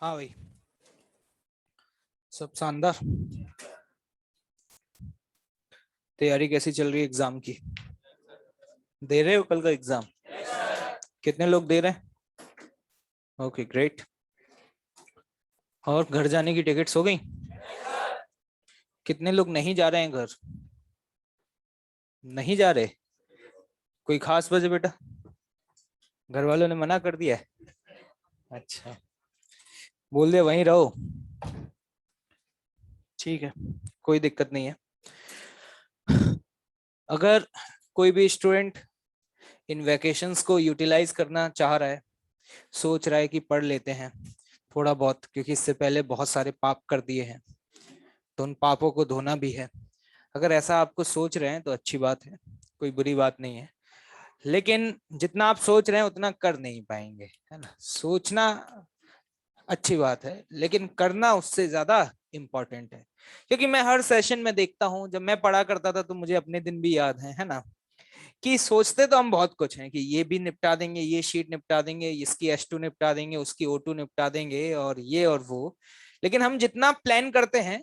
हाँ भाई, सब शानदार। तैयारी कैसी चल रही है एग्जाम की? दे रहे हो कल का एग्जाम? कितने लोग दे रहे हैं? Okay, great. और घर जाने की टिकट्स हो गई? कितने लोग नहीं जा रहे हैं घर? नहीं जा रहे? कोई खास वजह बेटा? घर वालों ने मना कर दिया है? अच्छा, बोल दे वहीं रहो। ठीक है, कोई दिक्कत नहीं है। अगर कोई भी स्टूडेंट इन वैकेशंस को यूटिलाइज करना चाह रहा है, सोच रहा है कि पढ़ लेते हैं थोड़ा बहुत, क्योंकि इससे पहले बहुत सारे पाप कर दिए हैं तो उन पापों को धोना भी है। अगर ऐसा आपको सोच रहे हैं तो अच्छी बात है, कोई बुरी बात नहीं है। लेकिन जितना आप सोच रहे हैं उतना कर नहीं पाएंगे, है ना। सोचना अच्छी बात है, लेकिन करना उससे ज्यादा इंपॉर्टेंट है। क्योंकि मैं हर सेशन में देखता हूं, जब मैं पढ़ा करता था तो मुझे अपने दिन भी याद है ना, कि सोचते तो हम बहुत कुछ हैं कि ये भी निपटा देंगे, ये शीट निपटा देंगे, इसकी S2 निपटा देंगे, उसकी O2 निपटा देंगे, और ये और वो। लेकिन हम जितना प्लान करते हैं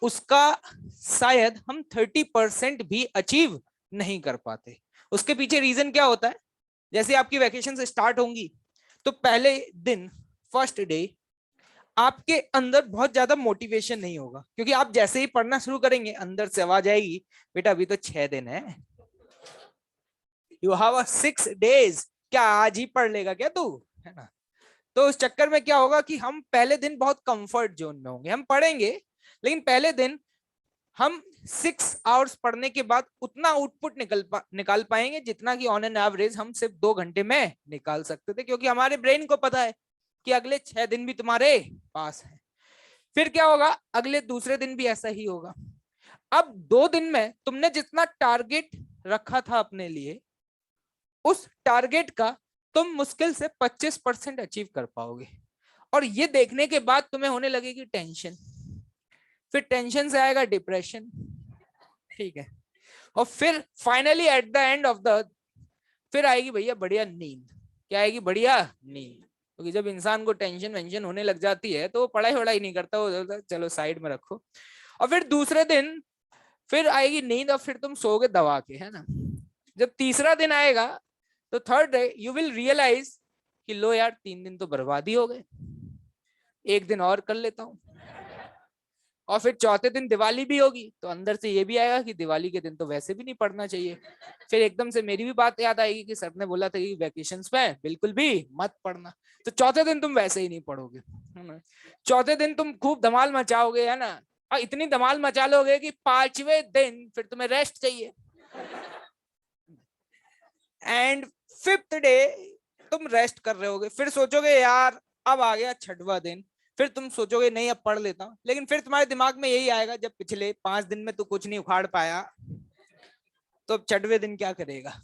उसका शायद हम 30% भी अचीव नहीं कर पाते। उसके पीछे रीजन क्या होता है? जैसे आपकी वैकेशन से स्टार्ट होंगी तो पहले दिन, फर्स्ट डे, आपके अंदर बहुत ज्यादा मोटिवेशन नहीं होगा, क्योंकि आप जैसे ही पढ़ना शुरू करेंगे अंदर से आवाज आएगी, बेटा अभी तो 6 दिन है, यू हैव 6 days, क्या आज ही पढ़ लेगा क्या तू, है ना। तो उस चक्कर में क्या होगा कि हम पहले दिन बहुत कंफर्ट जोन में होंगे, हम पढ़ेंगे, लेकिन पहले दिन हम 6 आवर्स पढ़ने के बाद उतना आउटपुट निकाल पाएंगे जितना कि ऑन एन एवरेज हम सिर्फ 2 घंटे में निकाल सकते थे, क्योंकि हमारे ब्रेन को पता है कि अगले 6 दिन भी तुम्हारे पास है। फिर क्या होगा, अगले दूसरे दिन भी ऐसा ही होगा। अब 2 दिन में तुमने जितना टारगेट रखा था अपने लिए, उस टारगेट का तुम मुश्किल से 25% अचीव कर पाओगे। और ये देखने के बाद तुम्हें होने लगेगी टेंशन, फिर टेंशन से आएगा डिप्रेशन, ठीक है। और फिर finally at the end of the, फिर आएगी भैया बढ़िया नींद। क्या आएगी? बढ़िया नींद। क्योंकि जब इंसान को टेंशन वेंशन होने लग जाती है तो वो पढ़ाई वढ़ाई नहीं करता, वो चलो साइड में रखो। और फिर दूसरे दिन फिर आएगी नींद और फिर तुम सोओगे दबा के, है ना। जब तीसरा दिन आएगा तो third day you will realise कि लो यार, 3 दिन तो बर्बाद ही हो गए, एक दिन और कर लेता हूँ। और फिर चौथे दिन दिवाली भी होगी तो अंदर से ये भी आएगा कि दिवाली के दिन तो वैसे भी नहीं पढ़ना चाहिए। फिर एकदम से मेरी भी बात याद आएगी कि सर ने बोला था कि वैकेशंस में बिल्कुल भी मत पढ़ना। तो चौथे दिन तुम वैसे ही नहीं पढ़ोगे, है ना। चौथे दिन तुम खूब धमाल मचाओगे, है ना। और इतनी धमाल मचा लोगे कि 5वें दिन फिर तुम्हें रेस्ट चाहिए। एंड फिफ्थ डे तुम रेस्ट कर रहे होगे, फिर सोचोगे यार अब आ गया 6वां दिन, फिर तुम सोचोगे नहीं अब पढ़ लेता हूं। लेकिन फिर तुम्हारे दिमाग में यही आएगा, जब पिछले 5 दिन में तो कुछ नहीं उखाड़ पाया, तो अब 6वें दिन क्या करेगा।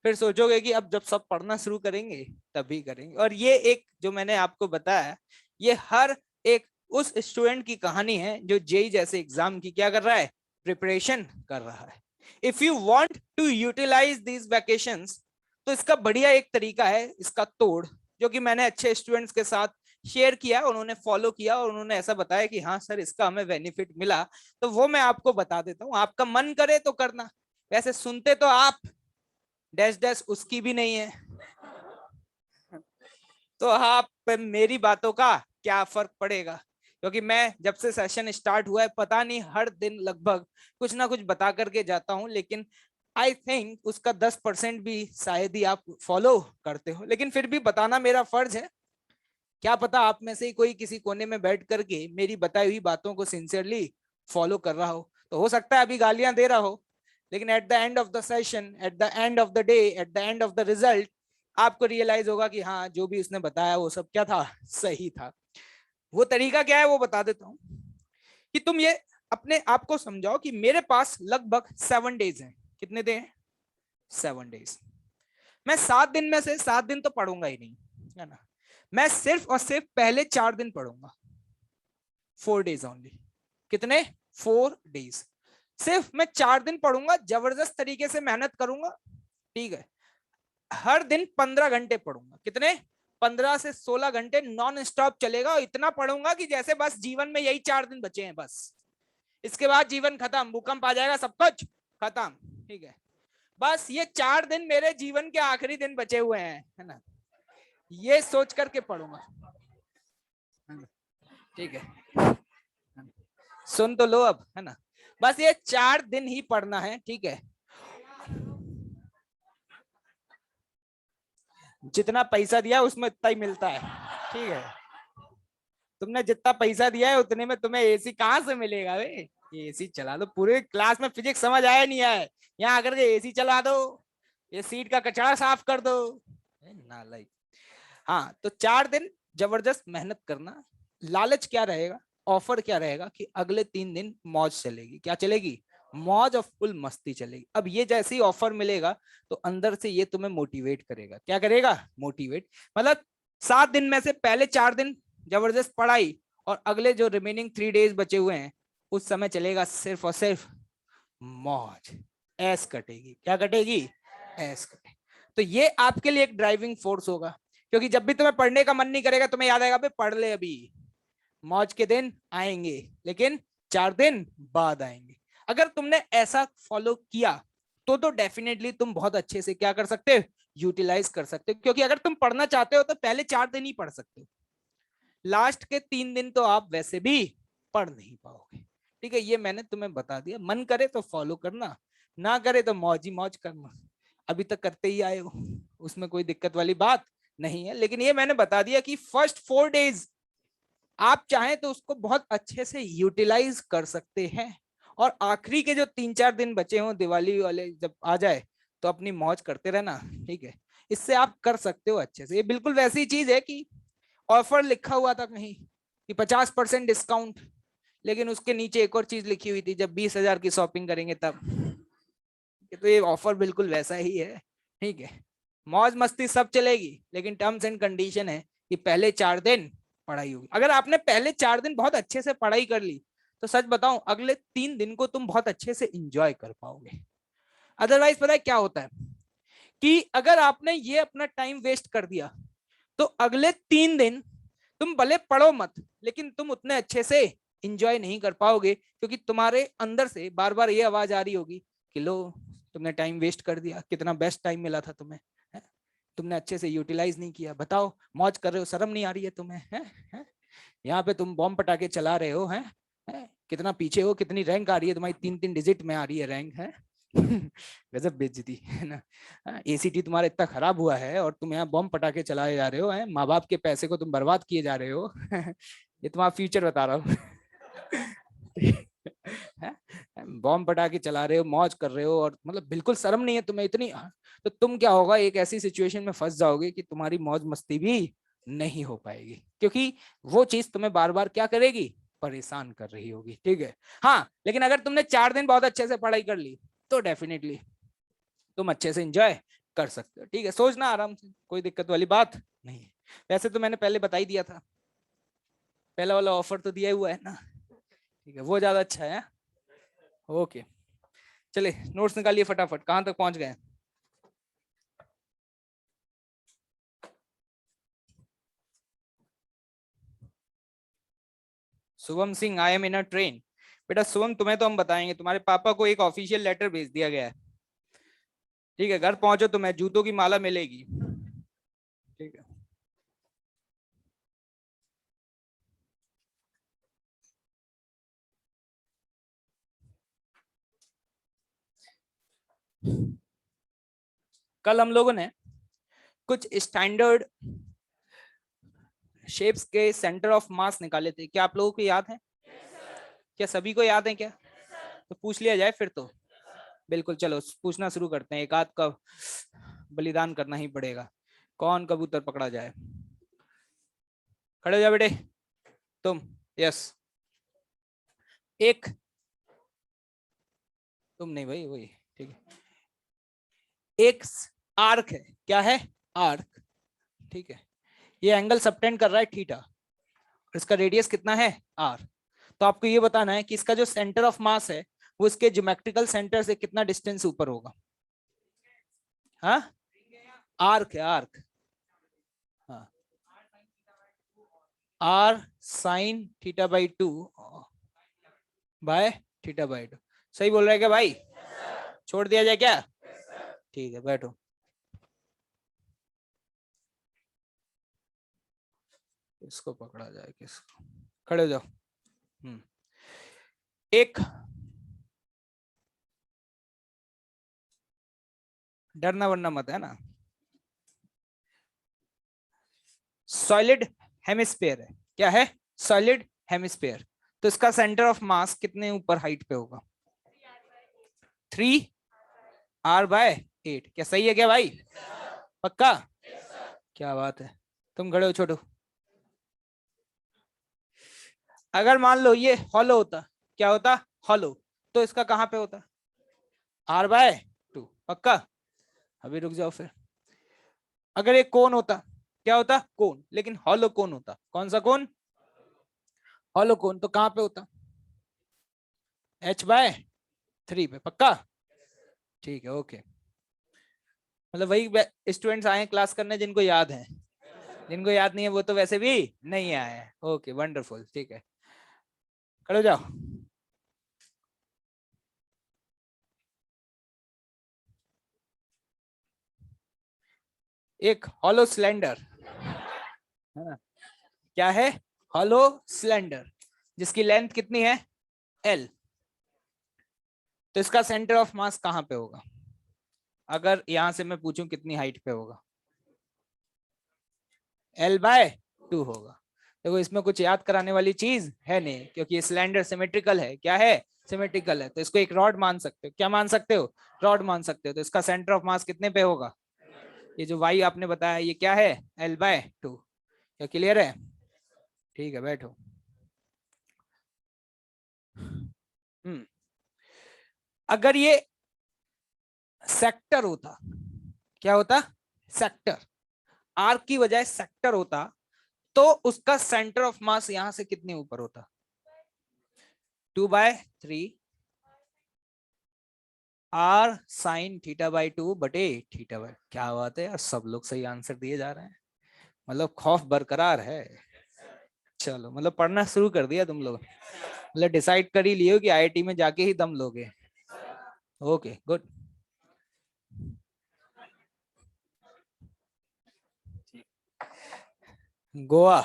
फिर सोचोगे कि अब जब सब पढ़ना शुरू करेंगे तभी करेंगे। और ये एक जो मैंने आपको बताया, ये हर एक उस स्टूडेंट की कहानी है जो जेई जैसे एग्जाम की क्या कर रहा है, प्रिपरेशन कर रहा है। If you want to utilise these vacations, तो इसका बढ़िया एक तरीका है, इसका तोड़, जो कि मैंने अच्छे स्टूडेंट्स के साथ शेयर किया, उन्होंने फॉलो किया और उन्होंने ऐसा बताया कि हाँ सर इसका हमें बेनिफिट मिला। तो वो मैं आपको बता देता हूँ, आपका मन करे तो करना। वैसे सुनते तो आप डैश डैश उसकी भी नहीं है, तो आप मेरी बातों का क्या फर्क पड़ेगा। क्योंकि मैं जब से सेशन स्टार्ट हुआ है पता नहीं हर दिन लगभग कुछ ना कुछ बता करके जाता हूं, लेकिन आई थिंक उसका 10% भी शायद ही आप फॉलो करते हो। लेकिन फिर भी बताना मेरा फर्ज है। क्या पता आप में से ही कोई किसी कोने में बैठ करके मेरी बताई हुई बातों को सिंसियरली फॉलो कर रहा हो। तो हो सकता है अभी गालियां दे रहा हो, लेकिन at the end of the session, at the end of the day, at the end of the result, आपको रियलाइज होगा कि हाँ जो भी उसने बताया वो सब क्या था, सही था। वो तरीका क्या है वो बता देता हूँ, कि तुम ये अपने आप को समझाओ कि मेरे पास लगभग 7 डेज हैं। कितने दिन हैं? 7 डेज। मैं 7 दिन में से 7 दिन तो पढ़ूंगा ही नहीं, है ना। मैं सिर्फ और सिर्फ पहले 4 दिन पढ़ूंगा, 4 डेज ओनली। कितने? 4 डेज। सिर्फ मैं 4 दिन पढ़ूंगा, जबरदस्त तरीके से मेहनत करूंगा, ठीक है। हर दिन 15 घंटे पढ़ूंगा। कितने? 15 से 16 घंटे नॉन स्टॉप चलेगा और इतना पढ़ूंगा कि जैसे बस जीवन में यही 4 दिन बचे हैं बस, इसके बाद जीवन खत्म, भूकंप आ जाएगा, सब कुछ खत्म। ठीक है, बस ये 4 दिन मेरे जीवन के आखिरी दिन बचे हुए हैं, है ना, ये सोच करके पढ़ूंगा। ठीक है, सुन तो लो अब, है ना, बस ये 4 दिन ही पढ़ना है। ठीक है, जितना पैसा दिया उसमें इतना ही मिलता है। ठीक है, तुमने जितना पैसा दिया है उतने में तुम्हें एसी कहाँ से मिलेगा वे, एसी चला दो, पूरे क्लास में फिजिक्स समझ आया नहीं आया, यहाँ आकर के एसी चला दो, ये सीट का कचरा साफ कर दो, नालायक। हाँ, तो 4 दिन जबरदस्त मेहनत करना। लालच क्या रहेगा, ऑफर क्या रहेगा कि अगले 3 दिन मौज चलेगी, क्या चलेगी, मौज और फुल मस्ती चलेगी। अब ये जैसे ही ऑफर मिलेगा तो अंदर से ये तुम्हें मोटिवेट करेगा, क्या करेगा, मोटिवेट। मतलब 7 दिन में से पहले 4 दिन जबरदस्त पढ़ाई, और अगले जो रिमेनिंग 3 डेज बचे हुए हैं उस समय चलेगा सिर्फ और सिर्फ मौज, ऐस कटेगी, क्या कटेगी, ऐस कटेगी। तो ये आपके लिए एक ड्राइविंग फोर्स होगा, क्योंकि जब भी तुम्हें पढ़ने का मन नहीं करेगा तुम्हें याद आएगा पढ़ ले, अभी मौज के दिन आएंगे लेकिन 4 दिन बाद आएंगे। अगर तुमने ऐसा फॉलो किया तो डेफिनेटली तुम बहुत अच्छे से क्या कर सकते हो, यूटिलाइज कर सकते हो। क्योंकि अगर तुम पढ़ना चाहते हो तो पहले 4 दिन ही पढ़ सकते हो, लास्ट के 3 दिन तो आप वैसे भी पढ़ नहीं पाओगे। ठीक है, ये मैंने तुम्हें बता दिया, मन करे तो फॉलो करना, ना करे तो मौज ही मौज करना, अभी तक करते ही आए हो, उसमें कोई दिक्कत वाली बात नहीं है। लेकिन ये मैंने बता दिया कि फर्स्ट 4 डेज आप चाहें तो उसको बहुत अच्छे से यूटिलाइज कर सकते हैं, और आखिरी के जो 3-4 दिन बचे हों दिवाली वाले जब आ जाए तो अपनी मौज करते रहना। ठीक है, इससे आप कर सकते हो अच्छे से। ये बिल्कुल वैसी चीज है कि ऑफर लिखा हुआ था कहीं कि 50% डिस्काउंट, लेकिन उसके नीचे एक और चीज लिखी हुई थी जब 20,000 की शॉपिंग करेंगे तब। तो ये ऑफर बिल्कुल वैसा ही है। ठीक है, मौज मस्ती सब चलेगी, लेकिन टर्म्स एंड कंडीशन है कि पहले 4 दिन पढ़ाई होगी। अगर आपने पहले 4 दिन बहुत अच्छे से पढ़ाई कर ली तो सच बताऊं अगले 3 दिन को तुम बहुत अच्छे से इंजॉय कर पाओगे। अदरवाइज पता है क्या होता है कि अगर आपने ये अपना टाइम वेस्ट कर दिया तो अगले 3 दिन तुम भले पढ़ो मत, लेकिन तुम उतने अच्छे से इंजॉय नहीं कर पाओगे, क्योंकि तुम्हारे अंदर से बार बार ये आवाज आ रही होगी कि लो तुमने टाइम वेस्ट कर दिया, कितना बेस्ट टाइम मिला था तुम्हें, है? तुमने अच्छे से यूटिलाइज नहीं किया, बताओ मौज कर रहे हो, शर्म नहीं आ रही है तुम्हें, है? यहाँ पे तुम बॉम्ब पटाखे चला रहे हो, है? कितना पीछे हो, कितनी रैंक आ रही है तुम्हारी, 3-3 डिजिट में आ रही है रैंक, है? गजब बेइज्जती है ना। एसीटी तुम्हारा इतना खराब हुआ है और तुम यहाँ बॉम्ब पटाखे चलाए जा रहे हो, हैं? माँ बाप के पैसे को तुम बर्बाद किए जा रहे हो। ये तुम्हारा फ्यूचर बता रहा हूँ। बॉम्ब पटाखे चला रहे हो, मौज कर रहे हो, और मतलब बिल्कुल शर्म नहीं है तुम्हें इतनी। तो तुम क्या होगा, एक ऐसी सिचुएशन में फंस जाओगे कि तुम्हारी मौज मस्ती भी नहीं हो पाएगी, क्योंकि वो चीज तुम्हें बार बार क्या करेगी, परेशान कर रही होगी। ठीक है, हाँ, लेकिन अगर तुमने 4 दिन बहुत अच्छे से पढ़ाई कर ली तो डेफिनेटली तुम अच्छे से एंजॉय कर सकते हो। ठीक है, सोचना आराम से, कोई दिक्कत वाली बात नहीं है। वैसे तो मैंने पहले बता ही दिया था, पहला वाला ऑफर तो दिया हुआ है ना। ठीक है, वो ज्यादा अच्छा है। ओके, चलिए नोट्स निकालिए फटाफट, कहां तक पहुंच गए। Shubham Singh, I am in a train. बेटा शुभम, तुम्हें तो हम बताएंगे, तुम्हारे पापा को एक ऑफिशियल लेटर भेज दिया गया है। ठीक है, घर पहुंचो, तुम्हें जूतों की माला मिलेगी। ठीक है, कल हम लोगों ने कुछ स्टैंडर्ड शेप्स के सेंटर ऑफ मास निकाले थे, क्या आप लोगों को याद है, क्या सभी को याद है क्या, तो पूछ लिया जाए फिर तो। बिल्कुल, चलो पूछना शुरू करते हैं, एक आध का बलिदान करना ही पड़ेगा, कौन कबूतर पकड़ा जाए। खड़े हो जाओ बेटे, तुम, यस, एक, तुम नहीं भाई, वही, ठीक है, एक आर्क है, क्या है, आर्क। ठीक है, ये एंगल सबटेंड कर रहा है थीटा, और इसका रेडियस कितना है, आर। तो आपको ये बताना है कि इसका जो सेंटर ऑफ मास है वो इसके ज्योमेट्रिकल सेंटर से कितना डिस्टेंस ऊपर होगा। हाँ, आर्क है, आर्क, हाँ, r sine theta by 2 by theta by 2। सही बोल रहा है क्या भाई? छोड़ दिया जाए क्या? ठीक है, बैठो। किसको पकड़ा जाए, किसको? खड़े हो जाओ। एक, डरना वरना मत है ना। सॉलिड हेमिस्फीयर है। क्या है? Solid hemisphere. तो इसका सेंटर ऑफ मास कितने ऊपर हाइट पे होगा? 3r/8। क्या सही है क्या भाई? पक्का? क्या बात है। तुम खड़े हो छोटू। अगर मान लो ये हॉलो होता, क्या होता? हॉलो। तो इसका कहां पे होता? r/2। पक्का? अभी रुक जाओ फिर। अगर एक कोन होता, क्या होता? कोन। लेकिन हॉलो कोन होता। कौन सा कोन? हॉलो कोन। तो कहां पे होता? h/3 पे। पक्का? ठीक है, ओके। मतलब वही स्टूडेंट्स आए क्लास करने जिनको याद है। जिनको याद नहीं है वो तो वैसे भी नहीं आए हैं। Okay, wonderful. ठीक है, खड़े हो जाओ। एक हॉलो सिलेंडर है ना? क्या है? हॉलो सिलेंडर, जिसकी लेंथ कितनी है? एल। तो इसका सेंटर ऑफ मास कहां पे होगा? अगर यहां से मैं पूछूं कितनी हाइट पे होगा? L/2 होगा। देखो इसमें कुछ याद कराने वाली चीज है नहीं, क्योंकि ये सिलेंडर सिमेट्रिकल है। क्या है? सिमेट्रिकल है। तो इसको एक रॉड मान सकते हो। क्या मान सकते हो? रॉड मान सकते हो। तो इसका सेंटर ऑफ मास कितने पे होगा? ये जो वाई आपने बताया ये क्या है? L/2। क्या क्लियर है? ठीक है, बैठो। हम्म। अगर ये सेक्टर होता, क्या होता? सेक्टर। आर्क की बजाय सेक्टर होता, तो उसका सेंटर ऑफ मास यहां से कितने ऊपर होता? 2/3 आर साइन थीटा बाई 2 बटे थीटा बाई। क्या बात है यार, सब लोग सही आंसर दिए जा रहे हैं। मतलब खौफ बरकरार है। चलो, मतलब पढ़ना शुरू कर दिया तुम लोग। मतलब डिसाइड कर ही लियो कि आईआईटी में जाके ही दम लोगे। Okay, good. गोवा।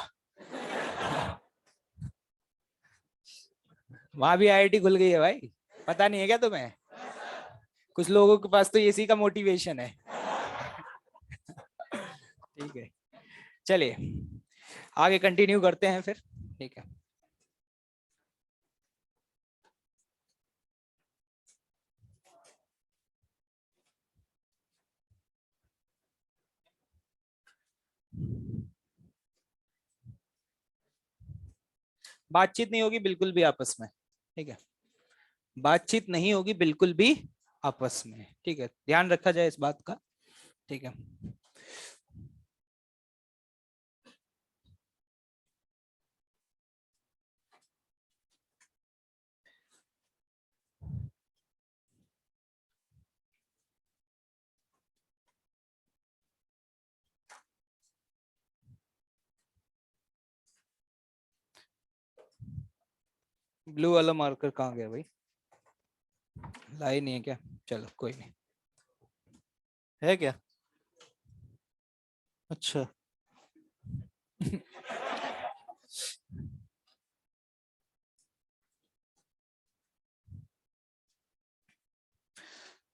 वहां भी आईआईटी खुल गई है भाई। पता नहीं है क्या तुम्हें? कुछ लोगों के पास तो इसी का मोटिवेशन है। ठीक है, चलिए आगे कंटिन्यू करते हैं फिर। ठीक है। बातचीत नहीं होगी बिल्कुल भी आपस में। ठीक है, बातचीत नहीं होगी बिल्कुल भी आपस में। ठीक है, ध्यान रखा जाए इस बात का। ठीक है। ब्लू वाला मार्कर कहाँ गया भाई? लाई नहीं है क्या? चलो कोई नहीं। है क्या? अच्छा।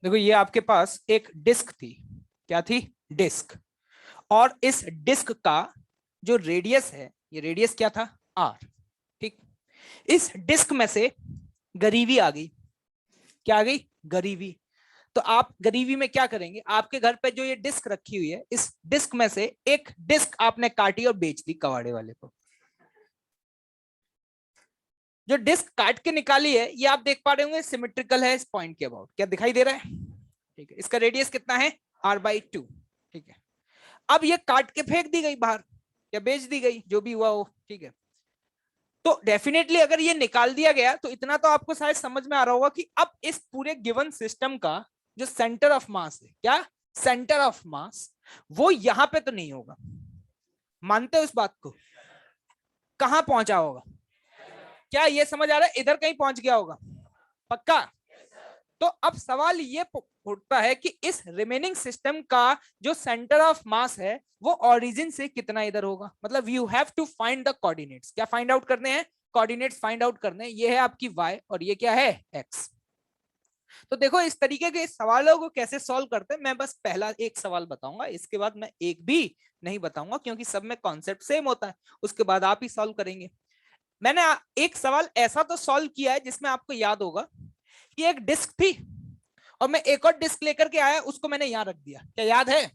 देखो ये आपके पास एक डिस्क थी। क्या थी? डिस्क। और इस डिस्क का जो रेडियस है, ये रेडियस क्या था? आर। ठीक। इस डिस्क में से गरीबी आ गई। क्या आ गई? गरीबी। तो आप गरीबी में क्या करेंगे? आपके घर पे जो ये डिस्क रखी हुई है, इस डिस्क में से एक डिस्क आपने काटी और बेच दी कबाड़े वाले को। जो डिस्क काट के निकाली है ये आप देख पा रहे होंगे सिमेट्रिकल है इस पॉइंट के अबाउट। क्या दिखाई दे रहा है? ठीक है, इसका रेडियस कितना है? r/2। ठीक है। अब ये काट के फेंक दी गई बाहर या बेच दी गई, जो भी हुआ हो। ठीक है। तो डेफिनेटली अगर ये निकाल दिया गया तो इतना तो आपको शायद समझ में आ रहा होगा कि अब इस पूरे गिवन सिस्टम का जो सेंटर ऑफ मास है, क्या सेंटर ऑफ मास, वो यहां पे तो नहीं होगा। मानते हो इस बात को? कहां पहुंचा होगा? क्या ये समझ आ रहा है? इधर कहीं पहुंच गया होगा पक्का? तो अब सवाल ये उठता है कि इस रिमेनिंग सिस्टम का जो सेंटर ऑफ मास है वो ओरिजिन से कितना इधर होगा। मतलब you have to find the coordinates. क्या फाइंड आउट करने हैं? कोऑर्डिनेट्स फाइंड आउट करने हैं। ये है आपकी y और ये क्या है x। तो देखो इस तरीके के सवालों को कैसे सॉल्व करते हैं। मैं बस पहला एक सवाल बताऊंगा, इसके बाद मैं एक भी नहीं बताऊंगा क्योंकि सब में कॉन्सेप्ट सेम होता है। उसके बाद आप ही सॉल्व करेंगे। मैंने एक सवाल ऐसा तो सॉल्व किया है जिसमें आपको याद होगा कि एक डिस्क थी और मैं एक और डिस्क लेकर के आया, उसको मैंने यहां रख दिया। क्या याद है?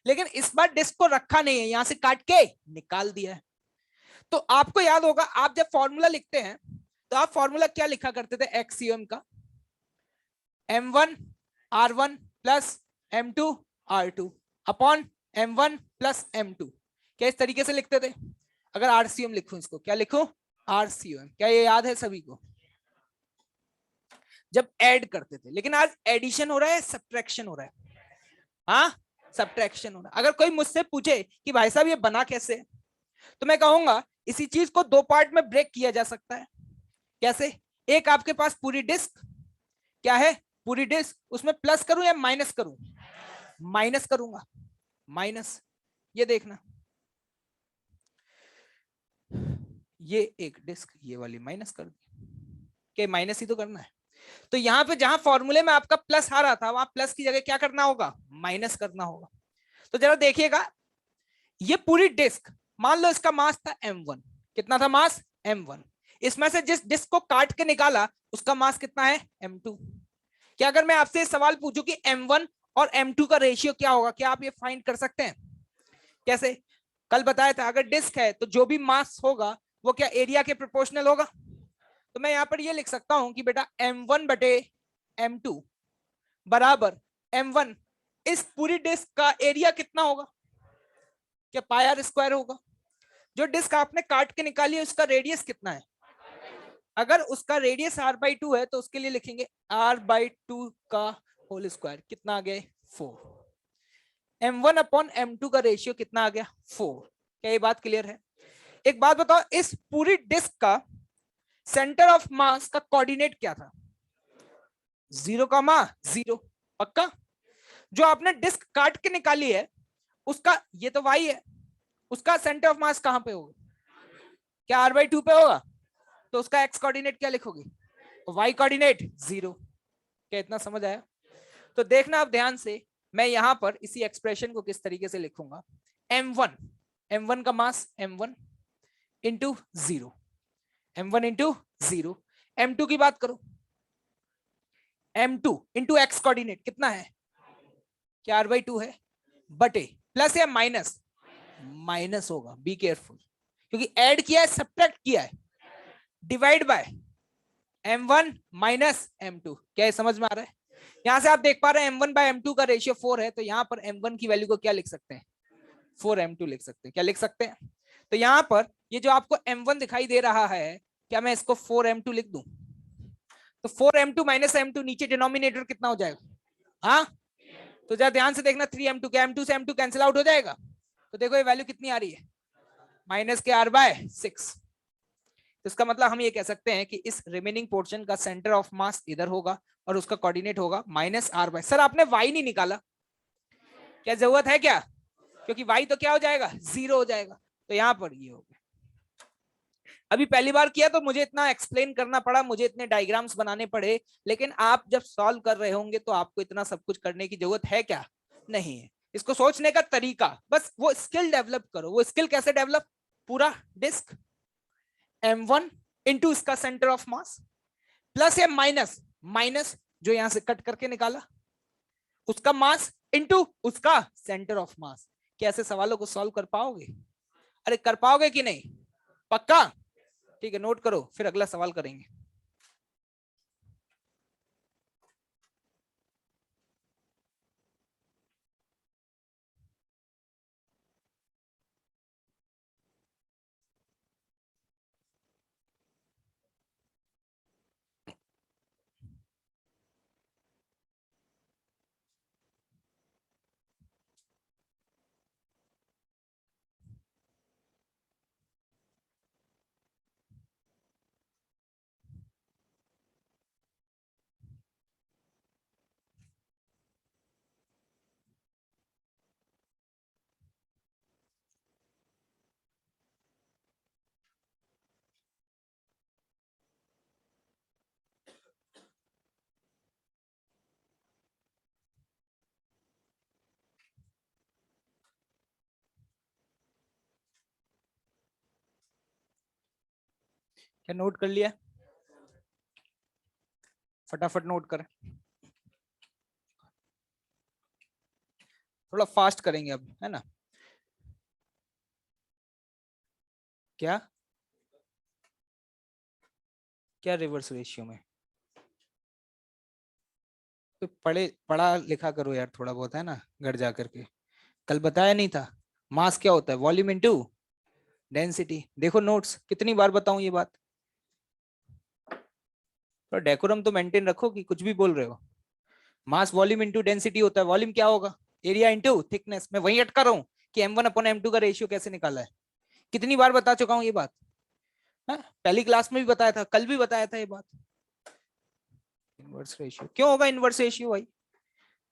लेकिन इस बार डिस्क को रखा नहीं है, यहां से काट के निकाल दिया है। तो आपको याद होगा आप जब फॉर्मूला लिखते हैं तो आप फॉर्मूला क्या लिखा करते थे एक्सयूएम का? m1 r1 plus m2 r2 upon m1 plus m2। क्या इस तरीके से लिखते थे? अगर आरसीएम लिखूं, इसको क्या लिखूं? आरसीएम। क्या ये याद है सभी को? जब ऐड करते थे। लेकिन आज एडिशन हो रहा है, सब्ट्रैक्शन हो रहा है। हाँ, सब्ट्रैक्शन हो रहा है। अगर कोई मुझसे पूछे कि भाई साहब ये बना कैसे, तो मैं कहूंगा इसी चीज को दो पार्ट में ब्रेक किया जा सकता है। कैसे? एक आपके पास पूरी डिस्क, क्या है? पूरी डिस्क, उसमें प्लस करूं या माइनस करूं? माइनस करूंगा। माइनस, ये देखना, ये एक डिस्क, ये वाली माइनस कर दी। क्या माइनस ही तो करना है? तो यहां पे जहां फॉर्मूले में आपका प्लस आ रहा था, वहां प्लस की जगह क्या करना होगा? माइनस करना होगा। तो जरा देखिएगा, ये पूरी डिस्क, मान लो इसका मास था m1। कितना था मास? m1। इसमें से जिस डिस्क को काट के निकाला उसका मास कितना है? m2। क्या अगर मैं आपसे सवाल पूछूं कि m1 और m2 का रेशियो क्या होगा, क्या आप ये फाइंड कर सकते हैं? कैसे? कल बताया था अगर डिस्क है तो जो भी मास होगा वो क्या एरिया के प्रोपोर्शनल होगा। तो मैं यहां पर ये लिख सकता हूं कि बेटा m1 बटे m2 बराबर m1, इस पूरी डिस्क का एरिया कितना होगा? क्या पाई आर स्क्वायर होगा। जो डिस्क आपने काट के निकाली है उसका रेडियस कितना है? अगर उसका रेडियस r/2 है तो उसके लिए लिखेंगे r/2 का होल स्क्वायर। कितना आ गया? 4। m1 अपॉन m2 का रेशियो कितना आ गया? 4। क्या ये बात क्लियर है? एक बात बताओ, इस पूरी डिस्क का सेंटर ऑफ मास का कोऑर्डिनेट क्या था? 0,0। पक्का? जो आपने डिस्क काट के निकाली है उसका, ये तो y है, उसका सेंटर ऑफ मास कहां पे होगा? क्या r/2 पे होगा? तो उसका x कोऑर्डिनेट क्या लिखोगे? y coordinate 0। क्या इतना समझ आया? तो देखना आप ध्यान से, मैं यहां पर इसी एक्सप्रेशन को किस तरीके से लिखूंगा। m1 का मास m1 into 0, m1 into 0। m2 की बात करो, m2 इंटू x कोऑर्डिनेट कितना है? क्या r/2 है? बटे प्लस या माइनस? माइनस होगा, बी केयरफुल, क्योंकि ऐड किया है सब्ट्रैक्ट किया है। Divide by m1 minus m2। क्या ये समझ में आ रहा है? यहां से आप देख पा रहे हैं m1 बाय m2 का रेशियो 4 है, तो यहां पर m1 की वैल्यू को क्या लिख सकते हैं? 4m2 लिख सकते हैं। क्या लिख सकते हैं? तो यहां पर ये जो आपको m1 दिखाई दे रहा है, क्या मैं इसको 4m2 लिख दूं? तो 4m2 माइनस m2, नीचे डिनोमिनेटर कितना हो जाएगा? हाँ, तो जरा ध्यान से देखना, 3m2, क्या m2 से m2 कैंसिल आउट हो जाएगा? तो देखो ये वैल्यू कितनी आ रही है? माइनस के r/6। तो इसका मतलब हम ये कह सकते हैं कि इस रिमेनिंग पोर्शन का सेंटर ऑफ मास इधर होगा और उसका कोऑर्डिनेट होगा -r/। सर आपने y नहीं निकाला, क्या जरूरत है क्या? क्योंकि y तो क्या हो जाएगा? 0 हो जाएगा। तो यहां पर ये हो गया। अभी पहली बार किया तो मुझे इतना एक्सप्लेन करना पड़ा, मुझे इतने डायग्राम्स बनाने पड़े, लेकिन आप जब सॉल्व कर रहे होंगे तो आपको इतना सब कुछ करने की जरूरत है क्या? नहीं है। इसको सोचने का तरीका, बस वो स्किल डेवलप करो। वो स्किल कैसे डेवलप? पूरा डिस्क m1 इंटू इसका सेंटर ऑफ मास प्लस या माइनस, माइनस जो यहां से कट करके निकाला उसका मास इंटू उसका सेंटर ऑफ मास। कैसे सवालों को सॉल्व कर पाओगे? अरे कर पाओगे कि नहीं? पक्का? ठीक है, नोट करो, फिर अगला सवाल करेंगे। क्या नोट कर लिया? फटाफट नोट करें, थोड़ा फास्ट करेंगे अब, है ना? क्या क्या रिवर्स रेशियो में? तो पढ़ा लिखा करो यार थोड़ा बहुत, है ना, घर जा करके। कल बताया नहीं था? मास क्या होता है? Volume into density. देखो नोट्स, कितनी बार बताऊं ये बात? तो डेकोरम तो मेंटेन रखो कि कुछ भी बोल रहे हो। मास वॉल्यूम इनटू डेंसिटी होता है। वॉल्यूम क्या होगा? Area into thickness. मैं वहीं अटका रहा हूं कि m1/m2 का रेशियो कैसे निकाला है। कितनी बार बता चुका हूं ये बात? हाँ? पहली क्लास में भी बताया था, कल भी बताया था ये बात। इनवर्स रेशियो क्यों होगा? इनवर्स रेशियो भाई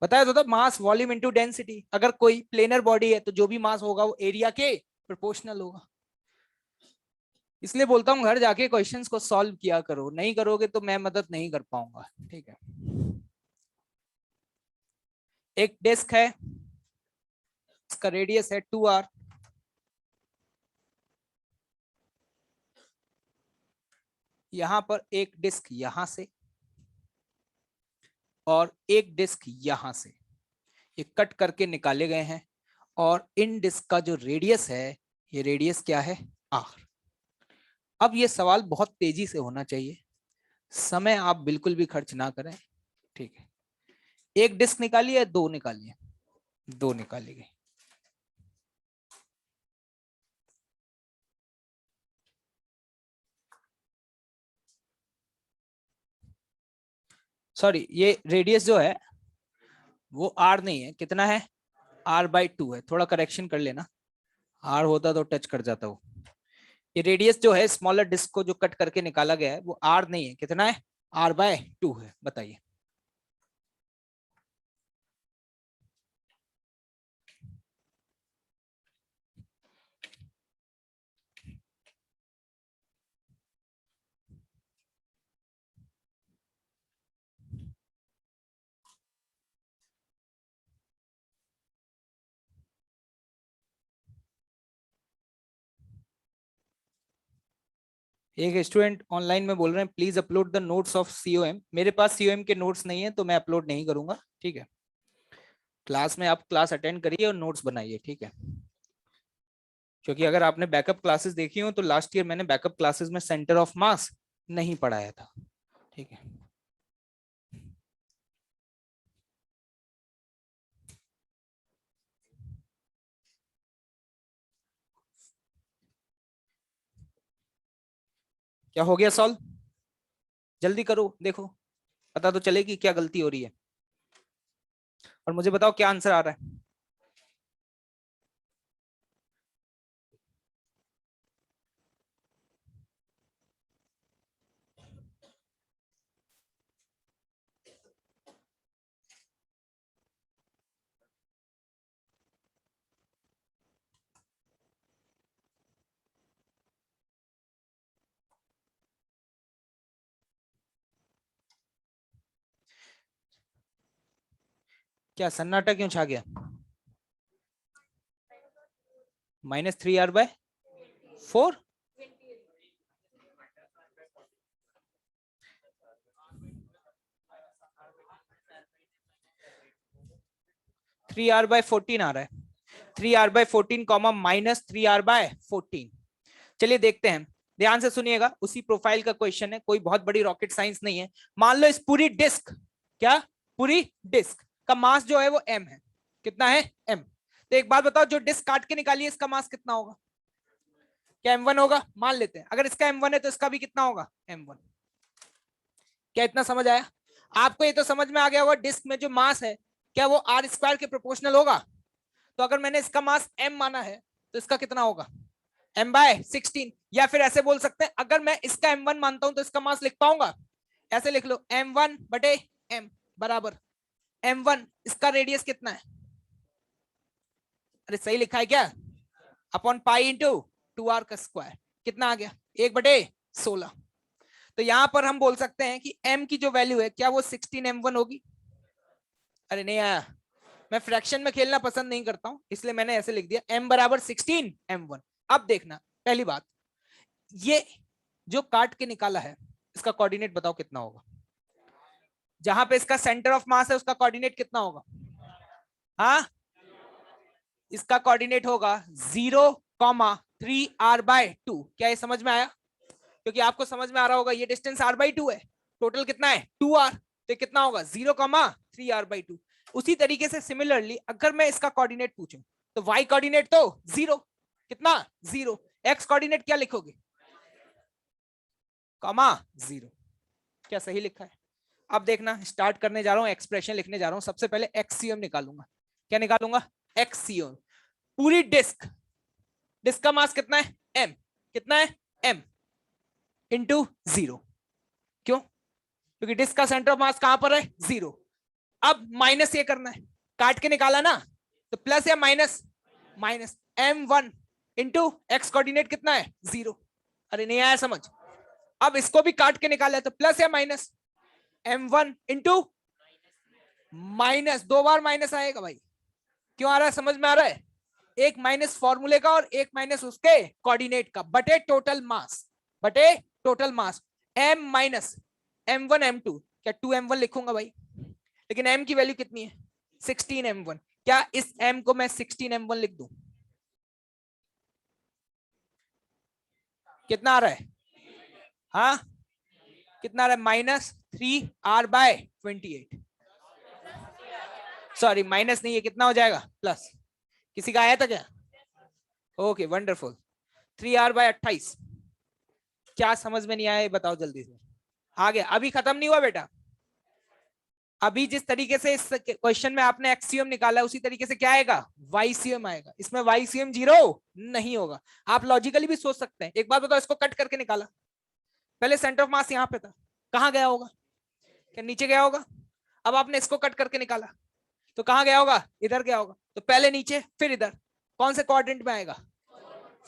बताया तो था, मास वॉल्यूम इनटू डेंसिटी। अगर कोई प्लेनर बॉडी है तो जो भी मास होगा वो एरिया के प्रोपोर्शनल होगा। इसलिए बोलता हूँ घर जाके क्वेश्चंस को सॉल्व किया करो, नहीं करोगे तो मैं मदद नहीं कर पाऊंगा। ठीक है, एक डिस्क है, इसका रेडियस है 2r। यहां पर एक डिस्क यहां से और एक डिस्क यहां से, ये कट करके निकाले गए हैं। और इन डिस्क का जो रेडियस है, ये रेडियस क्या है? r। अब ये सवाल बहुत तेजी से होना चाहिए, समय आप बिल्कुल भी खर्च ना करें। ठीक है, एक डिस्क निकालिए, दो निकालिए? दो निकाली गई। सॉरी, ये रेडियस जो है वो आर नहीं है, कितना है? r/2 है। थोड़ा करेक्शन कर लेना, आर होता तो टच कर जाता वो। ये रेडियस जो है स्मॉलर डिस्क को जो कट करके निकाला गया है वो आर नहीं है, कितना है? r/2 है। बताइए। एक स्टूडेंट ऑनलाइन में बोल रहे हैं please upload the notes of COM. मेरे पास सीओएम के नोट्स नहीं है तो मैं अपलोड नहीं करूंगा। ठीक है, क्लास में आप क्लास अटेंड करिए और नोट्स बनाइए। ठीक है, क्योंकि अगर आपने बैकअप क्लासेस देखी हो तो लास्ट ईयर मैंने बैकअप क्लासेस में सेंटर ऑफ मास नहीं पढ़ाया था। ठीक है, क्या हो गया सॉल्व? जल्दी करो, देखो पता तो चले कि क्या गलती हो रही है। और मुझे बताओ क्या आंसर आ रहा है। क्या सन्नाटा क्यों छा गया? -3r/4। 3r/14 आ रहा है। 3r/14 comma -3r/14। चलिए देखते हैं, ध्यान से सुनिएगा। उसी प्रोफाइल का क्वेश्चन है, कोई बहुत बड़ी रॉकेट साइंस नहीं है। मान लो इस पूरी डिस्क, क्या पूरी डिस्क का मास जो है वो m है। कितना है? m। तो एक बात बताओ, जो डिस्क काट के निकालिए इसका मास कितना होगा? क्या m1 होगा? मान लेते हैं अगर इसका m1 है तो इसका भी कितना होगा? m1। क्या इतना समझ आया? आपको ये तो समझ में आ गया होगा डिस्क में जो मास है क्या वो r² के प्रोपोर्शनल होगा? तो अगर मैंने इसका मास m माना है तो इसका कितना होगा? m/16। या फिर ऐसे बोल सकते हैं, अगर मैं इसका m1 मानता हूं तो इसका मास लिख पाऊंगा? ऐसे लिख लो, m1/m बराबर m1, इसका रेडियस कितना है? अरे सही लिखा है क्या? अपॉन पाई इंटू 2r का स्क्वायर। कितना आ गया? 1/16। तो यहां पर हम बोल सकते हैं कि m की जो वैल्यू है क्या वो 16m1 होगी? अरे नहीं आया, मैं फ्रैक्शन में खेलना पसंद नहीं करता हूं इसलिए मैंने ऐसे लिख दिया m बराबर 16m1। अब देखना, पहली बात, ये जो काट के निकाला है इसका कोऑर्डिनेट बताओ कितना होगा। जहां पे इसका सेंटर ऑफ मास है उसका कोऑर्डिनेट कितना होगा? हाँ, इसका कोऑर्डिनेट होगा 0,3r/2। क्या ये समझ में आया? क्योंकि आपको समझ में आ रहा होगा ये डिस्टेंस r/2 है, टोटल कितना है 2r, तो कितना होगा 0,3r/2। उसी तरीके से सिमिलरली अगर मैं इसका कोऑर्डिनेट पूछूं तो y कोऑर्डिनेट तो 0, कितना 0, x कोऑर्डिनेट क्या लिखोगे? कॉमा 0। क्या सही लिखा है? अब देखना, स्टार्ट करने जा रहा हूं, एक्सप्रेशन लिखने जा रहा हूं। सबसे पहले एक्सियम निकालूंगा। क्या निकालूंगा? एक्सियम। पूरी डिस्क, डिस्क का मास कितना है? m। कितना है? m into 0। क्यों? क्योंकि डिस्क का सेंटर ऑफ मास कहां पर है? 0। अब माइनस ये करना है, काट के निकाला ना, तो प्लस या minus? Minus m1 into x coordinate कितना है? 0। अरे नहीं आया समझ? अब इसको भी काट के निकाला है तो प्लस या माइनस? m1 इंटू माइनस, 2 बार माइनस आएगा भाई। क्यों आ रहा है? समझ में आ रहा है? एक माइनस फॉर्मूले का और एक माइनस उसके कोऑर्डिनेट का, बटे टोटल मास, बटे total mass. m minus m1 m2, क्या 2m1 लिखूंगा भाई? लेकिन m की वैल्यू कितनी है? 16m1। क्या इस m को मैं 16m1 लिख दूं? कितना आ रहा है? हाँ, कितना आ रहा है? -3r/28। सॉरी, माइनस नहीं है, कितना हो जाएगा? प्लस। किसी का आया था क्या? Okay, wonderful. 3r/28। क्या समझ में नहीं आया बताओ जल्दी से। आ गया? अभी खत्म नहीं हुआ बेटा। अभी जिस तरीके से इस क्वेश्चन में आपने एक्सियम निकाला है उसी तरीके से क्या आएगा? वाईसीएम आएगा। इसमें वाईसीएम 0 नहीं होगा। आप लॉजिकली भी सोच सकते हैं। एक बात बताओ, इसको कट करके निकाला, पहले सेंटर ऑफ मास यहां पे था, कहां गया होगा? क्या नीचे गया होगा? अब आपने इसको कट करके निकाला तो कहां गया होगा? इधर गया होगा। तो पहले नीचे फिर इधर, कौन से क्वाड्रेंट में आएगा?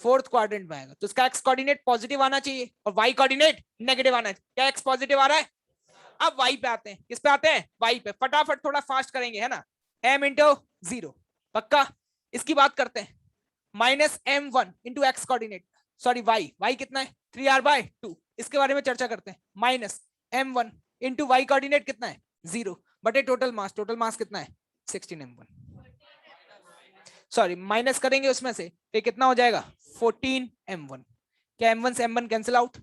फोर्थ क्वाड्रेंट में आएगा। तो इसका एक्स कोऑर्डिनेट पॉजिटिव आना चाहिए और वाई कोऑर्डिनेट नेगेटिव आना चाहिए। क्या एक्स पॉजिटिव आ रहा है? अब वाई पे आते हैं। किस पे आते हैं? वाई पे। फटाफट थोड़ा फास्ट करेंगे, है ना? m इंटू 0, पक्का। इसकी बात करते हैं, -m1 into x coordinate, sorry y, y कितना है? 3r/2। इसके बारे में चर्चा करते हैं। -m1 इंटू वाई कोऑर्डिनेट कितना है? 0, बटे टोटल मास। टोटल मास कितना है? 16m1। सॉरी, माइनस करेंगे उसमें से तो कितना हो जाएगा? 14m1। क्या m1 से m1 कैंसिल आउट?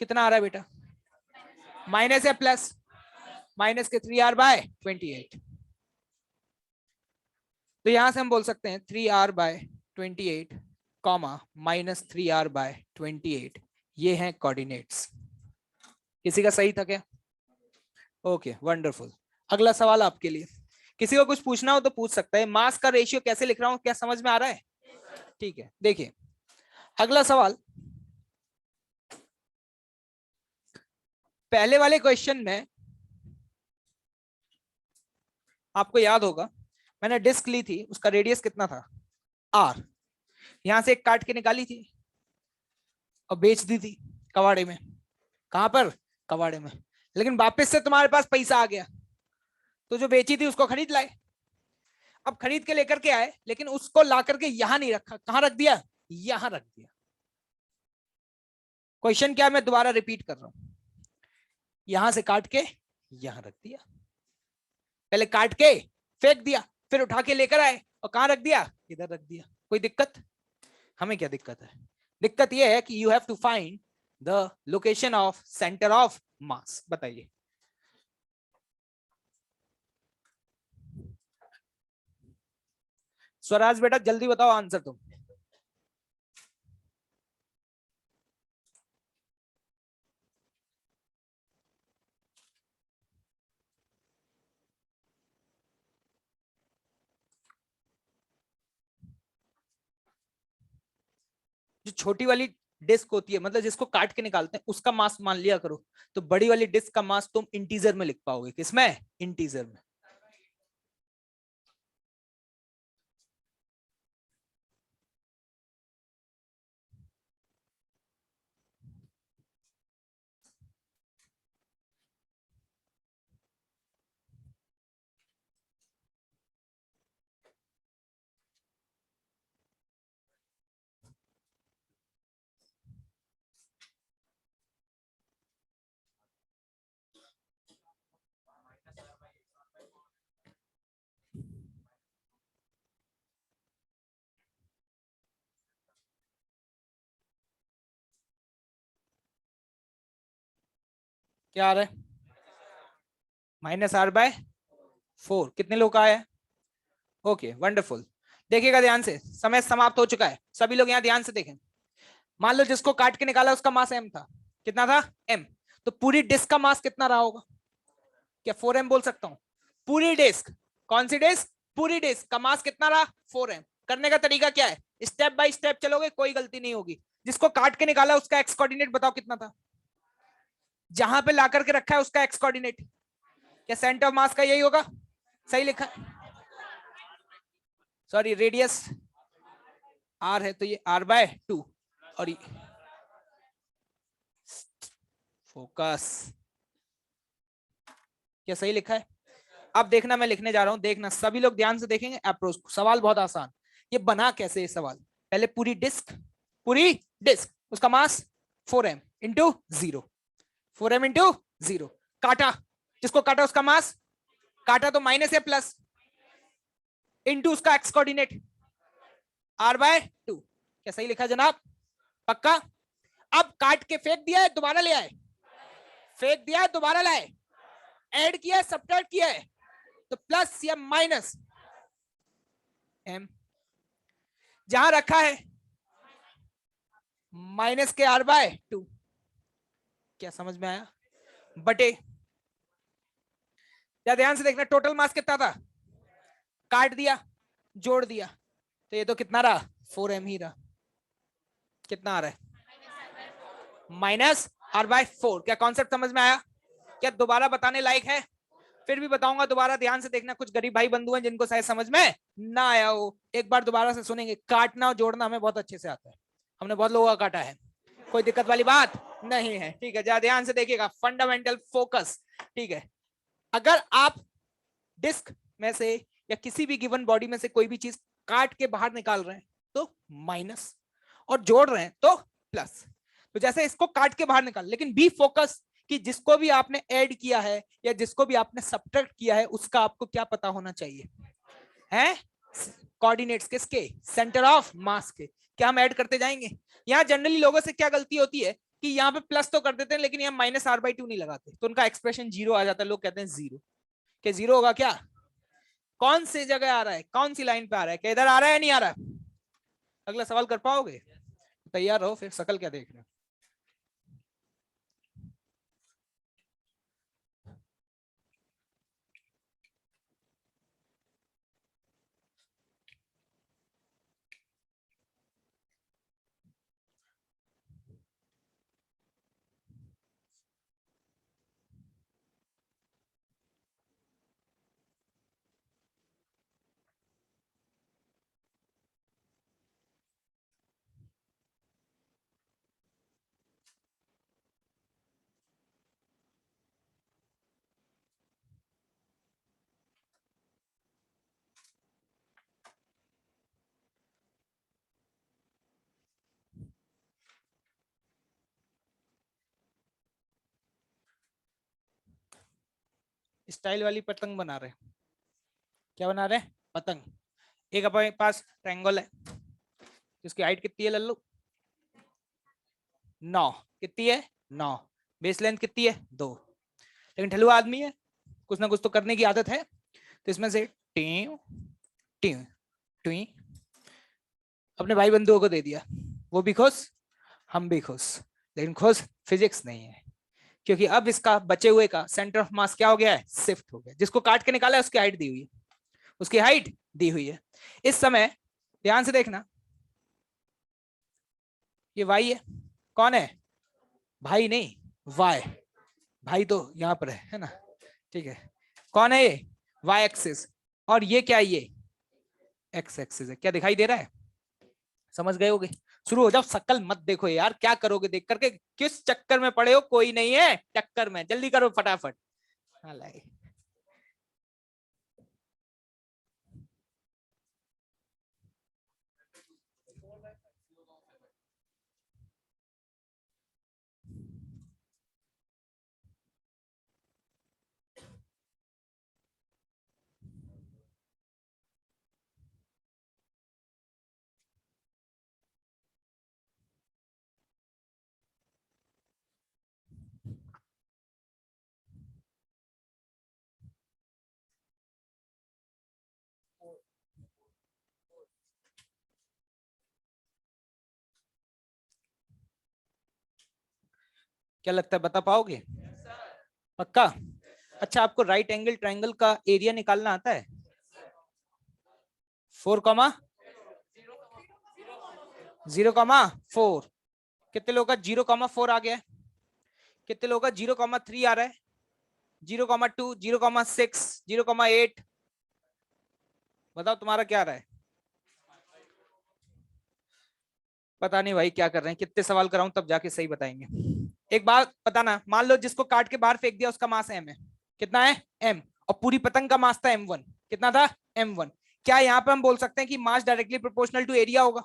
कितना आ रहा है बेटा? माइनस या प्लस? माइनस के 3r/28। तो यहां से हम बोल सकते हैं 3r/28 कॉमा -3r/28, ये हैं कोऑर्डिनेट्स। किसी का सही था क्या? Okay, wonderful. अगला सवाल आपके लिए। किसी को कुछ पूछना हो तो पूछ सकता है। मास का रेशियो कैसे लिख रहा हूं, क्या समझ में आ रहा है? ठीक है, देखिए अगला सवाल। पहले वाले क्वेश्चन में आपको याद होगा मैंने डिस्क ली थी, उसका रेडियस कितना था? r। यहां से एक काट के निकाली थी और बेच दी थी कबाड़े में। कहां पर? कबाड़े में। लेकिन वापस से तुम्हारे पास पैसा आ गया तो जो बेची थी उसको खरीद लाए। अब खरीद के लेकर के आए लेकिन उसको ला करके यहां नहीं रखा, कहां रख दिया? यहां रख दिया। क्वेश्चन क्या, मैं दोबारा रिपीट कर रहा हूं। यहां से काट के यहां रख दिया, पहले काट के फेंक दिया, फिर उठा के लेकर आए और कहां रख दिया? इधर रख दिया। कोई दिक्कत? हमें क्या दिक्कत है? दिक्कत यह है कि you have to find the location of centre of mass. बताइए। स्वराज बेटा जल्दी बताओ आंसर तुम। जो छोटी वाली डिस्क होती है, मतलब जिसको काट के निकालते हैं, उसका मास मान लिया करो। तो बड़ी वाली डिस्क का मास तुम इंटीजर में लिख पाओगे। किसमें? इंटीजर में। क्या आ रहा है? -r/4। कितने लोग का आया? Okay wonderful. देखिएगा ध्यान से, समय समाप्त हो चुका है, सभी लोग यहाँ ध्यान से देखें। मान लो जिसको काट के निकाला उसका मास m था। कितना था? m। तो पूरी डिस्क का मास कितना रहा होगा? क्या 4m बोल सकता हूं? पूरी डिस्क, कौन सी डिस्क? पूरी डिस्क का मास कितना रहा? 4m। करने का तरीका क्या है? स्टेप बाय स्टेप चलोगे, कोई गलती नहीं होगी। जिसको काट के निकाला उसका एक्स कोऑर्डिनेट बताओ कितना था? जहां पे ला करके रखा है उसका एक्स कोऑर्डिनेट, क्या सेंटर ऑफ मास का यही होगा? सही लिखा? सॉरी, रेडियस r है तो ये r/2। और फोकस, क्या सही लिखा है? अब देखना, मैं लिखने जा रहा हूं, देखना सभी लोग ध्यान से देखेंगे अप्रोच। सवाल बहुत आसान। ये बना कैसे ये सवाल? पहले पूरी डिस्क उसका मास 4m इंटू 0, 4m इंटू 0। काटा, जिसको काटा उसका मास, काटा तो माइनस या प्लस, इंटू उसका एक्स कोऑर्डिनेट r/2। क्या सही लिखा जनाब? पक्का? अब काट के फेंक दिया है, दोबारा ले आए, फेंक दिया है दोबारा लाए, ऐड किया है सब्ट्रैक्ट किया है, तो प्लस या माइनस m। जहां रखा है माइनस के r/2। क्या समझ में आया? बटे, क्या ध्यान से देखना, टोटल मास कितना था? काट दिया, जोड़ दिया, तो ये तो कितना रहा? 4m ही रहा। कितना आ रहा है? -r/4। क्या कॉन्सेप्ट समझ में आया? क्या दोबारा बताने लायक है? फिर भी बताऊंगा दोबारा, ध्यान से देखना। कुछ गरीब भाई बंधु हैं जिनको शायद समझ में ना आया हो, एक बार दोबारा से सुनेंगे। काटना और जोड़ना हमें बहुत अच्छे से आता है, हमने बहुत लोगों का काटा है, कोई दिक्कत वाली बात नहीं है। ठीक है, जरा ध्यान से देखिएगा, फंडामेंटल फोकस। ठीक है, अगर आप डिस्क में से या किसी भी गिवन बॉडी में से कोई भी चीज काट के बाहर निकाल रहे हैं तो माइनस, और जोड़ रहे हैं तो प्लस। तो जैसे इसको काट के बाहर निकाल, लेकिन बी फोकस कि जिसको भी आपने ऐड किया है या जिसको भी आपने सब्ट्रैक्ट किया है उसका आपको क्या पता होना चाहिए? है कोऑर्डिनेट्स किसके? सेंटर ऑफ मास के। क्या हम ऐड करते जाएंगे? यहाँ जनरली लोगों से क्या गलती होती है कि यहाँ पे प्लस तो कर देते हैं लेकिन यहाँ -r/2 नहीं लगाते, तो उनका एक्सप्रेशन जीरो आ जाता है। लोग कहते हैं जीरो, क्या जीरो होगा क्या? कौन सी जगह आ रहा है, कौन सी लाइन पे आ रहा है, क्या इधर आ रहा है नहीं आ रहा है? अगला सवाल कर पाओगे? तैयार रहो, फिर शकल क्या देख रहे हो। स्टाइल वाली पतंग बना रहे, क्या बना रहे? पतंग। एक अपने पास ट्रायंगल है, जिसकी हाइट कितनी है लल्लू? 9। कितनी है? 9। बेस लेंथ कितनी है? 2। लेकिन ढलुआ आदमी है, कुछ ना कुछ तो करने की आदत है, तो इसमें से टी टी टी अपने भाई बंधुओं को दे दिया। वो भी खुश, हम भी खुश, लेकिन खुश फिजिक्स नहीं है, क्योंकि अब इसका बचे हुए का सेंटर ऑफ मास क्या हो गया है? शिफ्ट हो गया। जिसको काट के निकाला है उसकी हाइट दी हुई है, उसकी हाइट दी हुई है। इस समय ध्यान से देखना, ये वाई है, कौन है? भाई नहीं, वाई। भाई तो यहां पर है ना? ठीक है, कौन है ये? Y axis. और ये क्या है? ये एक्स एक्सिस है। क्या दिखाई दे रहा है? समझ गए होगे? शुरू हो जाओ, शकल मत देखो यार, क्या करोगे देख करके? किस चक्कर में पड़े हो? कोई नहीं है टक्कर में, जल्दी करो फटाफट। हाँ, क्या लगता है, बता पाओगे? पक्का? अच्छा, आपको राइट एंगल ट्रायंगल का एरिया निकालना आता है? 4,0,4। कितने लोगों का 0,4 आ गया है? कितने लोगों का 0,3 आ रहा है? 0,2, 0,6, 0,8? बताओ तुम्हारा क्या आ रहा है? पता नहीं भाई क्या कर रहे हैं, कितने सवाल कराऊं तब जाके सही बताएंगे। एक बात बताना, मान लो जिसको काट के बाहर फेंक दिया उसका मास m है। कितना है? m। और पूरी पतंग का मास था m1। कितना था? m1। क्या यहाँ पे हम बोल सकते हैं कि मास डायरेक्टली प्रोपोर्शनल टू एरिया होगा?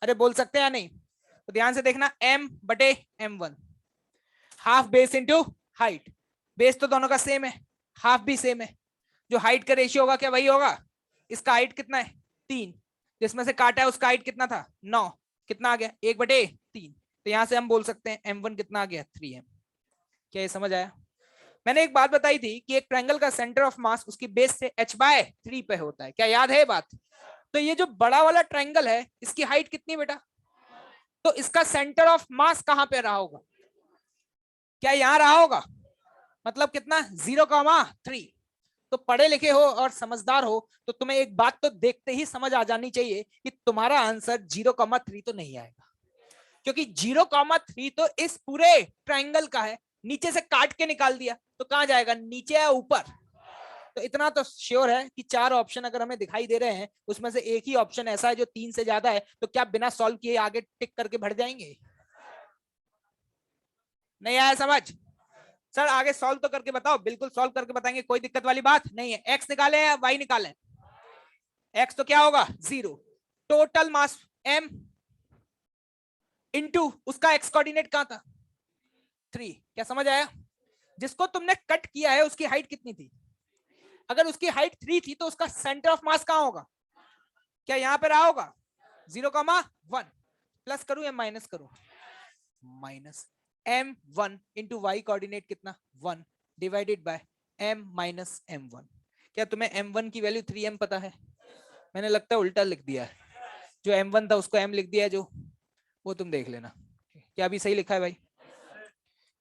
अरे बोल सकते हैं या नहीं? तो ध्यान से देखना, m बटे m1, half base into height. Base तो दोनों का सेम है, हाफ भी सेम है। जो हाइट का रेशियो होगा क्या वही होगा? इसका हाइट कितना है? 3। जिसमें से काटा है उसका हाइट कितना था? 9। कितना आ गया? 1/3। तो यहां से हम बोल सकते हैं m1 कितना आ गया? 3m। क्या ये समझ आया? मैंने एक बात बताई थी कि एक ट्रायंगल का सेंटर ऑफ मास उसकी बेस से h/3 पे होता है। क्या याद है बात? तो ये जो बड़ा वाला ट्रायंगल है इसकी हाइट कितनी बेटा? तो इसका सेंटर ऑफ मास कहां पे रहा होगा? क्या यहां रहा होगा? मतलब कितना? 0,3। तो पढ़े लिखे हो और समझदार हो तो तुम्हें एक बात तो देखते ही समझ आ जानी चाहिए कि तुम्हारा आंसर 0,3 तो नहीं आएगा, क्योंकि 0,3 तो इस पूरे ट्रायंगल का है। नीचे से काट के निकाल दिया तो कहां जाएगा? नीचे या ऊपर? तो इतना तो श्योर है कि 4 ऑप्शन अगर हमें दिखाई दे रहे हैं उसमें से एक ही ऑप्शन ऐसा है जो 3 से ज्यादा है, तो क्या बिना सॉल्व किए आगे टिक करके बढ़ जाएंगे? नहीं आया समझ? सर आगे सॉल्व तो करके बताओ। बिल्कुल सॉल्व करके बताएंगे, कोई दिक्कत वाली बात नहीं है। एक्स निकाले या वाई निकाले? एक्स तो क्या होगा? 0। टोटल मास m इंटू उसका एक्स कोऑर्डिनेट कहां था? 3। क्या समझ आया? जिसको तुमने कट किया है उसकी हाइट कितनी थी? अगर उसकी हाइट 3 थी तो उसका सेंटर ऑफ मास कहां होगा? क्या यहां पे रहा होगा? 0,1। प्लस करूं या माइनस करूं? Minus m1 into Y coordinate कितना? 1 divided by m minus m1। क्या तुम्हें m1 की वैल्यू 3m पता है? मैंने लगता है उल्टा लिख दिया है, जो m1 था उसको m लिख दिया है, जो वो तुम देख लेना। क्या अभी सही लिखा है भाई?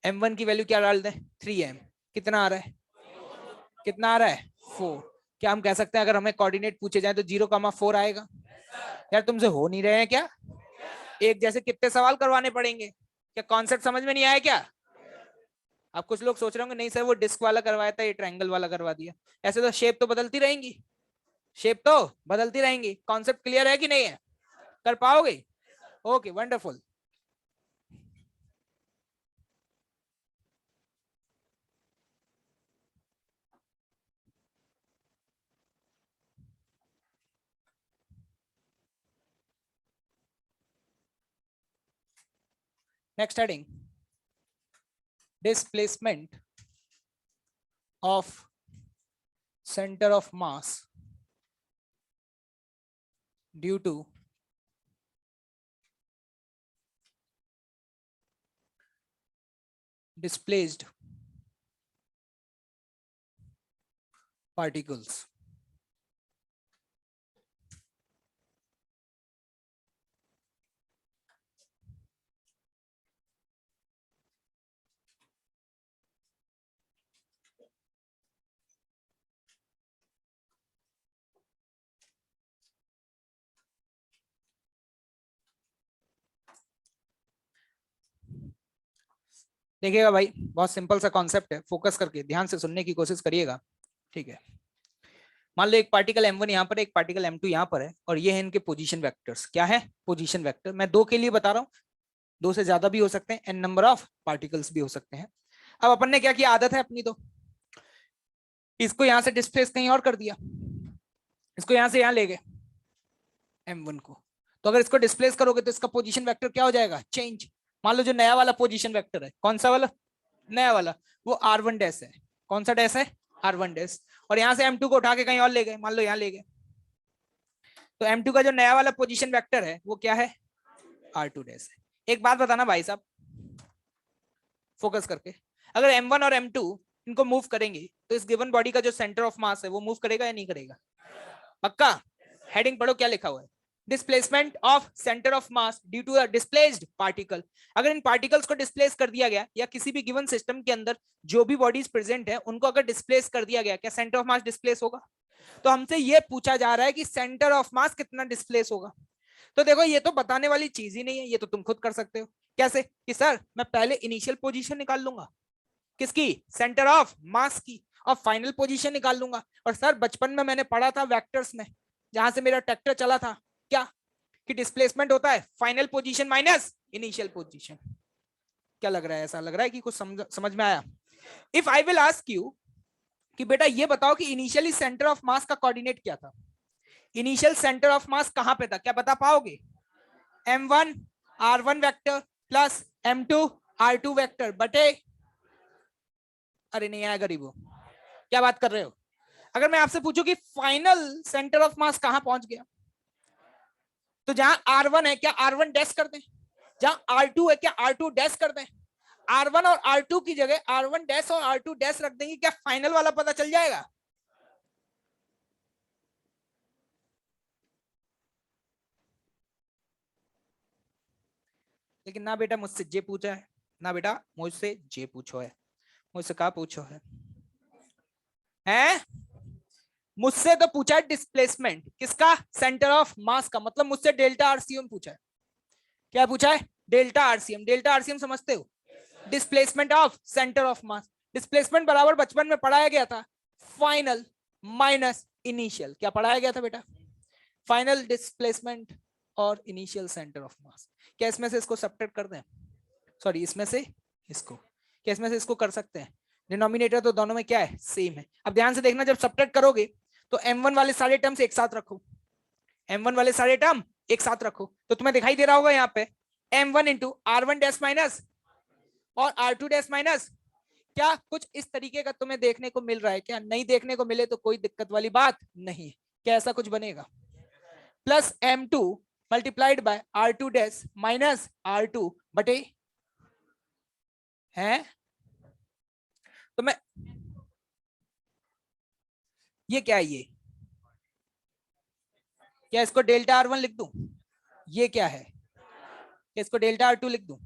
m1 की वैल्यू क्या डाल दें? 3m। कितना आ रहा है? कितना आ रहा है? 4। क्या हम कह सकते हैं अगर हमें कोऑर्डिनेट पूछे जाए तो 0,4 आएगा? यार तुमसे हो नहीं रहे हैं क्या? एक जैसे कितने सवाल करवाने पड़ेंगे? क्या कॉन्सेप्ट समझ में नहीं आया क्या? अब कुछ लोग सोच रहे होंगे नहीं सर वो डिस्क वाला करवाया था, ये ट्रायंगल वाला करवा दिया। ऐसे तो शेप तो बदलती रहेंगी, शेप तो बदलती रहेंगी। कॉन्सेप्ट क्लियर है कि नहीं है? कर पाओगे? Okay wonderful. Next heading, displacement of center of mass due to displaced particles। देखिएगा भाई, बहुत सिंपल सा कॉन्सेप्ट है, फोकस करके ध्यान से सुनने की कोशिश करिएगा। ठीक है, मान लो एक पार्टिकल m1 यहाँ पर है, एक पार्टिकल m2 यहाँ पर है, और ये है इनके पोजीशन वेक्टर्स। क्या है? Position vector. मैं दो के लिए बता रहा हूँ, दो से ज्यादा भी हो सकते हैं, एन नंबर ऑफ पार्टिकल्स भी हो सकते हैं। अब अपन ने क्या किया, आदत है अपनी, तो इसको यहां से डिस्प्लेस कहीं और कर दिया, इसको यहां से यहां ले गए m1 को। तो अगर इसको डिस्प्लेस करोगे तो इसका पोजीशन वेक्टर क्या हो जाएगा? चेंज। मान लो जो नया वाला पोजीशन वेक्टर है, कौन सा वाला? नया वाला, वो r1 डैश है। कौन सा डैश है? r1 dash. और यहां से m2 को उठा के कहीं और ले गए, मान लो यहां ले गए, तो m2 का जो नया वाला पोजीशन वेक्टर है वो क्या है? r2 डैश है। एक बात बताना भाई साहब, फोकस करके, अगर m1 और m2 इनको मूव करेंगे तो इस गिवन बॉडी का जो सेंटर ऑफ मास है वो मूव करेगा या नहीं करेगा? पक्का? हेडिंग पढ़ो क्या लिखा हुआ है, displacement of centre of mass due to a displaced particle. अगर इन पार्टिकल्स को डिस्प्लेस कर दिया गया या किसी भी गिवन सिस्टम के अंदर जो भी बॉडीज प्रेजेंट है उनको अगर डिस्प्लेस कर दिया गया, क्या सेंटर ऑफ मास डिस्प्लेस होगा? तो हमसे ये पूछा जा रहा है कि सेंटर ऑफ मास कितना डिस्प्लेस होगा। तो देखो ये तो बताने वाली चीज ही नहीं है, ये तो तुम खुद कर सकते हो। कैसे? कि सर मैं पहले इनिशियल पोजीशन निकाल लूंगा किसकी, सेंटर ऑफ मास की, और फाइनल पोजीशन निकाल लूंगा। और सर बचपन में मैंने पढ़ा था वेक्टर्स में, जहां से मेरा ट्रैक्टर चला था, क्या कि डिस्प्लेसमेंट होता है final position minus initial position. क्या लग रहा है? ऐसा लग रहा है कि कुछ समझ में आया? If I will ask you कि बेटा ये बताओ कि इनिशियली सेंटर ऑफ मास का कोऑर्डिनेट क्या था, इनिशियल सेंटर ऑफ मास कहां पे था, क्या बता पाओगे? m1 r1 vector plus m2 r2 vector बटे, अरे नहीं आया गरीबो, क्या बात कर रहे हो? अगर मैं आपसे पूछूं कि फाइनल सेंटर ऑफ मास कहां पहुंच गया, तो जहां r1 है क्या r1 डैश कर दें, जहां r2 है क्या r2 डैश कर दें, r1 और r2 की जगह r1 डैश और r2 डैश रख देंगे, क्या फाइनल वाला पता चल जाएगा? लेकिन ना बेटा मुझसे जे पूछा है, ना बेटा मुझसे जे पूछो है, मुझसे कहा पूछो है, हैं? मुझसे तो पूछा है डिस्प्लेसमेंट किसका, सेंटर ऑफ मास का, मतलब मुझसे डेल्टा आरसीएम पूछा है। क्या पूछा है? Delta RCM. डेल्टा आरसीएम समझते हो? Displacement of centre of mass. Displacement बराबर बचपन में पढ़ाया गया था फाइनल माइनस इनिशियल। क्या पढ़ाया गया था बेटा? फाइनल डिस्प्लेसमेंट और इनिशियल सेंटर ऑफ मास। क्या इसमें से इसको सब्ट्रैक्ट कर दें? सॉरी इसमें से इसको, क्या इसमें से इसको कर सकते हैं? डिनोमिनेटर तो दोनों में क्या है, सेम है। अब ध्यान से देखना, जब सब्ट्रैक्ट करोगे तो m1 वाले सारे टर्म्स एक साथ रखो, m1 वाले सारे टर्म एक साथ रखो, तो तुम्हें दिखाई दे रहा होगा यहाँ पे m1 into r1 dash minus और r2 डैश माइनस। क्या कुछ इस तरीके का तुम्हें देखने को मिल रहा है? क्या नहीं देखने को मिले तो कोई दिक्कत वाली बात नहीं। क्या ऐसा कुछ बनेगा? Plus m2 multiplied by r2 dash minus r2 बटे, है तो मैं, ये क्या है, ये क्या इसको डेल्टा r1 लिख दूं? ये क्या है, क्या इसको डेल्टा r2 लिख दूं?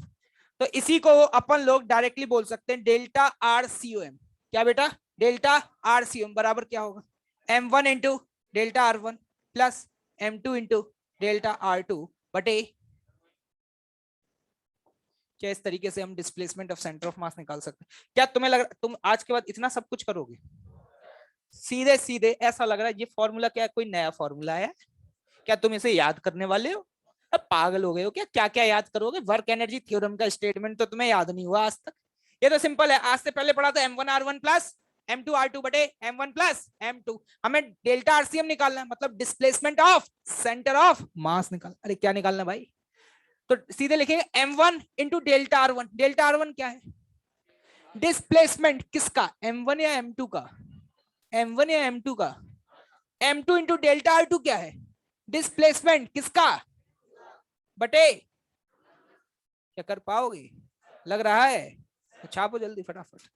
तो इसी को अपन लोग डायरेक्टली बोल सकते हैं डेल्टा RCOM। क्या बेटा? डेल्टा RCOM बराबर क्या होगा, m1 into delta r1 plus m2 into delta r2 बटे, क्या इस तरीके से हम डिस्प्लेसमेंट ऑफ सेंटर ऑफ मास निकाल सकते हैं? क्या तुम्हें लग रहा तुम आज के बाद इतना सब कुछ करोगे? सीधे सीधे ऐसा लग रहा है ये फॉर्मूला क्या कोई नया फॉर्मूला है? क्या तुम इसे याद करने वाले हो? अब पागल हो गए हो क्या? क्या क्या याद करोगे? वर्क एनर्जी थ्योरम का स्टेटमेंट तो तुम्हें याद नहीं हुआ आज तक? ये तो सिंपल है, आज से पहले पढ़ा था m1r1 प्लस m2r2 बटे m1 प्लस m2। हमें डेल्टा आरसीएम निकालना है, मतलब डिस्प्लेसमेंट ऑफ सेंटर ऑफ मास निकाल। अरे क्या निकालना भाई? तो सीधे लिखेंगे m1 into delta r1। Delta r1 क्या है? डिस्प्लेसमेंट किसका, m1 या m2 का? m1 या m2 का? m2 इंटू डेल्टा r2 क्या है? डिस्प्लेसमेंट किसका, बटे, क्या कर पाओगे? लग रहा है? तो छापो जल्दी फटाफट।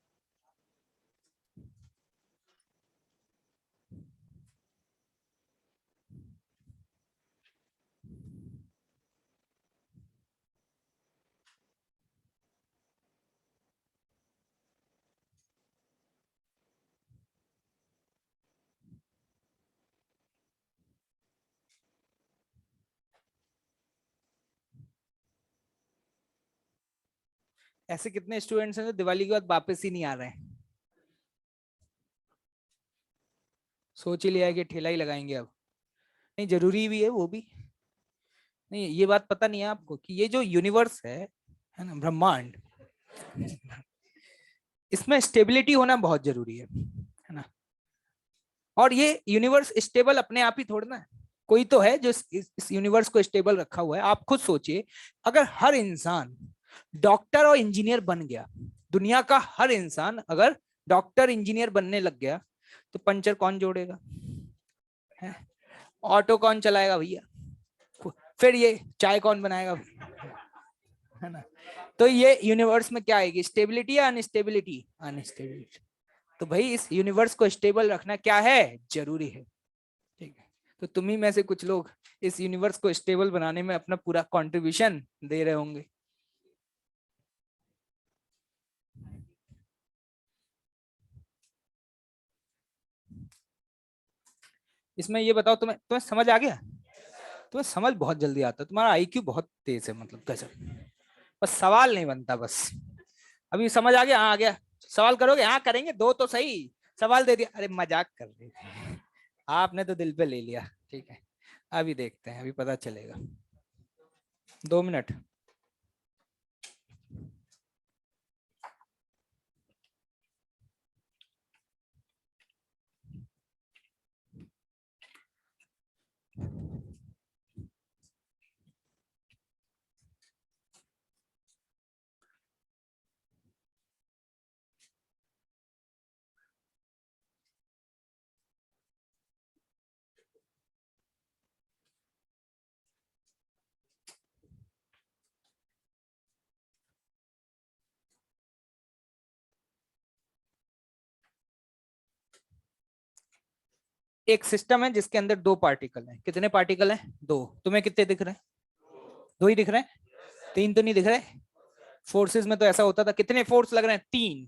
ऐसे कितने स्टूडेंट्स हैं जो दिवाली के बाद वापस ही नहीं आ रहे हैं? सोच ही लिया है कि ठेला ही लगाएंगे अब। नहीं जरूरी भी है वो भी। नहीं ये बात पता नहीं है आपको कि ये जो यूनिवर्स है ना, ब्रह्मांड, इसमें स्टेबिलिटी होना बहुत जरूरी है ना। और ये यूनिवर्स स्टेबल अपने आप ही थोड़ा है, कोई तो है जो इस यूनिवर्स को स्टेबल रखा हुआ है। आप खुद सोचिए, अगर हर इंसान डॉक्टर और इंजीनियर बन गया, दुनिया का हर इंसान अगर डॉक्टर इंजीनियर बनने लग गया, तो पंचर कौन जोड़ेगा? ऑटो कौन चलाएगा भैया? फिर ये चाय कौन बनाएगा? है ना। तो ये यूनिवर्स में क्या आएगी, स्टेबिलिटी या अनस्टेबिलिटी? अनस्टेबिलिटी। तो भाई इस यूनिवर्स को स्टेबल रखना क्या है, जरूरी है। ठीक है, तो तुम ही में से कुछ लोग इस यूनिवर्स को स्टेबल बनाने में अपना पूरा कंट्रीब्यूशन दे रहे होंगे। इसमें ये बताओ, तुम्हें तुम्हें समझ आ गया? तुम्हें समझ बहुत जल्दी आता है, तुम्हारा आईक्यू बहुत तेज है, मतलब गजब। बस सवाल नहीं बनता बस। अभी समझ आ गया? हाँ आ गया। सवाल करोगे? हाँ करेंगे, दो तो सही सवाल दे दिया। अरे मजाक कर रहे थे, आपने तो दिल पे ले लिया। ठीक है, अभी देखते हैं, अभी पता चलेगा। 2 मिनट। एक सिस्टम है जिसके अंदर दो पार्टिकल हैं। कितने पार्टिकल हैं? दो। तुम्हें कितने दिख रहे हैं? दो ही दिख रहे हैं? तीन तो नहीं दिख रहे? फोर्सेस में तो ऐसा होता था, कितने फोर्स लग रहे हैं? तीन।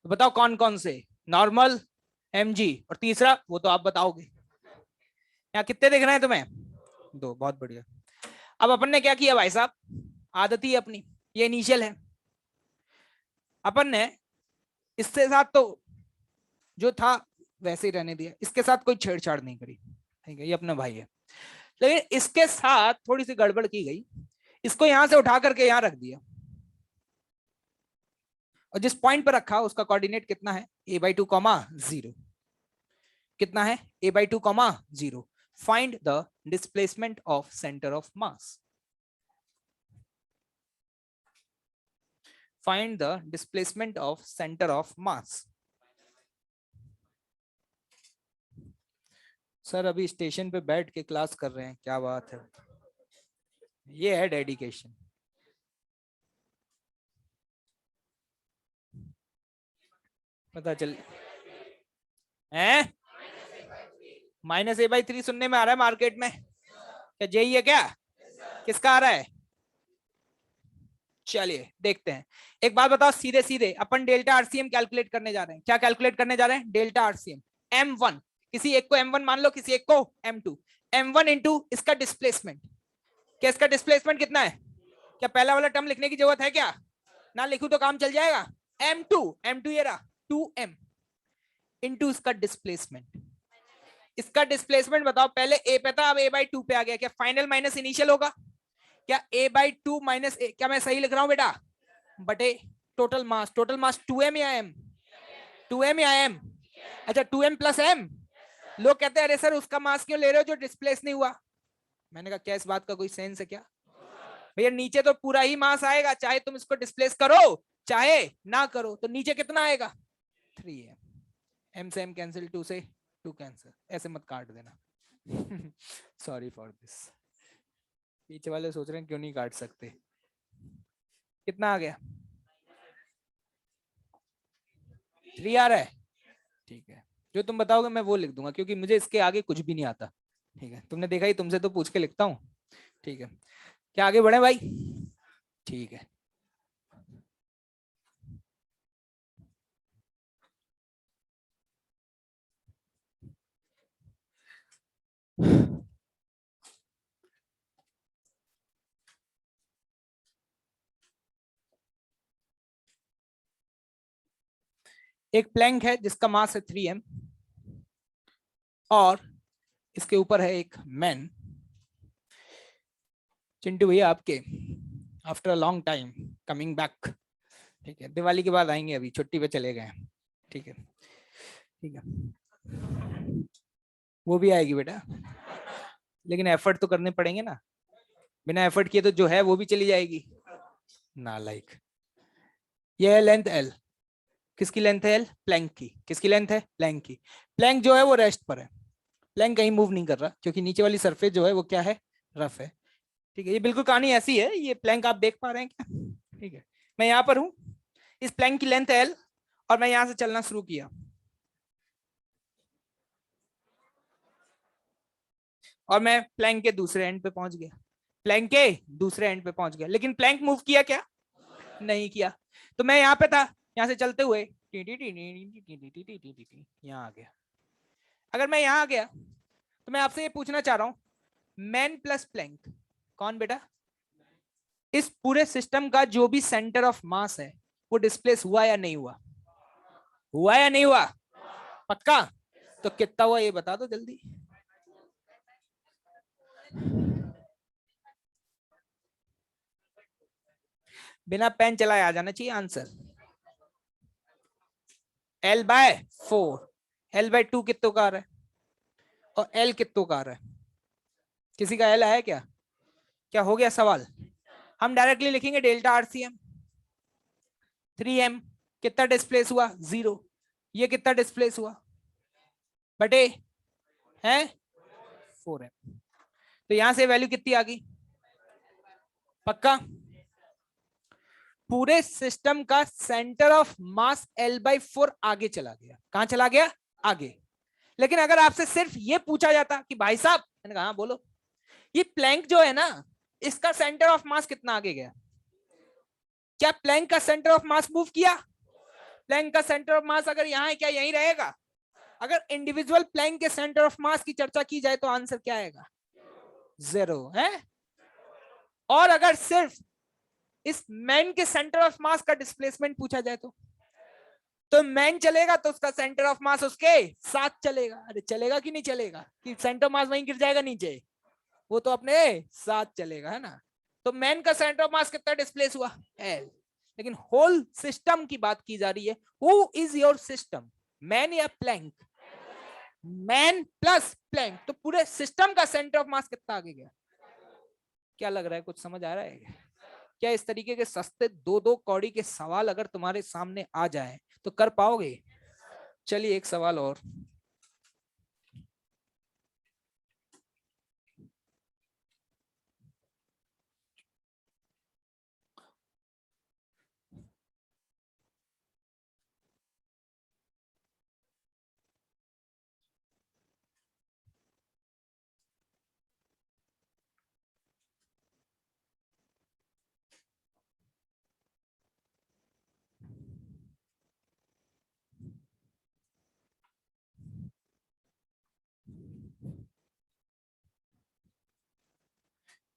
तो बताओ कौन कौन से? नॉर्मल, mg, और तीसरा वो तो आप बताओगे। यहाँ कितने दिख रहे हैं तुम्हें? दो। बहुत बढ़िया। अब अपन ने क्या किया भाई साहब, आदत ही अपनी, ये इनिशियल है। अपन ने इसके साथ तो जो था वैसे ही रहने दिया, इसके साथ कोई छेड़छाड़ नहीं करी। ठीक है, ये अपना भाई है। लेकिन इसके साथ थोड़ी सी गड़बड़ की गई, इसको यहां से उठा करके यहां रख दिया, और जिस पॉइंट पर रखा उसका कोऑर्डिनेट कितना है? a/2, 0। कितना है? a/2, 0। Find the displacement of centre of mass. Find the displacement of centre of mass. Sir अभी स्टेशन पे बैठ के क्लास कर रहे हैं, क्या बात है, ये है डेडिकेशन। पता चल है। -a/3 सुनने में आ रहा है मार्केट में, क्या यही है क्या? किसका आ रहा है? चलिए देखते हैं। एक बात बताओ, सीधे सीधे अपन डेल्टा आरसीएम कैलकुलेट करने जा रहे हैं। क्या कैलकुलेट करने जा रहे हैं? Delta RCM. m1, किसी एक को m1 मान लो, किसी एक को m2। m1 इंटू इसका डिस्प्लेसमेंट। क्या इसका डिस्प्लेसमेंट कितना है? क्या पहला वाला टर्म लिखने की जरूरत है क्या? ना लिखूं तो काम चल जाएगा। m2 ये रहा 2m इंटू इसका डिस्प्लेसमेंट। इसका डिस्प्लेसमेंट बताओ, पहले a पे था, अब a/2 पे आ गया। क्या फाइनल माइनस इनिशियल होगा? क्या a/2 माइनस a, क्या मैं सही लिख रहा हूं बेटा? बटे total mass. Total mass 2m या m? 2m या m? अच्छा 2m प्लस m। लोग कहते हैं अरे सर उसका मास क्यों ले रहे हो जो डिस्प्लेस नहीं हुआ? मैंने कहा क्या इस बात का कोई सेंस है क्या? भैया नीचे तो पूरा ही मास आएगा, चाहे तुम इसको डिस्प्लेस करो चाहे ना करो, तो नीचे कितना आएगा? 3m। m से m कैंसिल, 2 से 2 कैंसिल। ऐसे मत काट देना। Sorry for this. पीछे वाले सोच रहे हैं क्यों नहीं काट सकते। कितना आ गया? 3 आ रहा है? ठीक है, जो तुम बताओगे मैं वो लिख दूंगा, क्योंकि मुझे इसके आगे कुछ भी नहीं आता। ठीक है, तुमने देखा ही, तुमसे तो पूछ के लिखता हूँ। ठीक है, क्या आगे बढ़े भाई? ठीक है। एक प्लैंक है जिसका मास है 3m, और इसके ऊपर है एक मैन। चिंटू भैया आपके after a long time coming back. ठीक है, दिवाली के बाद आएंगे, अभी छुट्टी पे चले गए। ठीक है, ठीक है, वो भी आएगी बेटा, लेकिन एफर्ट तो करने पड़ेंगे ना। बिना एफर्ट किए तो जो है वो भी चली जाएगी। नालायक। ये है लेंथ एल। किसकी लेंथ है? एल, प्लैंक की। किसकी लेंथ है? प्लैंक की। प्लैंक जो है वो रेस्ट पर है, प्लैंक कहीं मूव नहीं कर रहा, क्योंकि नीचे वाली सरफेस जो है वो क्या है? रफ है। ठीक है, ये बिल्कुल कहानी ऐसी है। ये प्लैंक आप देख पा रहे हैं क्या? ठीक है, मैं यहाँ पर हूँ, इस प्लैंक की लेंथ है एल, और मैं यहाँ से चलना शुरू किया। और मैं प्लैंक के दूसरे एंड पे पहुंच गया, प्लैंक के दूसरे एंड पे पहुंच गया, लेकिन प्लैंक मूव किया क्या? नहीं किया। तो मैं यहाँ पे था, यहाँ से चलते हुए यहाँ आ गया। अगर मैं यहाँ आ गया तो मैं आपसे ये पूछना चाह रहा हूं, मैन प्लस प्लैंक कौन बेटा? इस पूरे सिस्टम का जो भी सेंटर ऑफ मास है वो डिस्प्लेस हुआ या नहीं हुआ? हुआ या नहीं हुआ? पक्का? तो कितना हुआ ये बता दो जल्दी। बिना पेन चलाए आ जाना चाहिए आंसर। L/4, L/2 कितनों का आ रहा है और L कितनों का आ रहा है? किसी का L आया क्या? क्या हो गया सवाल? हम डायरेक्टली लिखेंगे डेल्टा RCM। 3m कितना डिस्प्लेस हुआ? 0। ये कितना डिस्प्लेस हुआ बटे है 4m। तो यहां से वैल्यू कितनी आ गई? पक्का? पूरे सिस्टम का सेंटर ऑफ मास L/4 आगे चला गया। कहां चला गया? आगे। लेकिन अगर आपसे सिर्फ ये पूछा जाता कि भाई साहब, मैंने कहा बोलो, ये प्लैंक जो है ना, इसका सेंटर ऑफ मास कितना आगे गया? क्या प्लैंक का सेंटर ऑफ मास मूव किया? प्लैंक का सेंटर ऑफ मास अगर यहां है, क्या यहीं रहेगा? अगर इंडिविजुअल प्लैंक के सेंटर ऑफ मास की चर्चा की जाए तो आंसर क्या आएगा? 0 है। और अगर सिर्फ इस मैन के सेंटर ऑफ मास का डिस्प्लेसमेंट पूछा जाए तो मैन चलेगा तो उसका सेंटर ऑफ मास उसके साथ चलेगा। अरे चलेगा कि नहीं चलेगा? कि सेंटर ऑफ मास वहीं गिर जाएगा नीचे? वो तो अपने साथ चलेगा, है ना। तो मैन का सेंटर ऑफ मास कितना डिस्प्लेस हुआ? L। लेकिन होल सिस्टम की बात की जा रही है। Who is your system, man या प्लैंक? Man plus plank. तो पूरे सिस्टम का सेंटर ऑफ मास कितना आगे गया? क्या लग रहा है, कुछ समझ आ रहा है क्या? इस तरीके के सस्ते 2-2 कौड़ी के सवाल अगर तुम्हारे सामने आ जाए तो कर पाओगे? चलिए एक सवाल और।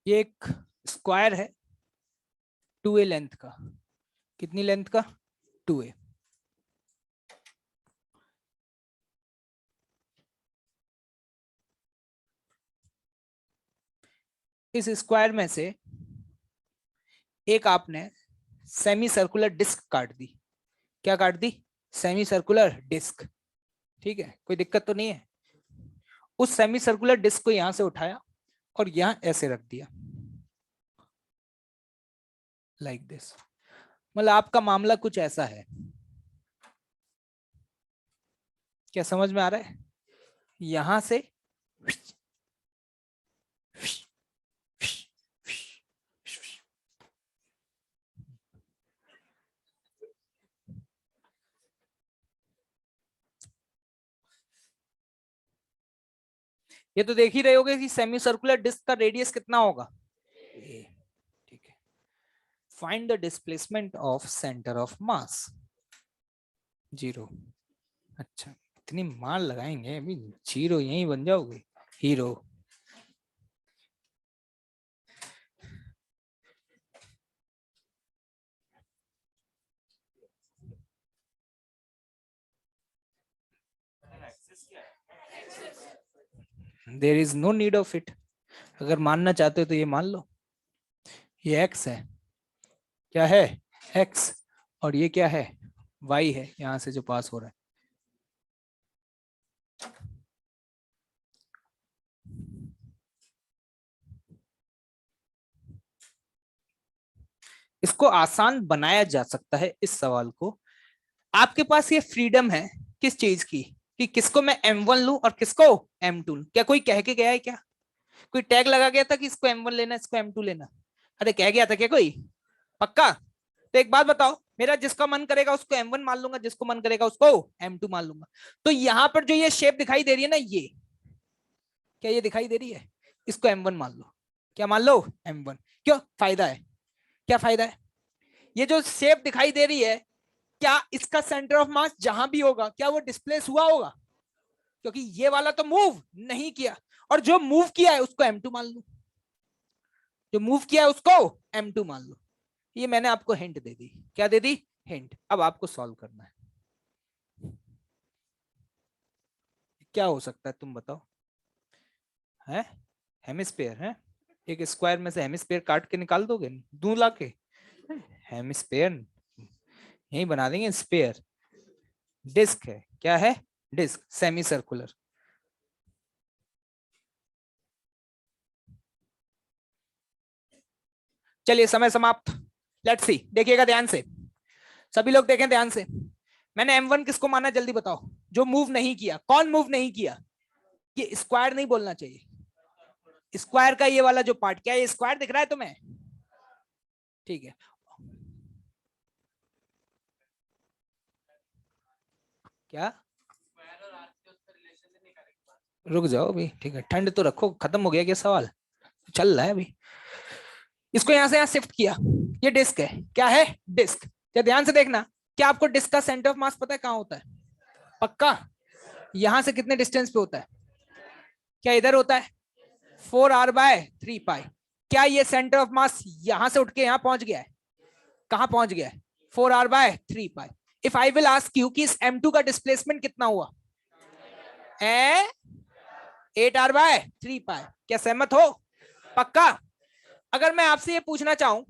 ये एक स्क्वायर है 2a लेंथ का। कितनी लेंथ का? 2a। इस स्क्वायर में से एक आपने सेमी सर्कुलर डिस्क काट दी। क्या काट दी? Semi circular disc. ठीक है, कोई दिक्कत तो नहीं है? उस सेमी सर्कुलर डिस्क को यहां से उठाया और यहां ऐसे रख दिया, लाइक दिस। मतलब आपका मामला कुछ ऐसा है। क्या समझ में आ रहा है? यहां से ये तो देख ही रहे होगे कि सेमी सर्कुलर डिस्क का रेडियस कितना होगा? ठीक है। Find the displacement of centre of मास। 0। अच्छा, इतनी मार लगाएंगे अभी 0 यहीं बन जाओगे hero. There is no need of it. अगर मानना चाहते हो तो ये मान लो, ये x है। क्या है? x। और ये क्या है? y है, यहां से जो पास हो रहा है। इसको आसान बनाया जा सकता है इस सवाल को। आपके पास ये फ्रीडम है किस चीज की, कि किसको मैं M1 लूं और किसको M2 लूं। क्या कोई कह के गया है? क्या कोई टैग लगा गया था कि इसको M1 लेना, इसको M2 लेना? अरे कह गया था क्या कोई? पक्का? तो एक बात बताओ, मेरा जिसका मन करेगा उसको M1 मान लूंगा, जिसको मन करेगा उसको M2 मान लूंगा। तो यहां पर जो ये शेप दिखाई दे रही है ना, ये क्या ये दिखाई दे रही है? इसको m1 मान लो। क्या मान लो? m1। क्यों? फायदा है। क्या फायदा है? ये जो शेप दिखाई दे रही है, क्या इसका सेंटर ऑफ मास जहां भी होगा क्या वो डिस्प्लेस हुआ होगा? क्योंकि ये वाला तो मूव नहीं किया, और जो मूव किया है उसको m2 मान लो। जो मूव किया है उसको m2 मान लो। ये मैंने आपको हिंट दे दी। क्या दे दी? हिंट। अब आपको सॉल्व करना है। क्या हो सकता है तुम बताओ? है हेमिस्फीयर है। एक स्क्वायर में से हेमिस्फीयर काट के निकाल दोगे? दूं ला के? हेमिस्फीयर यही बना देंगे स्पेयर। डिस्क है। क्या है? Disc, semi circular. चलिए समय समाप्त। लेट्स सी, देखिएगा ध्यान से, सभी लोग देखें ध्यान से। मैंने m1 किसको माना जल्दी बताओ? जो मूव नहीं किया। कौन मूव नहीं किया? ये स्क्वायर नहीं बोलना चाहिए, स्क्वायर का ये वाला जो पार्ट। क्या ये स्क्वायर दिख रहा है तुम्हें? ठीक है। क्या? रुक जाओ अभी, ठीक है, ठंड तो रखो। खत्म हो गया क्या सवाल? चल रहा है अभी। इसको यहां से यहां शिफ्ट किया। ये डिस्क है। क्या है? डिस्क। क्या ध्यान से देखना, क्या आपको डिस्क का सेंटर ऑफ मास पता है कहां होता है? पक्का? यहां से कितने डिस्टेंस पे होता है? क्या इधर होता है? 4r/3π। क्या ये सेंटर ऑफ मास यहां से उठ के यहां पहुंच गया है? कहां पहुंच गया है? 4r/3π। If I will ask you कि इस m2 का डिस्प्लेसमेंट कितना हुआ है? 8r/3π। क्या सहमत हो? पक्का? अगर मैं आपसे ये पूछना चाहूं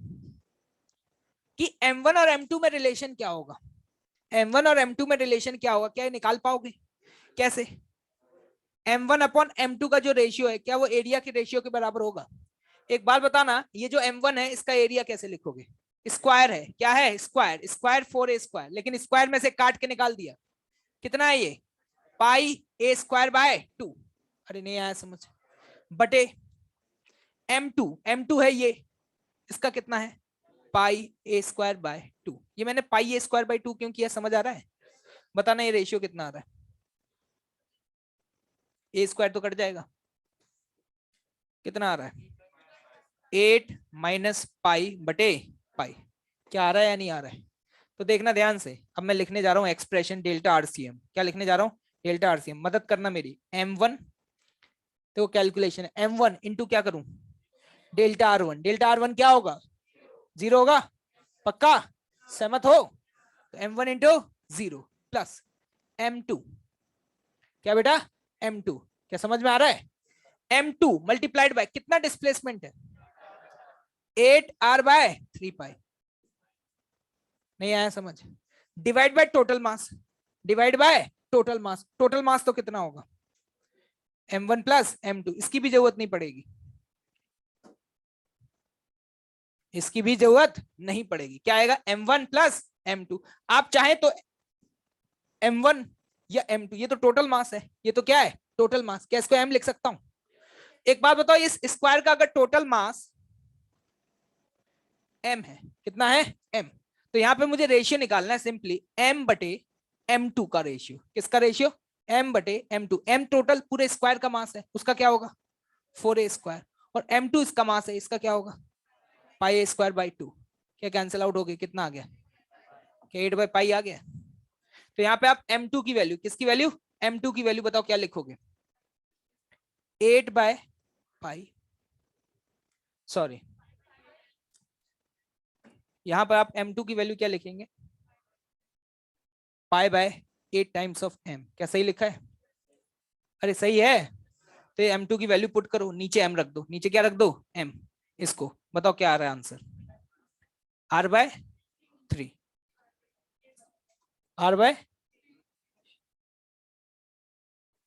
कि m1 और m2 में रिलेशन क्या होगा, m1 और m2 में रिलेशन क्या होगा, क्या ये निकाल पाओगे? कैसे? m1/m2 का जो रेशियो है, क्या वो एरिया के रेशियो के बराबर होगा? एक बात बताना, ये जो m1 है इसका एरिया कैसे लिखोगे? स्क्वायर है। क्या है? स्क्वायर। स्क्वायर 4a², लेकिन स्क्वायर में से काट के निकाल दिया। कितना है ये? πa²/2। अरे नहीं आया समझ? बटे m2 है ये, इसका कितना है? πa²/2। ये मैंने πa² क्यों किया, समझ आ रहा है? बताना ये रेशियो कितना आ रहा है? a² तो कट जाएगा। कितना आ रहा है? 8 - π/π। क्या आ रहा है या नहीं आ रहा है? तो देखना ध्यान से। अब मैं लिखने जा रहा हूं एक्सप्रेशन डेल्टा आरसीएम। क्या लिखने जा रहा हूं? Delta RCM. मदद करना मेरी। m1 तो कैलकुलेशन है, m1 इंटू क्या करूं? Delta r1। डेल्टा r1 क्या होगा? 0 होगा। पक्का? सहमत हो? तो m1 इंटू 0 प्लस m2। क्या बेटा? m2। क्या समझ में आ रहा है? m2 मल्टीप्लाइड बाय कितना डिस्प्लेसमेंट है? 8r/3π। नहीं आया समझ? Divide by total mass. Divide by total mass. Total mass तो कितना होगा? m1 plus m2। इसकी भी जरूरत नहीं पड़ेगी, इसकी भी जरूरत नहीं पड़ेगी। क्या आएगा? m1 plus m2। आप चाहे तो m1 या m2, ये तो टोटल मास है, ये तो क्या है? Total mass. क्या इसको m लिख सकता हूं? एक बात बताओ, इस स्क्वायर का अगर टोटल मास m है, कितना है? m। तो यहां पे मुझे रेशियो निकालना है सिंपली m/m2 का रेशियो। किसका रेशियो? m/m2। m टोटल पूरे स्क्वायर का मास है, उसका क्या होगा? 4a²। और m2 इसका मास है, इसका क्या होगा? πa²/2। क्या कैंसिल आउट हो गया? कितना आ गया? क्या 8/π आ गया? तो यहाँ पे आप m2 की वैल्यू, किसकी वैल्यू? m2 की वैल्यू बताओ क्या लिखोगे? 8/π, सॉरी, यहां पर आप m2 की वैल्यू क्या लिखेंगे? π/8 टाइम्स ऑफ m। क्या सही लिखा है? अरे सही है। तो m2 की वैल्यू पुट करो, नीचे m रख दो। नीचे क्या रख दो? m। इसको बताओ क्या आ रहा है आंसर? r/3। r/,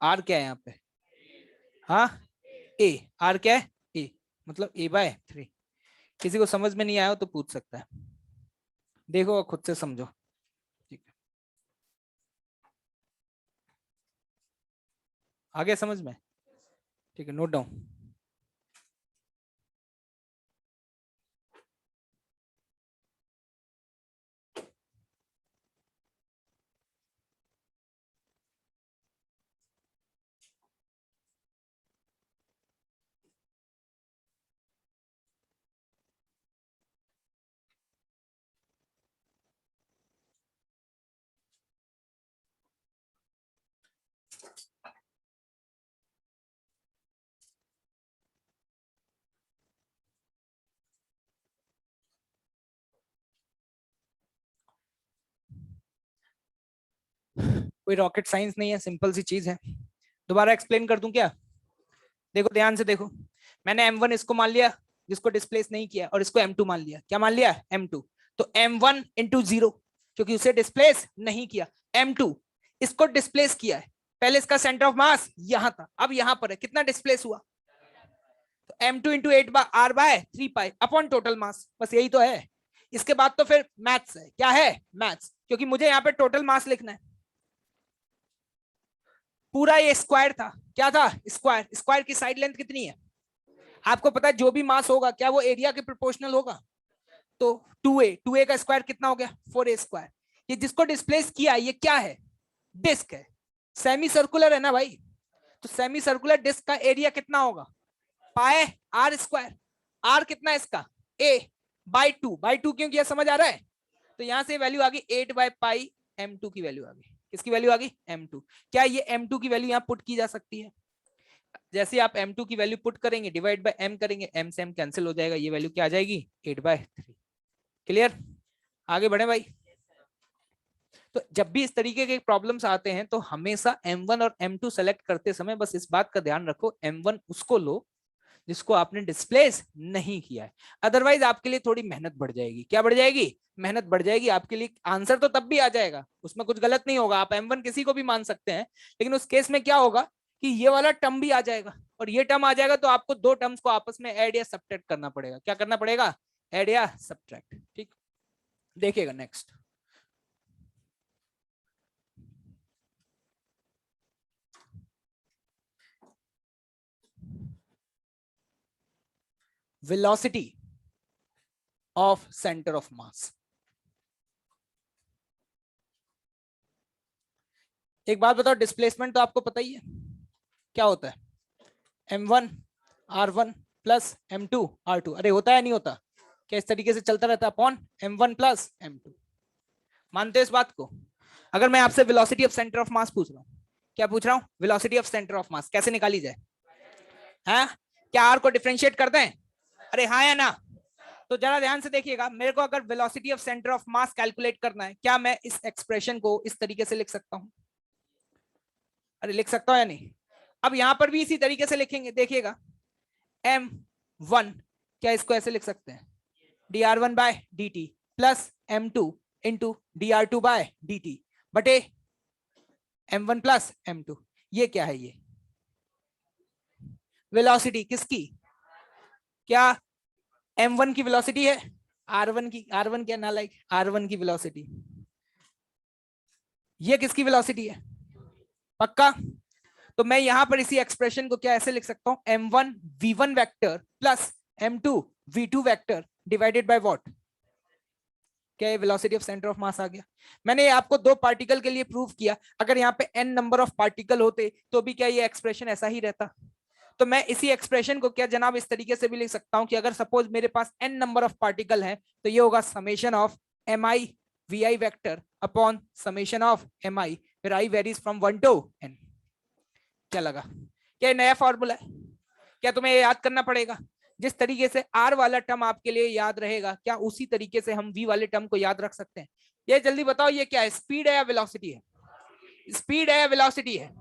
r क्या है यहाँ पे? हाँ, a। r क्या है? a। मतलब a/3। किसी को समझ में नहीं आया हो तो पूछ सकता है, देखो और खुद से समझो। ठीक है, आ गया समझ में? ठीक है, नोट डाउन। कोई रॉकेट साइंस नहीं है, सिंपल सी चीज है। दोबारा एक्सप्लेन कर दूं क्या? देखो ध्यान से देखो, मैंने M1 इसको मान लिया जिसको डिस्प्लेस नहीं किया, और इसको M2 मान लिया। क्या मान लिया? M2। तो M1 इंटू जीरो, क्योंकि उसे डिस्प्लेस नहीं किया। M2 इसको डिस्प्लेस किया है। पहले इसका सेंटर ऑफ मास यहां था, अब यहां पर है। कितना डिस्प्लेस हुआ? तो M2 into 8R/3 pi upon total mass. बस यही तो है। इसके बाद तो फिर मैथ्स है। क्या है? मैथ्स, क्योंकि मुझे यहाँ पे टोटल मास लिखना है। पूरा ये स्क्वायर था। क्या था? स्क्वायर। स्क्वायर की साइड लेंथ कितनी है? आपको पता है जो भी मास होगा क्या वो एरिया के प्रोपोर्शनल होगा? तो 2a का स्क्वायर कितना हो गया? 4a²। ये जिसको डिस्प्लेस किया ये क्या है? डिस्क है। सेमी सर्कुलर है ना भाई, तो सेमी सर्कुलर डिस्क का एरिया कितना होगा? πr²। आर कितना है इसका? a/2 क्यों किया, समझ आ रहा है? तो यहां से वैल्यू आ गई 8/पाई m2 की वैल्यू आ गई। किसकी वैल्यू आ गई? m2। क्या ये m2 की वैल्यू यहां पुट की जा सकती है? जैसे आप m2 की वैल्यू पुट करेंगे, डिवाइड बाय m करेंगे, m से m कैंसिल हो जाएगा, ये वैल्यू क्या आ जाएगी? 8/3। क्लियर? आगे बढ़े भाई। तो जब भी इस तरीके के प्रॉब्लम्स आते हैं तो हमेशा M1 और M2 सेलेक्ट करते समय बस इस बात का ध्यान रखो, M1 उसको लो जिसको आपने डिस्प्लेस नहीं किया है। अदरवाइज आपके लिए थोड़ी मेहनत बढ़ जाएगी। क्या बढ़ जाएगी? मेहनत बढ़ जाएगी आपके लिए। आंसर तो तब भी आ जाएगा, उसमें कुछ गलत नहीं होगा, आप M1 किसी को भी मान सकते हैं, लेकिन उस केस में क्या होगा कि ये वाला टर्म भी आ जाएगा, और ये टर्म आ जाएगा तो आपको दो टर्म्स को आपस में ऐड या सब्ट्रैक्ट करना पड़ेगा। क्या करना पड़ेगा? ऐड या सब्ट्रैक्ट। ठीक, देखिएगा next. velocity of center of mass। एक बात बताओ, डिस्प्लेसमेंट तो आपको पता ही है क्या होता है? m1 r1 plus m2 r2। अरे होता है नहीं होता? क्या इस तरीके से चलता रहता है अपॉन m1 प्लस m2? मानते हो इस बात को? अगर मैं आपसे वेलोसिटी ऑफ सेंटर ऑफ मास पूछ रहा हूँ, क्या पूछ रहा हूँ? वेलोसिटी ऑफ सेंटर ऑफ मास कैसे निकाली जाए? है? क्या आर को डिफरेंशिएट कर दें? अरे हाँ या ना? तो जरा ध्यान से देखिएगा, मेरे को अगर velocity of centre of mass calculate करना है, क्या मैं इस एक्सप्रेशन को इस तरीके से लिख सकता हूं? अरे लिख सकता हूं या नहीं? अब यहां पर भी इसी तरीके से लिखेंगे, देखिएगा। m1, क्या इसको ऐसे लिख सकते हैं? dr1/dt plus m2 into dr2/dt बटे m1 प्लस m2। ये क्या है? ये वेलोसिटी किसकी? क्या m1 की वेलोसिटी है? r1 की। r1 क्या नालायक, r1 की वेलोसिटी। ये किसकी वेलोसिटी है? पक्का? तो मैं यहां पर इसी एक्सप्रेशन को क्या ऐसे लिख सकता हूं? m1 v1 vector plus m2 v2 vector divided by what? क्या ये velocity of centre of mass आ गया? मैंने आपको दो पार्टिकल के लिए प्रूव किया, अगर यहाँ पे n नंबर ऑफ पार्टिकल होते तो भी क्या ये एक्सप्रेशन ऐसा ही रहता? तो मैं इसी एक्सप्रेशन को क्या जनाब इस तरीके से भी लिख सकता हूं कि अगर सपोज मेरे पास n नंबर ऑफ पार्टिकल है तो ये होगा summation of mi vi vector upon summation of mi, फिर i varies from 1 to n। क्या लगा? क्या नया फॉर्मूला है? क्या तुम्हें याद करना पड़ेगा? जिस तरीके से r वाला टर्म आपके लिए याद रहेगा, क्या उसी तरीके से हम v वाले टर्म को याद रख सकते हैं? ये जल्दी बताओ, ये क्या है? स्पीड है या वेलोसिटी है? स्पीड है या वेलोसिटी है?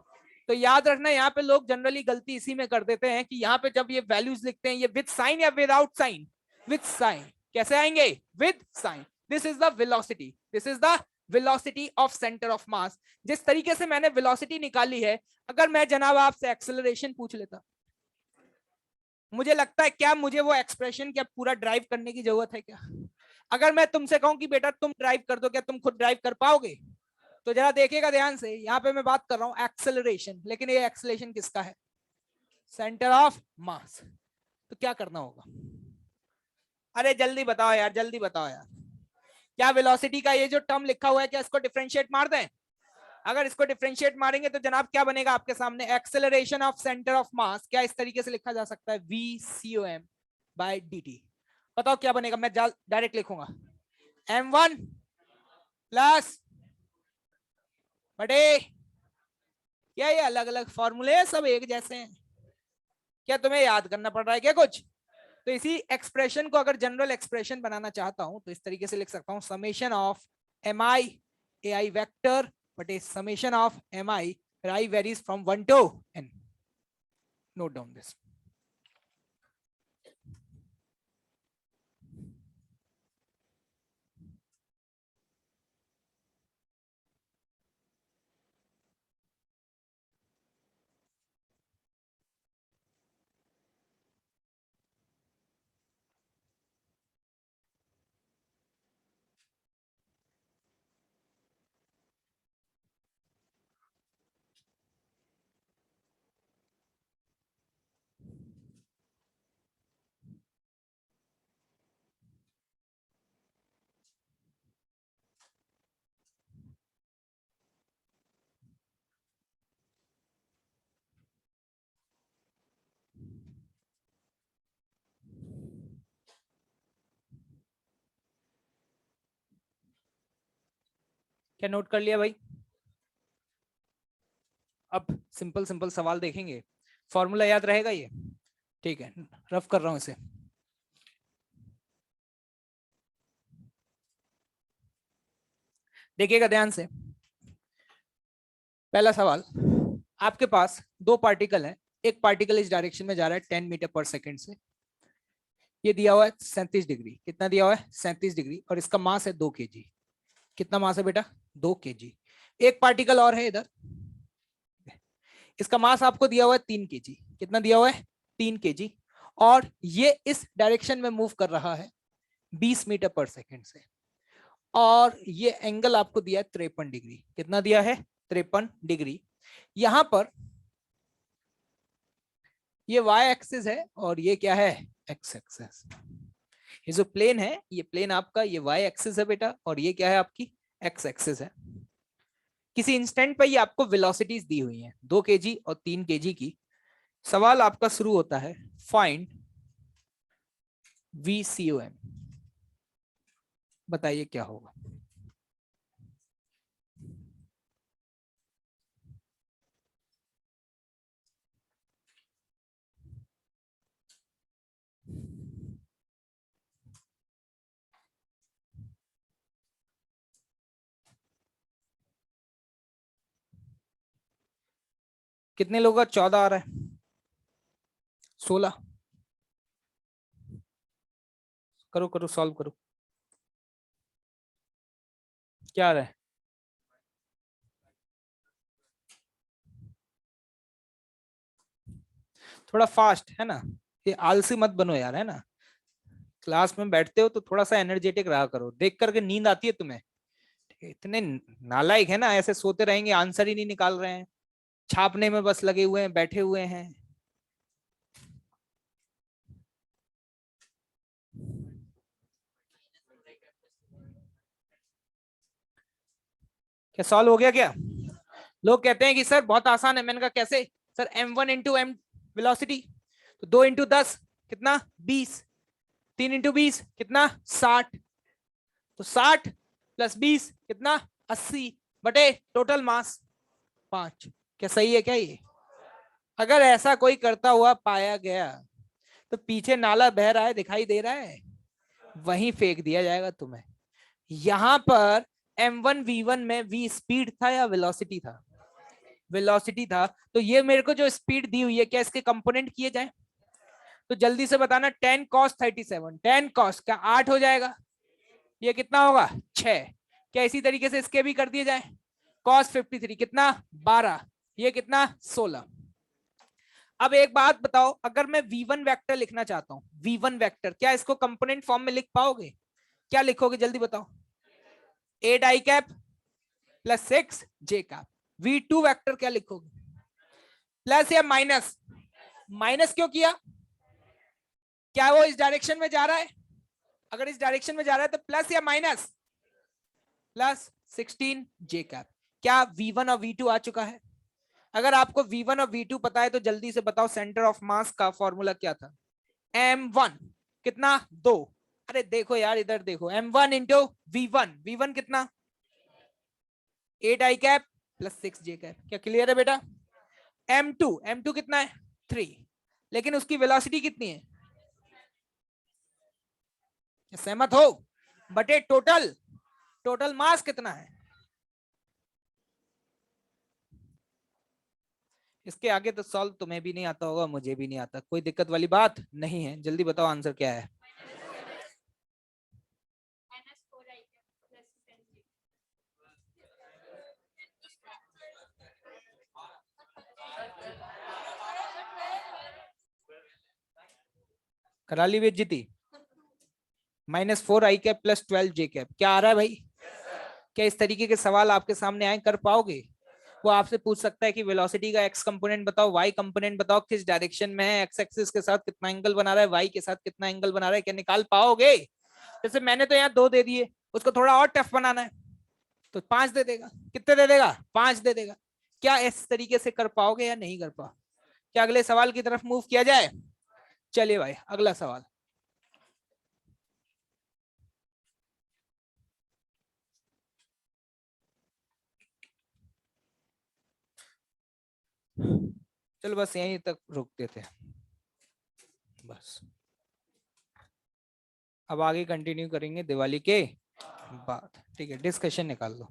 तो याद रखना, यहाँ पे लोग जनरली गलती इसी में कर देते हैं कि यहाँ पे जब ये वैल्यूज लिखते हैं, ये विद साइन या विदाउट साइन? With sign. कैसे आएंगे? With sign. This is the velocity, this is the velocity of centre of mass. जिस तरीके से मैंने वेलोसिटी निकाली है, अगर मैं जनाब आपसे एक्सेलरेशन पूछ लेता, मुझे लगता है क्या मुझे वो एक्सप्रेशन क्या पूरा ड्राइव करने की जरूरत है क्या? अगर मैं तुमसे कहूं कि बेटा तुम ड्राइव कर दो, क्या तुम खुद ड्राइव कर पाओगे? तो जरा देखिएगा ध्यान से, यहाँ पे मैं बात कर रहा हूं एक्सेलरेशन, लेकिन ये एक्सेलरेशन किसका है? सेंटर ऑफ मास। तो क्या करना होगा? अरे जल्दी बताओ यार, जल्दी बताओ यार। क्या वेलोसिटी का ये जो टर्म लिखा हुआ है, क्या इसको डिफरेंशिएट मार दें? अगर इसको डिफरेंशिएट मारेंगे तो जनाब क्या बनेगा आपके सामने? एक्सेलरेशन ऑफ सेंटर ऑफ मास क्या इस तरीके से लिखा जा सकता है? v/dt। बताओ क्या बनेगा? मैं डायरेक्ट लिखूंगा m1 प्लस बटे क्या ये अलग अलग फॉर्मूले सब एक जैसे हैं? क्या तुम्हें याद करना पड़ रहा है क्या कुछ? तो इसी एक्सप्रेशन को अगर जनरल एक्सप्रेशन बनाना चाहता हूं तो इस तरीके से लिख सकता हूं, summation of m i a i vector but a summation of m i i varies from 1 to n. Note down this. क्या नोट कर लिया भाई? अब सिंपल सिंपल सवाल देखेंगे. फॉर्मूला याद रहेगा ये? ठीक है, रफ कर रहा हूं इसे. देखिएगा ध्यान से. पहला सवाल, आपके पास दो पार्टिकल है. एक पार्टिकल इस डायरेक्शन में जा रहा है 10 मीटर पर सेकंड से. ये दिया हुआ है 37 डिग्री. कितना दिया हुआ है? 37 डिग्री. और इसका मास है 2 kg. कितना मास है बेटा? 2 kg. एक पार्टिकल और है इधर. इसका मास आपको दिया हुआ है 3 kg. कितना दिया हुआ है? 3 kg. और ये इस डायरेक्शन में मूव कर रहा है 20 मीटर पर सेकंड से. और ये एंगल आपको दिया है 53 डिग्री. कितना दिया है? 53 डिग्री. यहां पर ये y एक्सिस है और ये क्या है? x axis. ये जो प्लेन है, ये प्लेन आपका ये y एक्सिस है बेटा, और ये क्या है आपकी? x एक्सिस है. किसी इंस्टेंट पर ये आपको वेलोसिटीज दी हुई हैं 2 kg और 3 kg की. सवाल आपका शुरू होता है, फाइंड VCOM. बताइए क्या होगा? कितने लोगों का 14 आ रहा है? 16. करो करो, सॉल्व करो. क्या आ रहा है? थोड़ा फास्ट है ना. ये आलसी मत बनो यार, है ना. क्लास में बैठते हो तो थोड़ा सा एनर्जेटिक रहा करो. देख करके नींद आती है तुम्हें? इतने नालायक है ना, ऐसे सोते रहेंगे, आंसर ही नहीं निकाल रहे हैं, छापने में बस लगे हुए हैं, बैठे हुए हैं. क्या सॉल्व हो गया क्या? लोग कहते हैं कि सर बहुत आसान है. मैंने कहा कैसे? Sir m1 into M velocity, तो 2 इंटू 10 कितना? 20. 3 इंटू 20 कितना? 60. तो 60 प्लस 20 कितना? 80 बटे टोटल मास 5. क्या सही है क्या ये? अगर ऐसा कोई करता हुआ पाया गया तो पीछे नाला बह रहा है, दिखाई दे रहा है, वहीं फेंक दिया जाएगा तुम्हें. यहां पर m1 v1 में v स्पीड था या वेलोसिटी था? वेलोसिटी था. तो ये मेरे को जो स्पीड दी हुई है, क्या इसके कंपोनेंट किए जाए? तो जल्दी से बताना. 10 cos 37, 10 cos क्या 8 हो जाएगा? ये कितना होगा? 6. क्या इसी तरीके से इसके भी कर दिए जाए? cos 53 कितना? 12. ये कितना? 16. अब एक बात बताओ, अगर मैं v1 वेक्टर लिखना चाहता हूं, v1 वेक्टर, क्या इसको कंपोनेंट फॉर्म में लिख पाओगे? क्या लिखोगे जल्दी बताओ? 8 i cap plus 6 j cap. v2 vector क्या लिखोगे? प्लस या माइनस? माइनस क्यों किया? क्या वो इस डायरेक्शन में जा रहा है? अगर इस डायरेक्शन में जा रहा है तो प्लस या माइनस? Plus 16 j cap. क्या v1 और v2 आ चुका है? अगर आपको v1 और v2 पता है तो जल्दी से बताओ सेंटर ऑफ मास का फॉर्मूला क्या था? m1 कितना? 2. अरे देखो यार, इधर देखो, m1 इंटू v1. v1 कितना? 8 i cap plus 6 j cap. क्या क्लियर है बेटा? m2 कितना है 3, लेकिन उसकी वेलोसिटी कितनी है, सहमत हो, बटे टोटल मास कितना है। इसके आगे तो सॉल्व तुम्हें भी नहीं आता होगा, मुझे भी नहीं आता, कोई दिक्कत वाली बात नहीं है। जल्दी बताओ आंसर क्या है। करा ली बेइज्जती। -4 i cap plus 12 j cap, क्या आ रहा है भाई। क्या इस तरीके के सवाल आपके सामने आए कर पाओगे। वो आपसे पूछ सकता है कि वेलोसिटी का एक्स कंपोनेंट बताओ, वाई कंपोनेंट बताओ, किस डायरेक्शन में है, एक्स एक्सिस के साथ कितना एंगल बना रहा है, वाई के साथ कितना एंगल बना रहा है, क्या निकाल पाओगे। जैसे मैंने तो यहाँ 2 दे दिए, उसको थोड़ा और टफ बनाना है तो 5 दे देगा। कितने दे देगा, 5 दे देगा। क्या इस तरीके से कर पाओगे या नहीं कर पाओ। क्या अगले सवाल की तरफ मूव किया जाए। चलिए भाई अगला सवाल। चलो बस यहीं तक रुकते थे बस। अब आगे कंटिन्यू करेंगे दिवाली के बाद। ठीक है, डिस्कशन निकाल लो।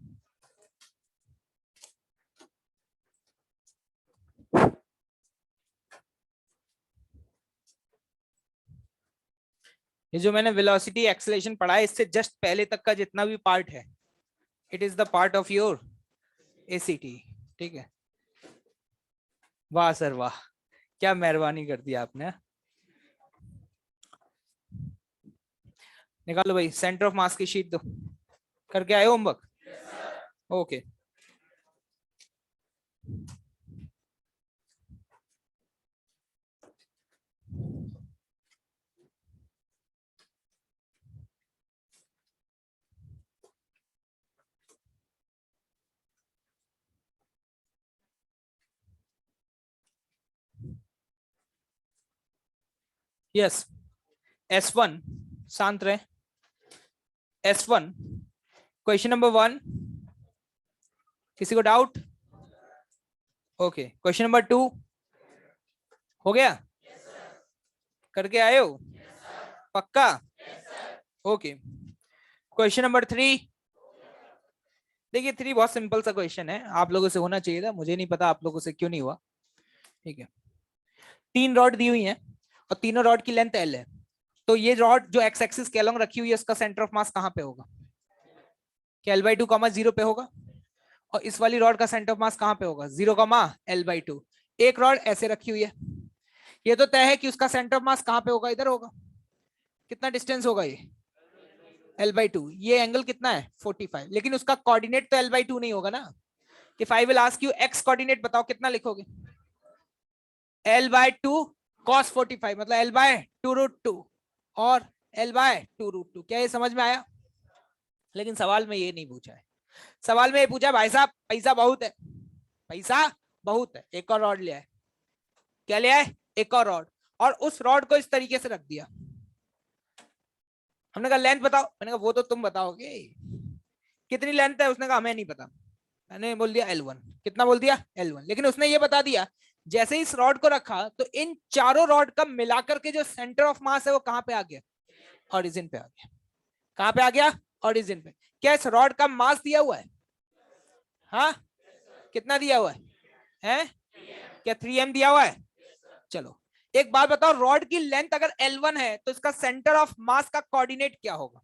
ये जो मैंने वेलोसिटी एक्सेलरेशन पढ़ा है, इससे जस्ट पहले तक का जितना भी पार्ट है, it is the part of your ACT. ठीक है, वाह सर वाह, क्या मेहरबानी कर दी आपने। निकालो भाई, सेंटर ऑफ मास की शीट दो। करके आए होमवर्क। Okay yes. S1 शांत रहे। S1 क्वेश्चन नंबर 1, किसी को डाउट। ओके क्वेश्चन नंबर 2 हो गया। करके आए हो पक्का। Okay question number 3। देखिए 3 बहुत सिंपल सा क्वेश्चन है, आप लोगों से होना चाहिए था, मुझे नहीं पता आप लोगों से क्यों नहीं हुआ। ठीक है, 3 रॉड दी हुई हैं और तीनों रॉड की लेंथ L है। तो ये रॉड जो एक्स एक्सिस के अलोंग रखी हुई है, उसका सेंटर ऑफ मास कहां पे होगा। क्या L/2 0 पे होगा। और इस वाली रॉड का सेंटर ऑफ मास कहां पे होगा, 0 L/2। एक रॉड ऐसे रखी हुई है, ये तो तय है कि उसका सेंटर ऑफ मास कहां पे होगा, इधर होगा। कितना डिस्टेंस होगा ये L/2। ये एंगल कितना है 45, लेकिन उसका कोऑर्डिनेट तो L/2 नहीं होगा ना। If I will ask you x coordinate बताओ कितना लिखोगे। L/2 cos 45 मतलब L/2√2 और L/2√2। क्या ये समझ में आया। लेकिन सवाल में ये नहीं पूछा है, सवाल में ये पूछा भाई साहब पैसा बहुत है, पैसा बहुत है, एक और रॉड ले आए। क्या ले आए, एक और रॉड, और उस रॉड को इस तरीके से रख दिया। हमने कहा लेंथ बताओ, मैंने कहा वो तो तुम बताओगे कितनी लेंथ है। उसने कहा हमें नहीं पता। मैंने बोल दिया L1। कितना बोल दिया L1, लेकिन उसने ये बता दिया जैसे इस रॉड को रखा तो इन चारों रॉड का मिलाकर के जो सेंटर ऑफ मास है वो कहां पे आ गया, ऑरिजिन पे आ गया। कहां पे आ गया, ऑरिजिन पे। क्या इस रॉड का मास दिया हुआ है, हाँ कितना दिया हुआ है? क्या 3m दिया हुआ है। चलो एक बात बताओ, रॉड की लेंथ अगर L1 है तो इसका सेंटर ऑफ मास का कोऑर्डिनेट क्या होगा।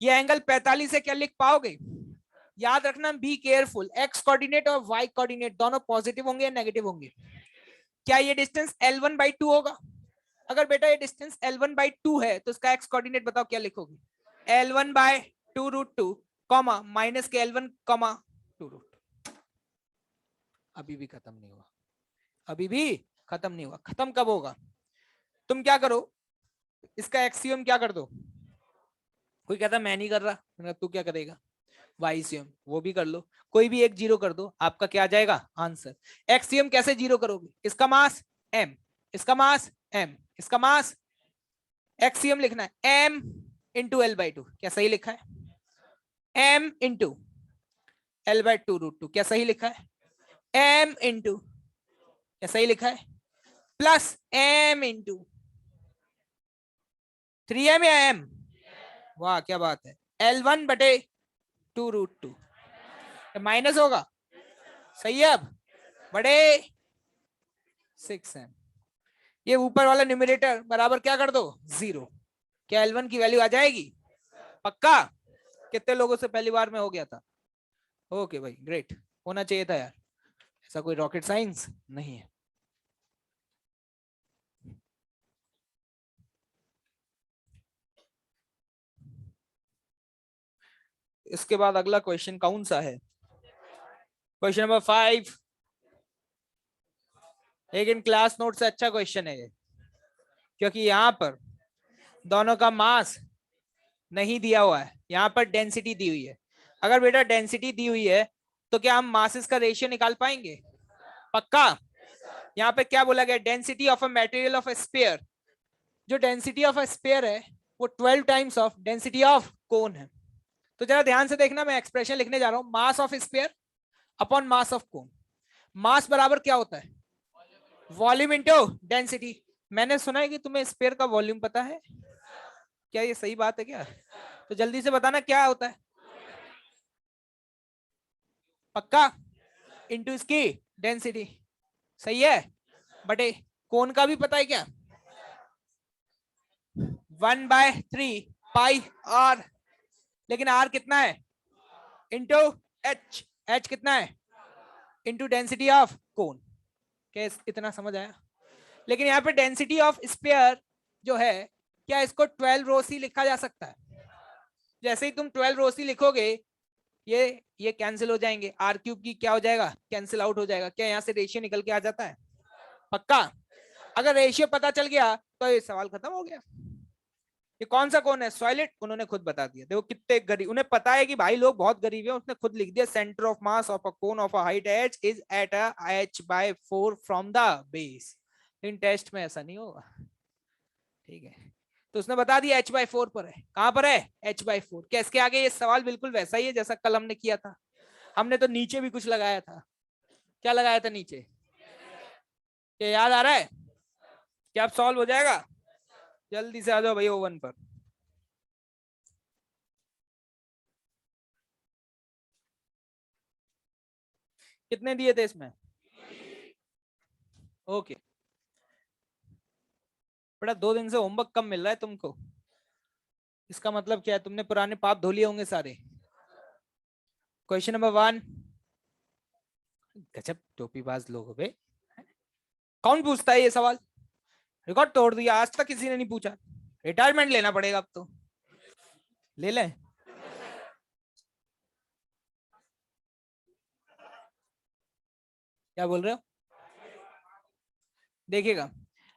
ये एंगल 45 है, क्या लिख पाओगे। याद रखना, बी केयरफुल, एक्स कोऑर्डिनेट और वाई कोऑर्डिनेट दोनों पॉजिटिव होंगे या नेगेटिव होंगे। क्या ये डिस्टेंस L1/2 होगा। अगर बेटा ये डिस्टेंस L1/2 है तो इसका एक्स कोऑर्डिनेट बताओ क्या लिखोगे। L1/2√2 कॉमा माइनस के L1, 2√2। अभी भी खत्म नहीं हुआ, अभी भी खत्म नहीं हुआ। खत्म कब होगा, तुम क्या करो, इसका एक्सियम क्या कर दो। कोई कहता मैं नहीं कर रहा, तू क्या करेगा, वाईसीएम वो भी कर लो, कोई भी एक जीरो कर दो, आपका क्या आ जाएगा आंसर। एक्सियम कैसे जीरो करोगे, इसका मास m, इसका मास m, इसका मास, एक्सियम लिखना है m इंटू L/2। क्या सही लिखा है, m इंटू L/2√2। क्या सही लिखा है, m इंटू ऐसा ही लिखा है, प्लस m इंटू 3m या m, वाह क्या बात है, L1 बटे 2√2, माइनस होगा, सही है। अब बड़े 6m, ये ऊपर वाला न्यूमरेटर बराबर क्या कर दो 0, क्या L1 की वैल्यू आ जाएगी, पक्का। कितने लोगों से पहली बार में हो गया था, ओके भाई ग्रेट, होना चाहिए था यार, ऐसा कोई रॉकेट साइंस नहीं है। इसके बाद अगला क्वेश्चन कौन सा है, क्वेश्चन नंबर 5, लेकिन क्लास नोट से अच्छा क्वेश्चन है ये, क्योंकि यहाँ पर दोनों का मास नहीं दिया हुआ है, यहाँ पर डेंसिटी दी हुई है। अगर बेटा डेंसिटी दी हुई है तो क्या हम मासेस का रेशियो निकाल पाएंगे, पक्का। यहाँ पे क्या बोला गया, density of a material of a sphere, जो डेंसिटी ऑफ अ स्फीयर है वो 12 times of density of cone है। तो जरा ध्यान से देखना, मैं एक्सप्रेशन लिखने जा रहा हूं, mass of sphere upon mass of cone. Mass बराबर क्या होता है, वॉल्यूम इनटू डेंसिटी। मैंने सुना है कि तुम्हें स्फीयर का वॉल्यूम पता है, क्या ये सही बात है क्या, तो जल्दी से बताना क्या होता है, पक्का, इनटू इसकी डेंसिटी, सही है। बटे कोन का भी पता है क्या, 1/3 पाई आर, लेकिन आर कितना है, इंटू एच, एच कितना है, इंटू डेंसिटी ऑफ कोन। क्या इतना समझ आया। लेकिन यहाँ पे डेंसिटी ऑफ स्फीयर जो है, क्या इसको 12 रो सी लिखा जा सकता है, जैसे ही तुम 12 रो सी लिखोगे ये कैंसिल हो जाएंगे, आर क्यूब की क्या हो जाएगा, कैंसिल आउट हो जाएगा, क्या यहाँ से रेशियो निकल के आ जाता है, पक्का। अगर रेशियो पता चल गया तो ये सवाल खत्म हो गया। ये कौन सा कौन है, सॉलिड, उन्होंने खुद बता दिया, देखो कितने गरीब, उन्हें पता है कि भाई लोग बहुत गरीब हैं, उसने खुद लिख दिया, centre of mass of a cone of a height h is at h/4 from the base. इन टेस्ट में ऐसा नहीं होगा, ठीक है। तो उसने बता दिया h/4 पर है, कहां पर है, h/4। क्या इसके आगे ये सवाल बिल्कुल वैसा ही है जैसा कल हमने किया था, हमने तो नीचे भी कुछ लगाया था, क्या लगाया था नीचे, क्या याद आ रहा है, क्या अब सॉल्व हो जाएगा, जल्दी से आ जाओ भाई ओवन पर। कितने दिए थे इसमें, ओके। बेटा 2 दिन से होमवर्क कम मिल रहा है तुमको, इसका मतलब क्या है, तुमने पुराने पाप धो लिए होंगे सारे। क्वेश्चन नंबर 1, गजब टोपीबाज लोग हो बे, कौन पूछता है ये सवाल, रिकॉर्ड तोड़ दिया, आज तक किसी ने नहीं पूछा, रिटायरमेंट लेना पड़ेगा अब तो, ले लें। क्या बोल रहे हो, देखिएगा,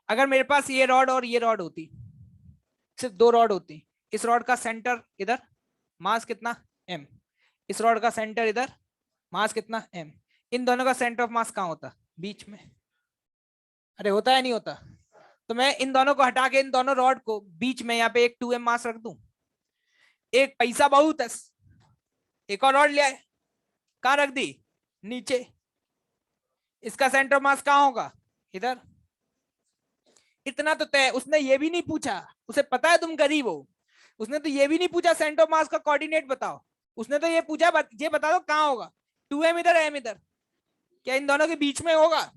अगर मेरे पास ये रॉड और ये रॉड होती, सिर्फ 2 रॉड होती, इस रॉड का सेंटर इधर, मास कितना m, इस रॉड का सेंटर इधर, मास कितना m, इन दोनों का सेंटर ऑफ मास कहाँ होता, बीच में, अरे होता है नहीं होता। तो मैं इन दोनों को हटा के इन दोनों रॉड को बीच में यहाँ पे एक 2m मास रख दूं, एक पैसा बहुत है, एक और रॉड ले आए, कहाँ रख दी, नीचे, इसका सेंटर ऑफ मास कहाँ होगा, इधर। इतना तो तय, उसने ये भी नहीं पूछा, उसे पता है तुम गरीब हो, उसने तो ये भी नहीं पूछा सेंटर ऑफ मास का कोऑर्डिनेट बताओ, उसने तो ये पूछा ये बता दो कहाँ होगा, 2m इधर m इधर, क्या इन दोनों के बीच में होगा,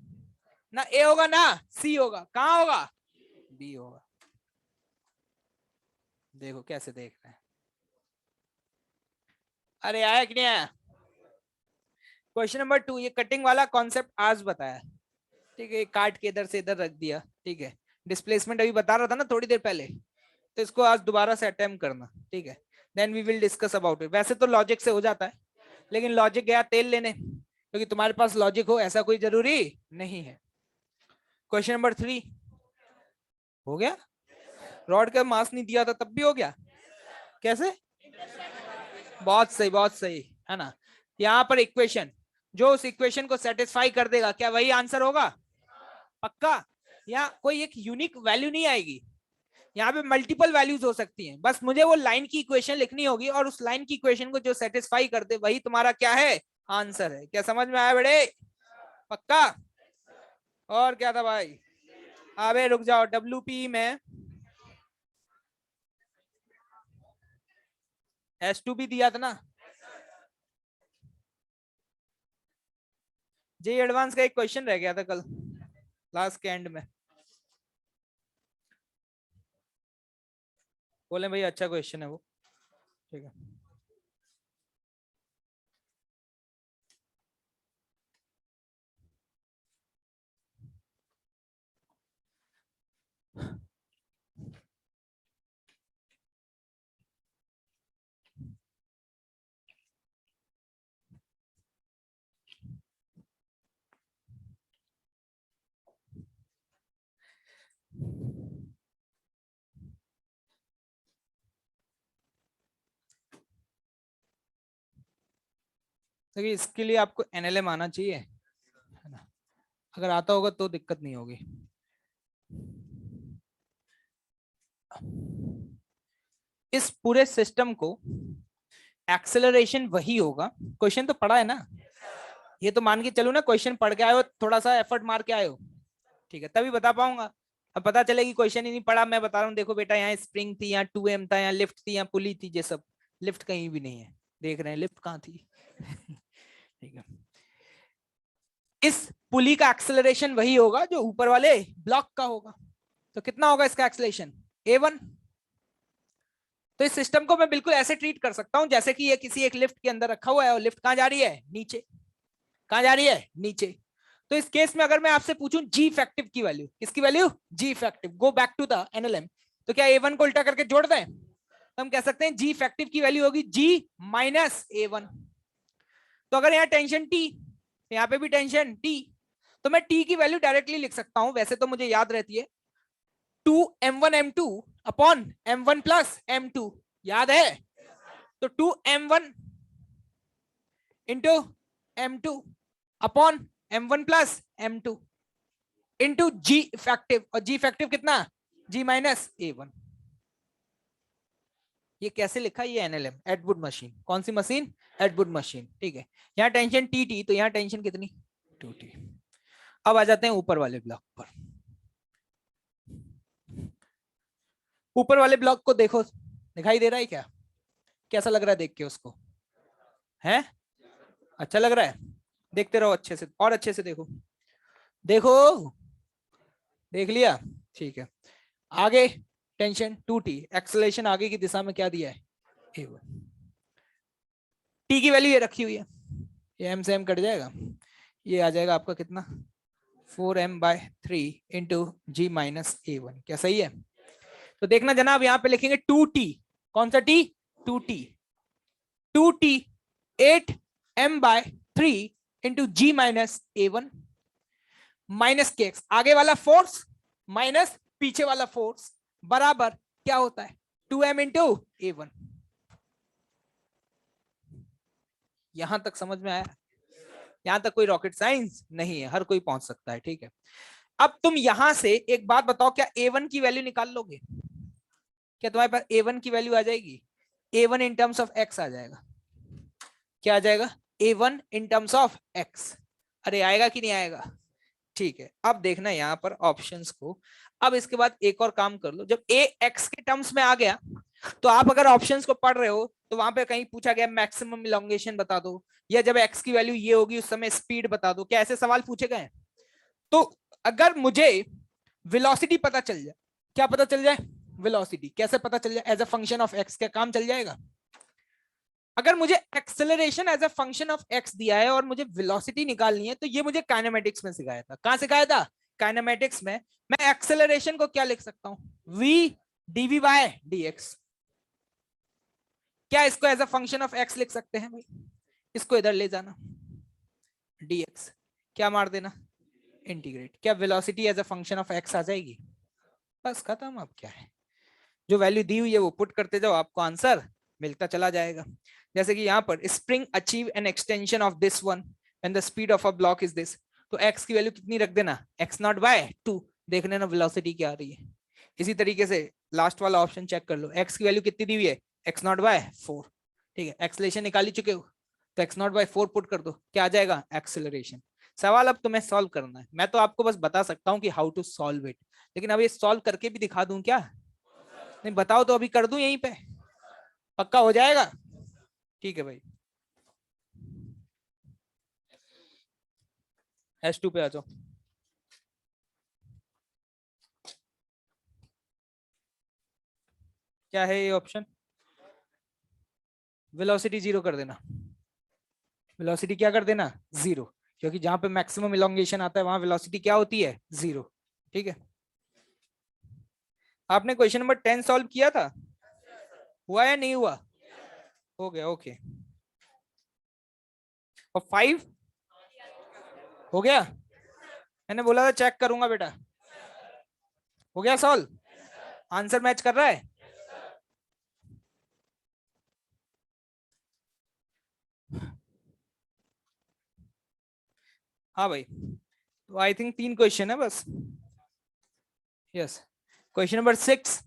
ना a होगा ना c होगा, कहाँ होगा, b होगा। देखो कैसे देख रहे हैं, अरे आया कि नहीं आया। क्वेश्चन नंबर 2, ये कटिंग वाला कॉन्सेप्ट आज बताया, ठीक है, काट के इधर से इधर रख दिया, ठीक है। डिस्प्लेसमेंट अभी बता रहा था ना थोड़ी देर पहले, तो इसको आज दोबारा से अटेम्प्ट करना, ठीक है, then we will discuss about it. वैसे तो लॉजिक से हो जाता है, लेकिन लॉजिक गया तेल लेने, क्योंकि तुम्हारे पास लॉजिक हो ऐसा कोई जरूरी नहीं है। क्वेश्चन नंबर 3 हो गया, रॉड का मास नहीं दिया था तब भी हो गया, कैसे, बहुत सही बहुत सही, है ना। यहाँ पर इक्वेशन, जो उस इक्वेशन को सेटिस्फाई कर देगा क्या वही आंसर होगा, पक्का। यहाँ कोई एक यूनिक वैल्यू नहीं आएगी, यहाँ पे मल्टीपल वैल्यूज हो सकती हैं, बस मुझे वो लाइन की इक्वेशन लिखनी होगी, और उस लाइन की इक्वेशन को जो सेटिस्फाई कर दे वही तुम्हारा क्या है, आंसर है। क्या समझ में आया बड़े, पक्का। और क्या था भाई? अबे रुक जाओ, WP में S2 भी दिया था ना। जे एडवांस का एक क्वेश्चन रह गया था कल क्लास के एंड में। बोले भाई अच्छा क्वेश्चन है वो। ठीक है। देखिए इसके लिए आपको NLM आना चाहिए, है ना? अगर आता होगा तो दिक्कत नहीं होगी। इस पूरे सिस्टम को एक्सेलरेशन वही होगा। क्वेश्चन तो पढ़ा है ना, ये तो मान के चलो ना, क्वेश्चन पढ़ के आए हो, थोड़ा सा एफर्ट मार के आए हो, ठीक है, तभी बता पाऊंगा। अब पता चलेगी क्वेश्चन ही नहीं पढ़ा, मैं बता रहा हूँ देखो बेटा यहाँ स्प्रिंग थी, यहाँ 2M था, यहाँ लिफ्ट थी, यहाँ पुली थी, ये सब लिफ्ट कहीं भी नहीं है, देख रहे हैं लिफ्ट कहाँ थी। ठीक है। इस पुली का एक्सेलरेशन वही होगा जो ऊपर वाले ब्लॉक का होगा। तो कितना होगा इसका एक्सेलरेशन? A1। तो इस सिस्टम को मैं बिल्कुल ऐसे ट्रीट कर सकता हूं जैसे कि ये किसी एक लिफ्ट के अंदर रखा हुआ है और लिफ्ट कहां जा रही है? नीचे। कहां जा रही है? नीचे। तो इस केस में अगर मैं आपसे पूछूं जी इफेक्टिव की वैल्यू, किसकी value? G effective. Go back to the NLM. तो क्या A1 को उल्टा करके जोड़ दें? तो हम कह सकते हैं जी इफेक्टिव की वैल्यू होगी G माइनस A1। तो अगर यहाँ टेंशन T, यहाँ पे भी टेंशन T, तो मैं T की वैल्यू डायरेक्टली लिख सकता हूं, वैसे तो मुझे याद रहती है 2M1M2 upon M1 plus M2, याद है? तो 2M1 into M2 upon M1 plus M2 into G effective, और G इफेक्टिव कितना? G minus A1। ये कैसे लिखा? ये एनएलएम, एडवुड मशीन। कौन सी मशीन? एडवुड मशीन। ठीक है। यहाँ टेंशन TT, तो यहाँ टेंशन कितनी? 2T। अब आ जाते हैं ऊपर वाले ब्लॉक पर। ऊपर वाले ब्लॉक को देखो, दिखाई दे रहा है क्या? कैसा लग रहा है देख के उसको? है अच्छा लग रहा है? देखते रहो अच्छे से, और अच्छे से देखो। देखो, देख लिया? ठीक है। आगे टेंशन 2T, एक्सेलरेशन आगे की दिशा में क्या दिया है? A1। T की वैल्यू ये रखी हुई है, ये M से M कट जाएगा, ये आ जाएगा आपका कितना? 4M/3 into G minus A1। क्या सही है? तो देखना जनाब, यहाँ पे लिखेंगे 2T। कौन सा T? 2T। 2T 8M/3 into G minus A1 minus KX, आगे वाला फोर्स माइनस पीछे वाला फोर्स, बराबर क्या होता है? 2M into A1। यहां तक समझ में आया? यहां तक कोई रॉकेट साइंस नहीं है, हर कोई पहुंच सकता है। ठीक है। अब तुम यहां से एक बात बताओ, क्या A1 की वैल्यू निकाल लोगे? क्या तुम्हारे पास A1 की वैल्यू आ जाएगी? A1 in terms of x आ जाएगा। क्या आ जाएगा? A1 in terms of x। अरे आएगा कि नहीं आएगा? ठीक है। अब देखना यहाँ पर ऑप्शंस को। अब इसके बाद एक और काम कर लो, जब a x के टर्म्स में आ गया, तो आप अगर ऑप्शंस को पढ़ रहे हो तो वहां पे कहीं पूछा गया मैक्सिमम इलोंगेशन बता दो, या जब x की वैल्यू ये होगी उस समय स्पीड बता दो, क्या ऐसे सवाल पूछे गए? तो अगर मुझे वेलोसिटी पता चल जाए, क्या पता चल जाए? वेलोसिटी कैसे पता चल जाए? As a function of x, क्या काम चल जाएगा? अगर मुझे acceleration as a function of x दिया है और मुझे वेलोसिटी निकालनी है, तो ये मुझे काइनेमेटिक्स में सिखाया था। कहां सिखाया था? काइनेमेटिक्स में। मैं एक्सेलरेशन को क्या लिख सकता हूं? v dv/dx। क्या इसको as a function of x लिख सकते हैं भाई? इसको इधर ले जाना, dx क्या मार देना? इंटीग्रेट। क्या velocity as a function of X आ जाएगी? बस खत्म। अब क्या है, जो वैल्यू दी हुई है वो पुट करते जाओ, आपको आंसर मिलता चला जाएगा। जैसे कि यहाँ पर spring achieve an extension of this one and the speed of a block is this, तो x की वैल्यू कितनी रख देना? x0/2। देख लेना वेलोसिटी क्या आ रही है। इसी तरीके से लास्ट वाला ऑप्शन चेक कर लो, x की वैल्यू कितनी दी हुई है? x0/4। ठीक है, एक्सेलरेशन निकाल ही चुके हो, तो x0/4 पुट कर दो, क्या आ जाएगा? एक्सेलरेशन। सवाल अब तुम्हें सॉल्व करना है। मैं तो आपको बस बता सकता हूँ कि हाउ टू सॉल्व इट, लेकिन अब ये सॉल्व करके भी दिखा दूं क्या? नहीं बताओ तो अभी कर दूं यहीं पे, पक्का हो जाएगा? ठीक है भाई, S2 पे आ जाओ। क्या है ये ऑप्शन? वेलोसिटी जीरो कर देना। वेलोसिटी क्या कर देना? जीरो, क्योंकि जहां पे मैक्सिमम इलोंगेशन आता है वहां वेलोसिटी क्या होती है? जीरो। ठीक है। आपने क्वेश्चन नंबर 10 सॉल्व किया था? हुआ या नहीं हुआ? हो गया, ओके। और 5 हो गया? मैंने बोला था चेक करूंगा बेटा। हो गया सॉल्व? आंसर मैच कर रहा है? हाँ भाई, तो आई थिंक 3 क्वेश्चन है बस। Yes. Question number 6,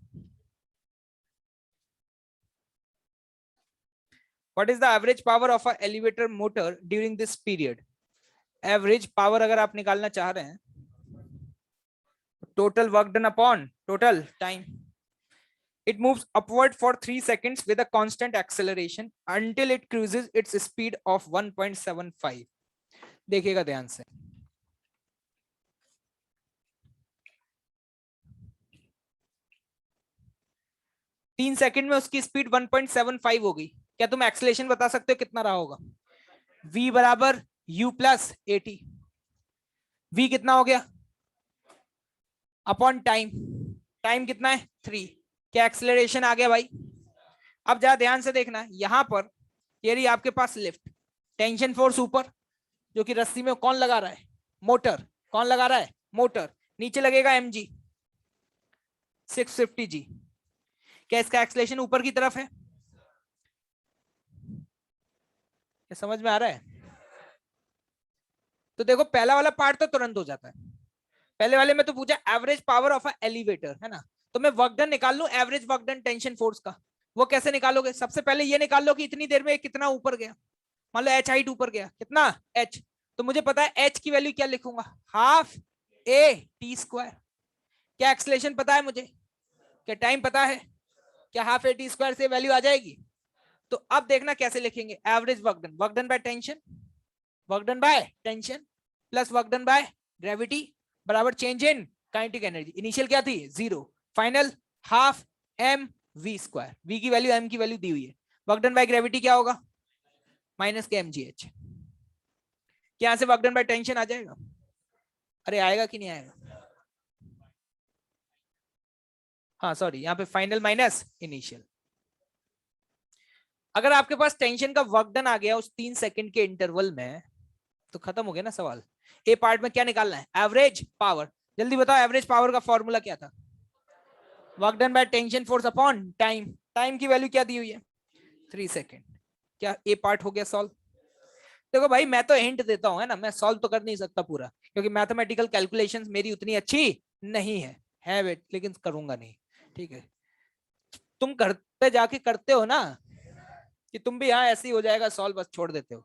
what is the average power of a elevator motor during this period? Average power अगर आप निकालना चाह रहे हैं, total work done upon total time. It moves upward for 3 seconds with a constant acceleration until it cruises its speed of 1.75. देखिएगा ध्यान से। 3 second में उसकी स्पीड 1.75 हो गई। क्या तुम एक्सेलेरेशन बता सकते हो कितना रहा होगा? v बराबर u प्लस at। v कितना हो गया? Upon time. टाइम कितना है? 3। क्या एक्सेलरेशन आ गया भाई? अब जरा ध्यान से देखना, यहां पर ये रही आपके पास लिफ्ट, टेंशन फोर्स ऊपर, जो कि रस्सी में कौन लगा रहा है? मोटर। कौन लगा रहा है? मोटर। नीचे लगेगा mg 650g। क्या इसका एक्सेलरेशन ऊपर की तरफ है? क्या समझ में आ रहा है? तो देखो पहला वाला पार्ट तो तुरंत हो जाता है। पहले वाले में तो पूछा average power of a elevator, है ना? तो मैं वर्क डन निकाल लूं, average work done tension force का। वो कैसे निकालोगे? सबसे पहले ये निकाल लो कि इतनी देर में कितना ऊपर गया। मान लो h हाइट ऊपर गया, कितना? h। तो मुझे पता है h की वैल्यू क्या लिखूंगा? Half a t square. क्या एक्सलेशन पता है मुझे? क्या टाइम पता है? क्या हाफ a t स्क्वायर से वैल्यू आ जाएगी? तो अब देखना कैसे लिखेंगे। Average work done by tension, work done by tension plus work done by gravity बराबर change in kinetic energy. Initial क्या थी? 0, final half m v square. v की वैल्यू m की वैल्यू दी हुई है। वर्क डन बाय ग्रेविटी क्या होगा? माइनस के mgh। क्या से वर्क डन बाय टेंशन आ जाएगा? अरे आएगा कि नहीं आएगा? हाँ सॉरी, यहाँ पे फाइनल माइनस इनिशियल। अगर आपके पास टेंशन का वर्क डन आ गया उस 3 सेकंड के इंटरवल में, तो खत्म हो गया ना सवाल। ए पार्ट में क्या निकालना है? Average power. जल्दी बताओ एवरेज पावर का फॉर्मूला क्या था? Work done by tension force upon time. Time की वैल्यू क्या दी हुई है? 3 सेकंड। क्या ए पार्ट हो गया सॉल्व? देखो भाई मैं तो हिंट देता हूं, है ना, मैं सॉल्व तो कर नहीं सकता पूरा, क्योंकि मैथमेटिकल कैलकुलेशंस मेरी उतनी अच्छी नहीं है वेट, लेकिन करूंगा नहीं। ठीक है, तुम करते जाके करते हो ना, कि तुम भी हाँ ऐसे ही हो जाएगा सॉल्व, बस छोड़ देते हो।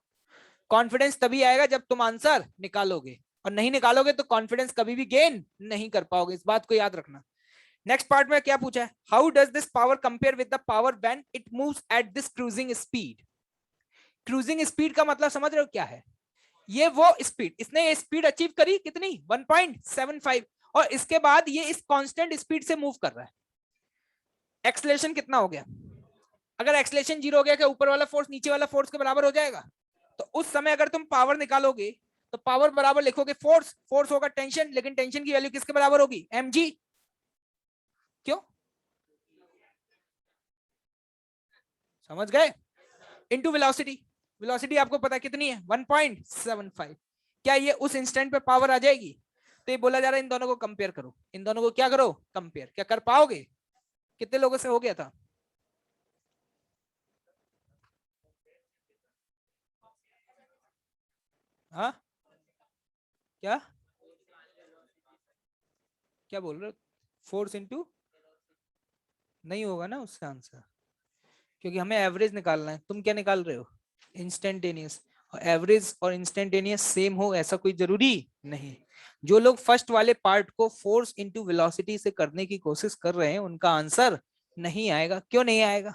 कॉन्फिडेंस तभी आएगा जब तुम आंसर निकालोगे, और नहीं निकालोगे तो कॉन्फिडेंस कभी भी गेन नहीं कर पाओगे, इस बात को याद रखना। नेक्स्ट पार्ट में क्या पूछा है? How does this power compare with the power when it moves at this cruising speed? Cruising speed का मतलब समझ रहे हो क्या है? ये वो स्पीड, इसने ये स्पीड अचीव करी कितनी? 1.75, और इसके बाद ये इस कांस्टेंट स्पीड से मूव कर रहा है। एक्सलेशन कितना हो गया? अगर एक्सलेशन 0 हो गया, क्या ऊपर वाला फोर्स नीचे वाला फोर्स के बराबर हो जाएगा? तो उस समय अगर तुम पावर निकालोगे तो पावर बराबर लिखोगे फोर्स, फोर्स होगा टेंशन, लेकिन टेंशन की वैल्यू किसके बराबर होगी? mg। क्यों? समझ गए? Into velocity. वेलोसिटी आपको पता कितनी है? 1.75। क्या ये उस इंस्टेंट पे पावर आ जाएगी? तो ये बोला जा रहा है इन दोनों को कंपेयर करो, इन दोनों को क्या करो? कंपेयर। क्या कर पाओगे? कितने लोगों से हो गया था? हाँ, क्या क्या बोल रहे हो? फोर्स इंटू, नहीं होगा ना उसका आंसर, क्योंकि हमें एवरेज निकालना है। तुम क्या निकाल रहे हो? इंस्टेंटेनियस। एवरेज और इंस्टेंटेनियस सेम हो ऐसा कोई जरूरी नहीं। जो लोग फर्स्ट वाले पार्ट को फोर्स इनटू वेलोसिटी से करने की कोशिश कर रहे हैं उनका आंसर नहीं आएगा। क्यों नहीं आएगा?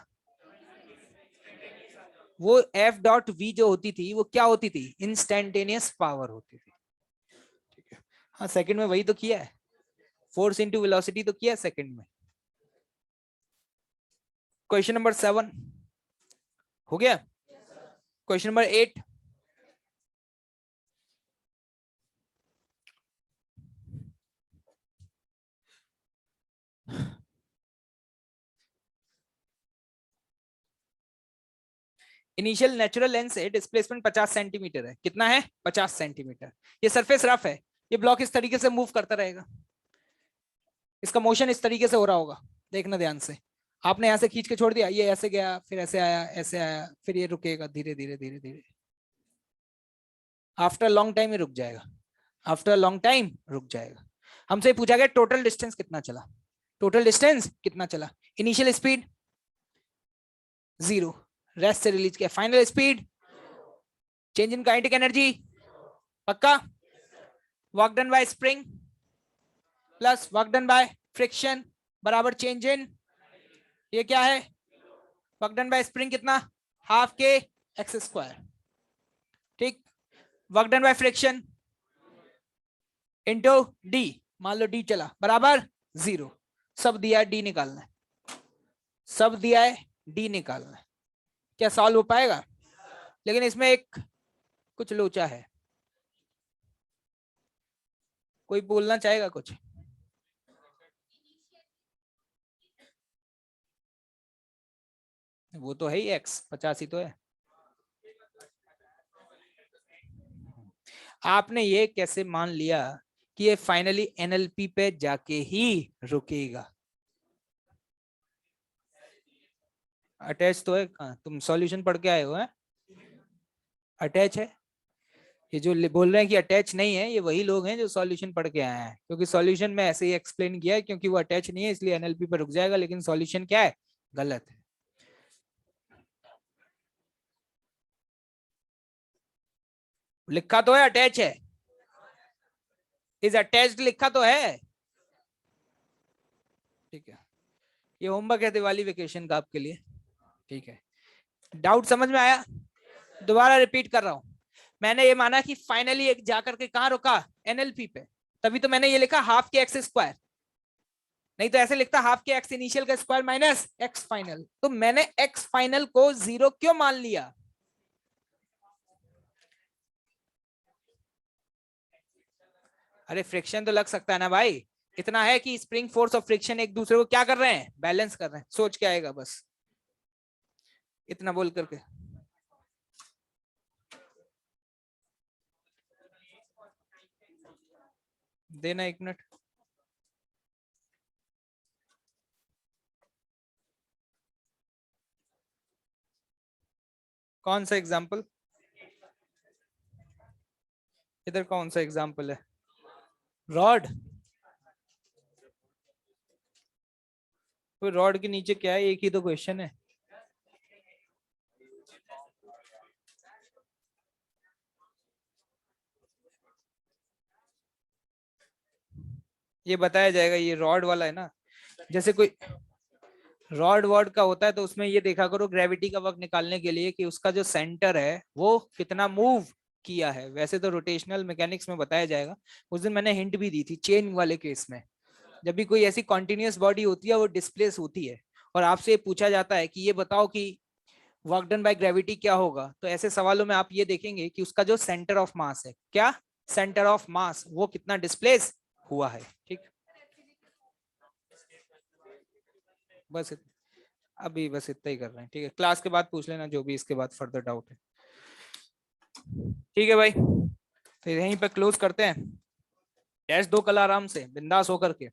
वो एफ डॉट वी जो होती थी वो क्या होती थी? इंस्टेंटेनियस पावर होती थी। ठीक है, हाँ सेकंड में वही तो किया है, फोर्स इनटू वेलोसिटी तो किया है सेकंड में। क्वेश्चन नंबर 7 हो गया। Question number 8, initial natural length से डिस्प्लेसमेंट 50 सेंटीमीटर है। कितना है? 50 सेंटीमीटर। ये सरफेस रफ है, ये ब्लॉक इस तरीके से मूव करता रहेगा, इसका मोशन इस तरीके से हो रहा होगा। देखना ध्यान से, आपने यहां से खींच के छोड़ दिया, ये ऐसे गया, फिर ऐसे आया, ऐसे आया, फिर ये रुकेगा धीरे धीरे धीरे धीरे। आफ्टर लॉन्ग टाइम ये रुक जाएगा, आफ्टर लॉन्ग टाइम रुक जाएगा। हमसे पूछा गया टोटल डिस्टेंस कितना चला, टोटल डिस्टेंस कितना चला। इनिशियल स्पीड 0, रेस्ट से रिलीज किया, final speed, change in kinetic energy पक्का, work done by spring plus work done by friction बराबर चेंज इन, ये क्या है? वर्क डन बाय स्प्रिंग कितना? हाफ के एक्स स्क्वायर। ठीक, work done by friction into D, मान लो डी चला, बराबर 0। सब दिया है, डी निकालना है, सब दिया है, डी निकालना है। क्या सॉल्व हो पाएगा? लेकिन इसमें एक कुछ लोचा है। कोई बोलना चाहेगा कुछ? वो तो है ही, एक्स 50 ही तो है। आपने ये कैसे मान लिया कि ये फाइनली एनएलपी पे जाके ही रुकेगा? अटैच तो है कहाँ? तुम सॉल्यूशन पढ़ के आए हो? है अटैच है। ये जो बोल रहे हैं कि अटैच नहीं है, ये वही लोग हैं जो सॉल्यूशन पढ़ के आए हैं, क्योंकि सॉल्यूशन में ऐसे ही एक्सप्लेन किया है, क्योंकि वो अटैच नहीं है इसलिए एनएलपी पर रुक जाएगा, लेकिन सॉल्यूशन क्या है? गलत है। लिखा तो है अटैच है, इज अटैच्ड लिखा तो है। ठीक है, ये होमवर्क है दिवाली वेकेशन का आपके लिए। ठीक है, डाउट समझ में आया? दोबारा रिपीट कर रहा हूं, मैंने ये माना कि फाइनली एक जाकर के कहां रुका? एनएलपी पे, तभी तो मैंने ये लिखा हाफ के एक्स स्क्वायर, नहीं तो ऐसे लिखता हाफ के एक्स इनिशियल का स्क्वायर माइनस एक्स फाइनल। तो मैंने एक्स फाइनल को 0 क्यों मान लिया? अरे फ्रिक्शन तो लग सकता है ना भाई, इतना है कि स्प्रिंग फोर्स और फ्रिक्शन एक दूसरे को क्या कर रहे हैं? बैलेंस कर रहे हैं। सोच के आएगा बस, इतना बोल करके। देना 1 मिनट। कौन सा एग्जाम्पल? इधर कौन सा एग्जाम्पल है? रॉड? तो रॉड के नीचे क्या है? एक ही तो क्वेश्चन है। ये बताया जाएगा, ये रॉड वाला है ना। जैसे कोई रॉड वॉड का होता है तो उसमें ये देखा करो ग्रेविटी का वर्क निकालने के लिए कि उसका जो सेंटर है वो कितना मूव किया है। वैसे तो रोटेशनल मैकेनिक्स में बताया जाएगा। उस दिन मैंने हिंट भी दी थी चेन वाले केस में, जब भी कोई ऐसी कॉन्टिन्यूस बॉडी होती है वो डिस्प्लेस होती है और आपसे पूछा जाता है कि ये बताओ कि वर्क डन बाय ग्रेविटी क्या होगा, तो ऐसे सवालों में आप ये देखेंगे कि उसका जो सेंटर ऑफ मास है, क्या सेंटर ऑफ मास, वो कितना डिस्प्लेस हुआ है। ठीक, बस अभी बस इतना ही कर रहे हैं। ठीक है, क्लास के बाद पूछ लेना जो भी इसके बाद फर्दर डाउट है। ठीक है भाई, तो यहीं पे क्लोज करते हैं। टेस्ट दो कल आराम से बिंदास होकर के।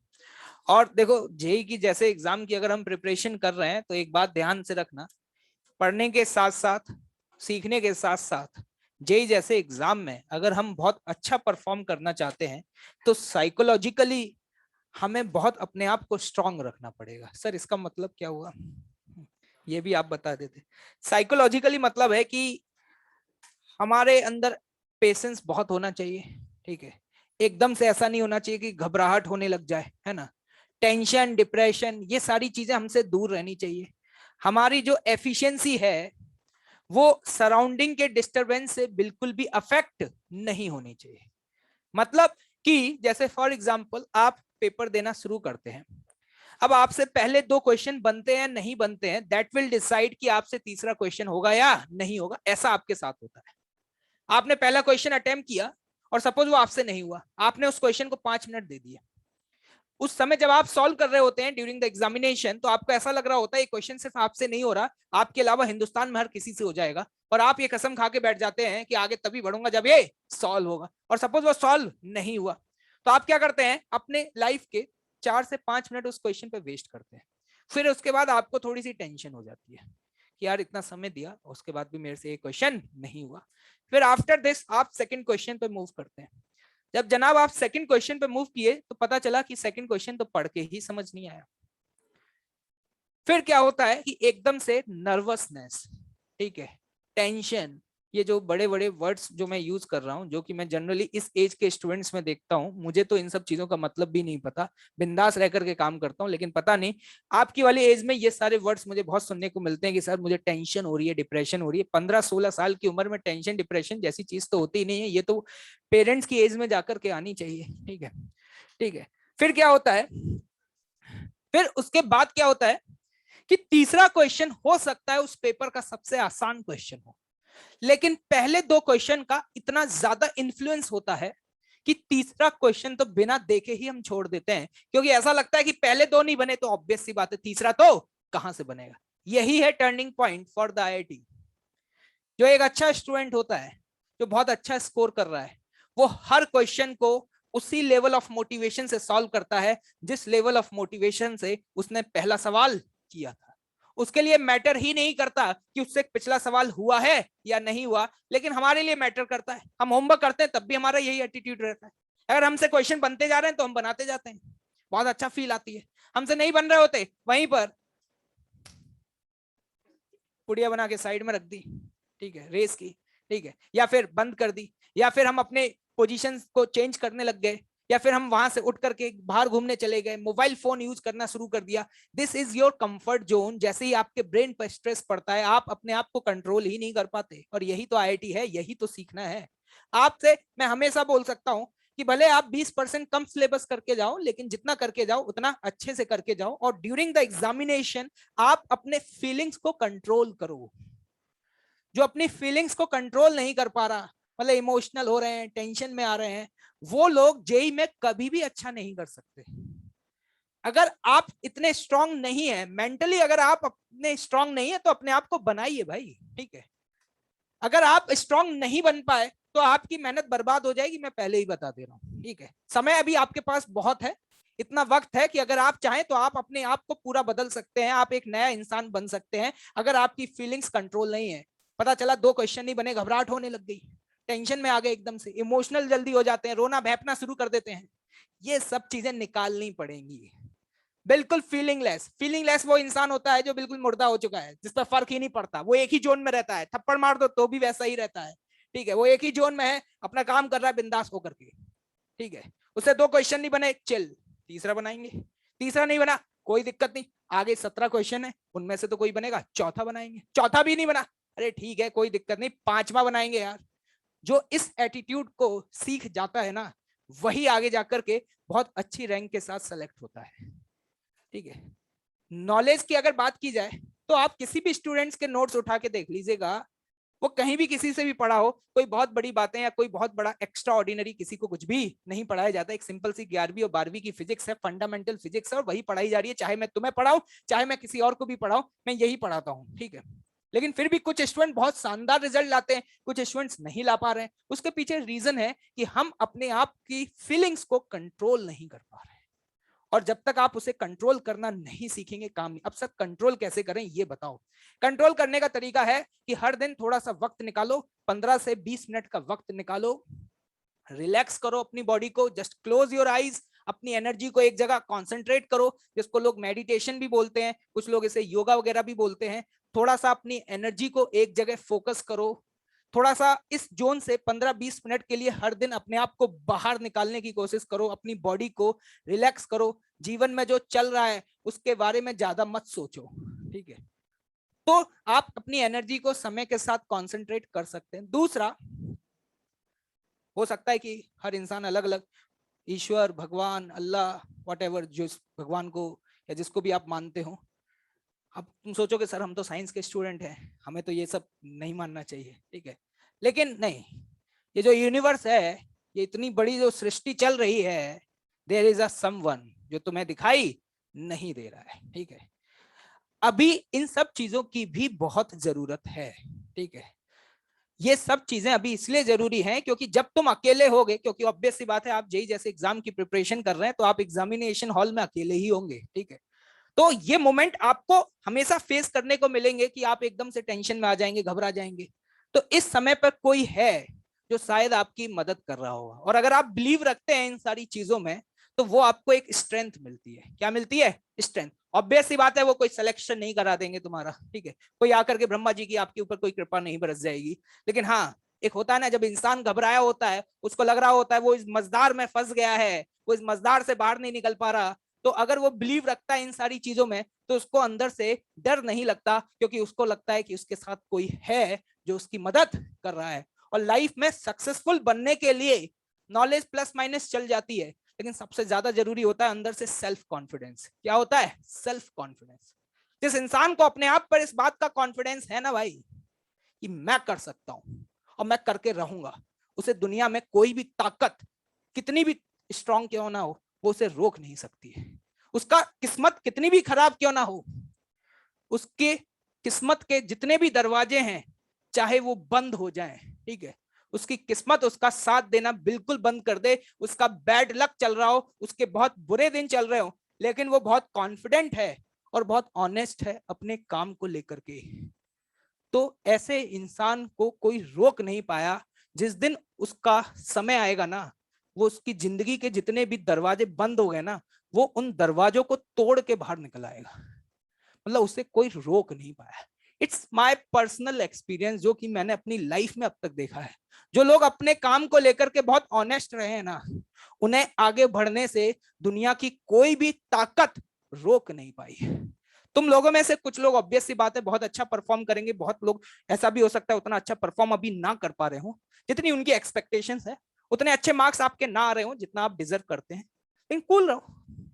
और देखो जेई की जैसे एग्जाम की अगर हम प्रिपरेशन कर रहे हैं तो एक बात ध्यान से रखना, पढ़ने के साथ साथ सीखने के साथ साथ जेई जैसे एग्जाम में अगर हम बहुत अच्छा परफॉर्म करना चाहते हैं तो साइकोलॉजिकली हमें बहुत अपने आप को स्ट्रांग रखना पड़ेगा। सर इसका मतलब क्या हुआ, ये भी आप बता देते। साइकोलॉजिकली मतलब है कि हमारे अंदर पेशेंस बहुत होना चाहिए, ठीक है। एकदम से ऐसा नहीं होना चाहिए कि घबराहट होने लग जाए, है ना। टेंशन, डिप्रेशन, ये सारी चीजें हमसे दूर रहनी चाहिए। हमारी जो एफिशिएंसी है वो सराउंडिंग के डिस्टरबेंस से बिल्कुल भी अफेक्ट नहीं होनी चाहिए। मतलब कि जैसे फॉर एग्जांपल आप पेपर देना शुरू करते हैं, अब आपसे पहले 2 क्वेश्चन बनते हैं नहीं बनते हैं, दैट विल डिसाइड कि आपसे तीसरा क्वेश्चन होगा या नहीं होगा। ऐसा आपके साथ होता है। आपने पहला क्वेश्चन अटेम्प्ट किया और सपोज वो आपसे नहीं हुआ, आपने उस क्वेश्चन को 5 मिनट दे दिए। उस समय जब आप सॉल्व कर रहे होते हैं ड्यूरिंग द एग्जामिनेशन, तो आपको ऐसा लग रहा होता है ये क्वेश्चन सिर्फ आपसे नहीं हो रहा, आपके अलावा हिंदुस्तान में हर किसी से हो जाएगा, और आप ये कसम खा के बैठ जाते हैं कि आगे तभी बढ़ूंगा जब ये सॉल्व होगा। और सपोज वो सॉल्व नहीं हुआ, तो आप क्या करते हैं, अपने लाइफ के 4 से 5 मिनट उस क्वेश्चन पे वेस्ट करते हैं। फिर उसके बाद आपको थोड़ी सी टेंशन हो जाती है कि यार इतना समय दिया, उसके बाद भी मेरे से ये क्वेश्चन नहीं हुआ। फिर आफ्टर दिस आप सेकंड क्वेश्चन पे मूव करते हैं। जब जनाब आप सेकंड क्वेश्चन पे मूव किए तो पता चला कि सेकंड क्वेश्चन तो पढ़ के ही समझ नहीं आया। फिर क्या होता है कि एकदम से नर्वसनेस, ठीक है, टेंशन, ये जो बड़े बड़े वर्ड्स जो मैं यूज कर रहा हूं, जो कि मैं जनरली इस एज के स्टूडेंट्स में देखता हूं, मुझे तो इन सब चीजों का मतलब भी नहीं पता, बिंदास रह करके काम करता हूं, लेकिन पता नहीं आपकी वाली एज में ये सारे वर्ड्स मुझे बहुत सुनने को मिलते हैं कि सर मुझे टेंशन हो रही है, डिप्रेशन हो रही है। 15-16 साल की उम्र में टेंशन डिप्रेशन जैसी चीज तो होती ही नहीं है, ये तो पेरेंट्स की एज में जाकर के आनी चाहिए, ठीक है, ठीक है। फिर क्या होता है, फिर उसके बाद क्या होता है कि तीसरा क्वेश्चन हो सकता है उस पेपर का सबसे आसान क्वेश्चन हो, लेकिन पहले 2 क्वेश्चन का इतना ज्यादा इन्फ्लुएंस होता है कि तीसरा क्वेश्चन तो बिना देखे ही हम छोड़ देते हैं, क्योंकि ऐसा लगता है कि पहले 2 नहीं बने तो ऑब्वियस सी बात है तीसरा तो कहां से बनेगा। यही है turning point for the IIT. जो एक अच्छा स्टूडेंट होता है, जो बहुत अच्छा स्कोर कर रहा है, वो हर क्वेश्चन को उसी लेवल ऑफ मोटिवेशन से सॉल्व करता है जिस लेवल ऑफ मोटिवेशन से उसने पहला सवाल किया था। उसके लिए मैटर ही नहीं करता कि उससे पिछला सवाल हुआ है या नहीं हुआ, लेकिन हमारे लिए मैटर करता है। हम होमवर्क करते हैं तब भी हमारा यही एटीट्यूड रहता है, अगर हमसे क्वेश्चन बनते जा रहे हैं तो हम बनाते जाते हैं, बहुत अच्छा फील आती है। हमसे नहीं बन रहे होते, वहीं पर पुड़िया बना के साइड में रख दी, ठीक है, रेस की, ठीक है, या फिर बंद कर दी, या फिर हम अपने पोजीशन को चेंज करने लग गए, या फिर हम वहां से उठ करके बाहर घूमने चले गए, मोबाइल फोन यूज करना शुरू कर दिया। This is your comfort zone. जैसे ही आपके ब्रेन पर स्ट्रेस पड़ता है, आप अपने आप को कंट्रोल ही नहीं कर पाते, और यही तो आईआईटी है, यही तो सीखना है। आपसे मैं हमेशा बोल सकता हूं कि भले आप 20% कम सिलेबस करके जाओ, लेकिन जितना करके जाओ उतना अच्छे से करके जाओ, और ड्यूरिंग द एग्जामिनेशन आप अपने फीलिंग्स को कंट्रोल करो। जो अपनी फीलिंग्स को कंट्रोल नहीं कर पा रहा, मतलब इमोशनल हो रहे हैं, टेंशन में आ रहे हैं, वो लोग जेई में कभी भी अच्छा नहीं कर सकते। अगर आप इतने स्ट्रांग नहीं है मेंटली, अगर आप अपने स्ट्रांग नहीं है तो अपने आप को बनाइए भाई, ठीक है। अगर आप स्ट्रांग नहीं बन पाए तो आपकी मेहनत बर्बाद हो जाएगी, मैं पहले ही बता दे रहा हूं, ठीक है। समय अभी आपके पास बहुत है, इतना वक्त है कि अगर आप चाहें तो आप अपने आप को पूरा बदल सकते हैं, आप एक नया इंसान बन सकते हैं। अगर आपकी फीलिंग्स कंट्रोल नहीं है, पता चला 2 क्वेश्चन नहीं बने, घबराहट होने लग गई, टेंशन में आ गए, एकदम से इमोशनल जल्दी हो जाते हैं, रोना भैंपना शुरू कर देते हैं, ये सब चीजें निकालनी पड़ेंगी। बिल्कुल फीलिंगलेस, फीलिंगलेस वो इंसान होता है जो बिल्कुल मुर्दा हो चुका है, जिस पर फर्क ही नहीं पड़ता, वो एक ही जोन में रहता है, थप्पड़ मार दो तो भी वैसा ही रहता है, ठीक है। वो एक ही जोन में है, अपना काम कर रहा है बिंदास होकर के, ठीक है। उससे 2 क्वेश्चन नहीं बने, चिल, तीसरा बनाएंगे। तीसरा नहीं बना, कोई दिक्कत नहीं, आगे 17 क्वेश्चन है, उनमें से तो कोई बनेगा, चौथा बनाएंगे। चौथा भी नहीं बना, अरे ठीक है कोई दिक्कत नहीं, 5वां बनाएंगे यार। जो इस एटीट्यूड को सीख जाता है ना, वही आगे जाकर के बहुत अच्छी रैंक के साथ सेलेक्ट होता है, ठीक है। नॉलेज की अगर बात की जाए तो आप किसी भी स्टूडेंट्स के नोट्स उठा के देख लीजिएगा, वो कहीं भी किसी से भी पढ़ा हो, कोई बहुत बड़ी बातें या कोई बहुत बड़ा एक्स्ट्रा ऑर्डिनरी किसी को कुछ भी नहीं पढ़ाया जाता। एक सिंपल सी 11वीं और 12वीं की फिजिक्स है, फंडामेंटल फिजिक्स है, और वही पढ़ाई जा रही है, चाहे मैं तुम्हें पढ़ाऊं चाहे मैं किसी और को भी पढ़ाऊं, मैं यही पढ़ाता हूं, ठीक है। लेकिन फिर भी कुछ स्टूडेंट बहुत शानदार रिजल्ट लाते हैं, कुछ स्टूडेंट्स नहीं ला पा रहे हैं। उसके पीछे रीजन है कि हम अपने आप की फीलिंग्स को कंट्रोल नहीं कर पा रहे हैं, और जब तक आप उसे कंट्रोल करना नहीं सीखेंगे काम नहीं। अब सर कंट्रोल कैसे करें ये बताओ। कंट्रोल करने का तरीका है कि हर दिन थोड़ा सा वक्त निकालो, 15 से 20 मिनट का वक्त निकालो, रिलैक्स करो अपनी बॉडी को, जस्ट क्लोज योर आईज, अपनी एनर्जी को एक जगह कॉन्सेंट्रेट करो, जिसको लोग मेडिटेशन भी बोलते हैं, कुछ लोग इसे योगा वगैरह भी बोलते हैं। थोड़ा सा अपनी एनर्जी को एक जगह फोकस करो, थोड़ा सा इस जोन से 15-20 मिनट के लिए हर दिन अपने आप को बाहर निकालने की कोशिश करो, अपनी बॉडी को रिलैक्स करो, जीवन में जो चल रहा है उसके बारे में ज्यादा मत सोचो, ठीक है। तो आप अपनी एनर्जी को समय के साथ कंसंट्रेट कर सकते हैं। दूसरा, हो सकता है कि हर इंसान अलग अलग ईश्वर, भगवान, अल्लाह, व्हाटएवर, जो भगवान को या जिसको भी आप मानते हो, अब तुम सोचोगे सर हम तो साइंस के स्टूडेंट हैं, हमें तो ये सब नहीं मानना चाहिए, ठीक है। लेकिन नहीं, ये जो यूनिवर्स है, ये इतनी बड़ी जो सृष्टि चल रही है, देयर इज अ समवन जो तुम्हें दिखाई नहीं दे रहा है, ठीक है। अभी इन सब चीजों की भी बहुत जरूरत है, ठीक है। ये सब चीजें अभी इसलिए जरूरी हैं क्योंकि जब तुम अकेले होगे, क्योंकि ऑब्वियस सी बात है आप जेई जैसे एग्जाम की प्रिपरेशन कर रहे हैं तो आप एग्जामिनेशन हॉल में अकेले ही होंगे, ठीक है। तो ये मोमेंट आपको हमेशा फेस करने को मिलेंगे कि आप एकदम से टेंशन में आ जाएंगे, घबरा जाएंगे। तो इस समय पर कोई है जो शायद आपकी मदद कर रहा होगा, और अगर आप बिलीव रखते हैं इन सारी चीजों में तो वो आपको एक स्ट्रेंथ मिलती है। क्या मिलती है? स्ट्रेंथ। ऑब्वियस सी बात है वो कोई सिलेक्शन नहीं करा देंगे तुम्हारा, ठीक है। कोई आकर के ब्रह्मा जी की आपके ऊपर कोई कृपा नहीं बरस जाएगी। लेकिन हाँ, एक होता है ना, जब इंसान घबराया होता है, उसको लग रहा होता है वो इस मजदार में फंस गया है, वो इस मजदार से बाहर नहीं निकल पा रहा, तो अगर वो बिलीव रखता है इन सारी चीजों में तो उसको अंदर से डर नहीं लगता, क्योंकि उसको लगता है कि उसके साथ कोई है जो उसकी मदद कर रहा है। और लाइफ में सक्सेसफुल बनने के लिए नॉलेज प्लस माइनस चल जाती है, लेकिन सबसे ज्यादा जरूरी होता है अंदर से सेल्फ कॉन्फिडेंस। क्या होता है? Self confidence. जिस इंसान को अपने आप पर इस बात का कॉन्फिडेंस है ना भाई, कि मैं कर सकता हूं और मैं करके रहूंगा, उसे दुनिया में कोई भी ताकत कितनी भी स्ट्रांग क्यों ना हो वो उसे रोक नहीं सकती है। उसका किस्मत कितनी भी खराब क्यों ना हो, उसके किस्मत के जितने भी दरवाजे हैं चाहे वो बंद हो जाएं, ठीक है, उसकी किस्मत उसका साथ देना बिल्कुल बंद कर दे, उसका बैड लक चल रहा हो, उसके बहुत बुरे दिन चल रहे हो, लेकिन वो बहुत कॉन्फिडेंट है और बहुत ऑनेस्ट है अपने काम को लेकर के, तो ऐसे इंसान को कोई रोक नहीं पाया। जिस दिन उसका समय आएगा ना, वो उसकी जिंदगी के जितने भी दरवाजे बंद हो गए ना, वो उन दरवाजों को तोड़ के बाहर निकल आएगा। मतलब उसे कोई रोक नहीं पाया। इट्स माय पर्सनल एक्सपीरियंस, जो कि मैंने अपनी लाइफ में अब तक देखा है। जो लोग अपने काम को लेकर के बहुत ऑनेस्ट रहे हैं ना, उन्हें आगे बढ़ने से दुनिया की कोई भी ताकत रोक नहीं पाई। तुम लोगों में से कुछ लोग ऑब्वियस सी बात है बहुत अच्छा परफॉर्म करेंगे, बहुत लोग ऐसा भी हो सकता है उतना अच्छा परफॉर्म अभी ना कर पा रहे हो जितनी उनकी एक्सपेक्टेशंस है, उतने अच्छे मार्क्स आपके ना आ रहे हो जितना आप डिजर्व करते हैं, लेकिन कूल रहो।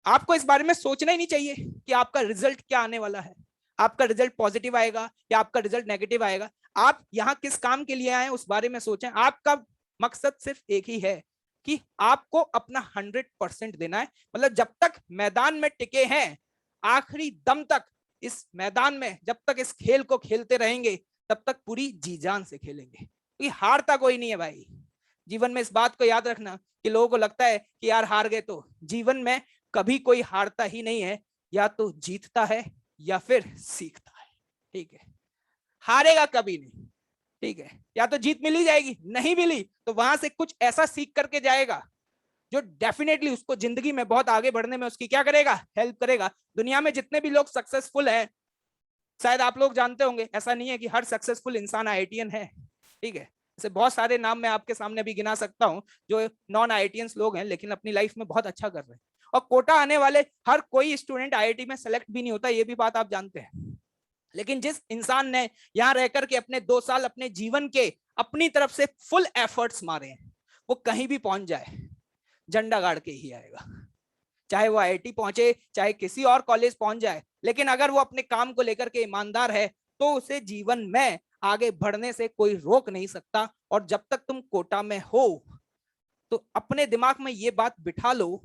आपको इस बारे में सोचना ही नहीं चाहिए कि आपका रिजल्ट क्या आने वाला है, आपका रिजल्ट पॉजिटिव आएगा या आपका रिजल्ट नेगेटिव आएगा। आप यहाँ किस काम के लिए आए उस बारे में सोचें। आपका मकसद सिर्फ एक ही है कि आपको अपना 100% देना है। मतलब जब तक मैदान में टिके हैं, आखिरी दम तक इस मैदान में जब तक इस खेल को खेलते रहेंगे तब तक पूरी जी जान से खेलेंगे, क्योंकि हारता कोई नहीं है भाई। जीवन में इस बात को याद रखना कि लोगों को लगता है कि यार हार गए, तो जीवन में कभी कोई हारता ही नहीं है, या तो जीतता है या फिर सीखता है, ठीक है। हारेगा कभी नहीं, ठीक है। या तो जीत मिली जाएगी, नहीं मिली तो वहां से कुछ ऐसा सीख करके जाएगा जो डेफिनेटली उसको जिंदगी में बहुत आगे बढ़ने में उसकी क्या करेगा, हेल्प करेगा। दुनिया में जितने भी लोग सक्सेसफुल हैं, शायद आप लोग जानते होंगे, ऐसा नहीं है कि हर सक्सेसफुल इंसान आईआईटीएन है, ठीक है। ऐसे बहुत सारे नाम मैं आपके सामने भी गिना सकता हूं जो नॉन आईआईटीएंस लोग हैं लेकिन अपनी लाइफ में बहुत अच्छा कर रहे हैं। और कोटा आने वाले हर कोई स्टूडेंट आईआईटी में सेलेक्ट भी नहीं होता, ये भी बात आप जानते हैं। लेकिन जिस इंसान ने यहाँ रहकर के अपने 2 साल अपने जीवन के अपनी तरफ से फुल एफर्ट्स मारे हैं, वो कहीं भी पहुंच जाए झंडा गाड़ के ही आएगा। चाहे वो आईआईटी पहुंचे, चाहे किसी और कॉलेज पहुंच जाए, लेकिन अगर वो अपने काम को लेकर के ईमानदार है तो उसे जीवन में आगे बढ़ने से कोई रोक नहीं सकता। और जब तक तुम कोटा में हो तो अपने दिमाग में ये बात बिठा लो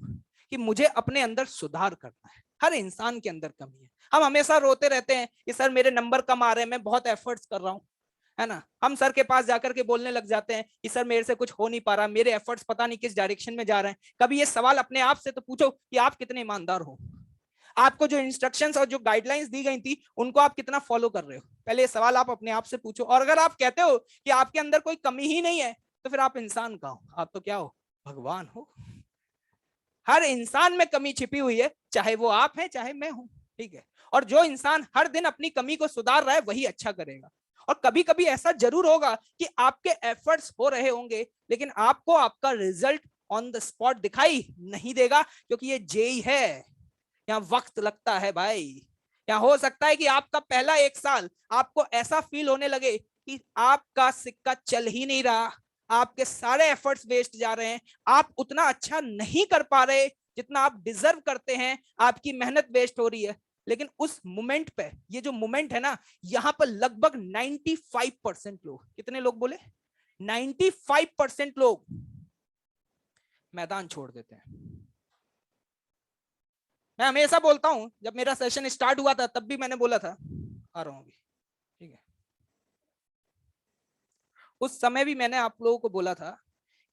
कि मुझे अपने अंदर सुधार करना है। हर इंसान के अंदर कमी है। हम हमेशा रोते रहते हैं कि सर मेरे नंबर कम आ रहे हैं, मैं बहुत एफर्ट्स कर रहा हूं, है ना। हम सर के पास जाकर के बोलने लग जाते हैं कि सर मेरे से कुछ हो नहीं पा रहा, मेरे एफर्ट्स पता नहीं किस डायरेक्शन में जा रहे हैं। कभी ये सवाल अपने आप से तो पूछो कि आप कितने ईमानदार हो, आपको जो इंस्ट्रक्शंस और जो गाइडलाइंस दी गई थी उनको आप कितना फॉलो कर रहे हो। पहले ये सवाल आप अपने आप से पूछो। और अगर आप कहते हो कि आपके अंदर कोई कमी ही नहीं है तो फिर आप इंसान कहाँ हो? आप तो क्या हो, भगवान हो। हर इंसान में कमी छिपी हुई है, चाहे वो आप हैं चाहे मैं हूं, ठीक है। और जो इंसान हर दिन अपनी कमी को सुधार रहा है वही अच्छा करेगा। और कभी कभी ऐसा जरूर होगा कि आपके एफर्ट्स हो रहे होंगे लेकिन आपको आपका रिजल्ट ऑन द स्पॉट दिखाई नहीं देगा, क्योंकि ये जेई है, यहाँ वक्त लगता है भाई। यहाँ हो सकता है कि आपका पहला 1 साल आपको ऐसा फील होने लगे कि आपका सिक्का चल ही नहीं रहा, आपके सारे एफर्ट्स वेस्ट जा रहे हैं, आप उतना अच्छा नहीं कर पा रहे जितना आप डिजर्व करते हैं, आपकी मेहनत वेस्ट हो रही है। लेकिन उस मोमेंट पे, ये जो मोमेंट है ना, यहां पर लगभग 95% लोग, कितने लोग बोले, 95% लोग मैदान छोड़ देते हैं। मैं हमेशा बोलता हूं, जब मेरा सेशन स्टार्ट हुआ था तब भी मैंने बोला था, आ रहा हूं अभी, ठीक है, उस समय भी मैंने आप लोगों को बोला था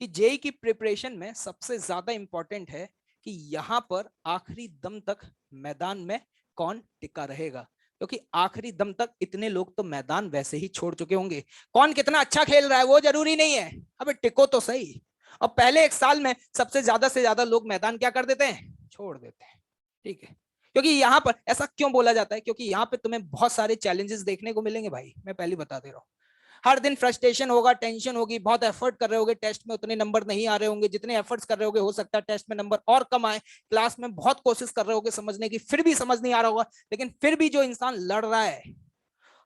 कि जेई की प्रिपरेशन में सबसे ज्यादा इंपॉर्टेंट है कि यहां पर आखिरी दम तक मैदान में कौन टिका रहेगा, क्योंकि आखिरी दम तक इतने लोग तो मैदान वैसे ही छोड़ चुके होंगे। कौन कितना अच्छा खेल रहा है वो जरूरी नहीं है, अबे टिको तो सही। और पहले 1 साल में सबसे ज्यादा लोग मैदान क्या कर देते हैं, छोड़ देते हैं, ठीक है। क्योंकि यहाँ पर ऐसा क्यों बोला जाता है, क्योंकि यहाँ पे तुम्हें बहुत सारे चैलेंजेस देखने को मिलेंगे भाई, मैं पहले बता दे रहा हूँ। हर दिन फ्रस्ट्रेशन होगा, टेंशन होगी, बहुत एफर्ट कर रहे होगे, टेस्ट में उतने नंबर नहीं आ रहे होंगे जितने एफर्ट्स कर रहे होगे, हो सकता है टेस्ट में नंबर और कम आए, क्लास में बहुत कोशिश कर रहे होगे समझने की, फिर भी समझ नहीं आ रहा होगा। लेकिन फिर भी जो इंसान लड़ रहा है,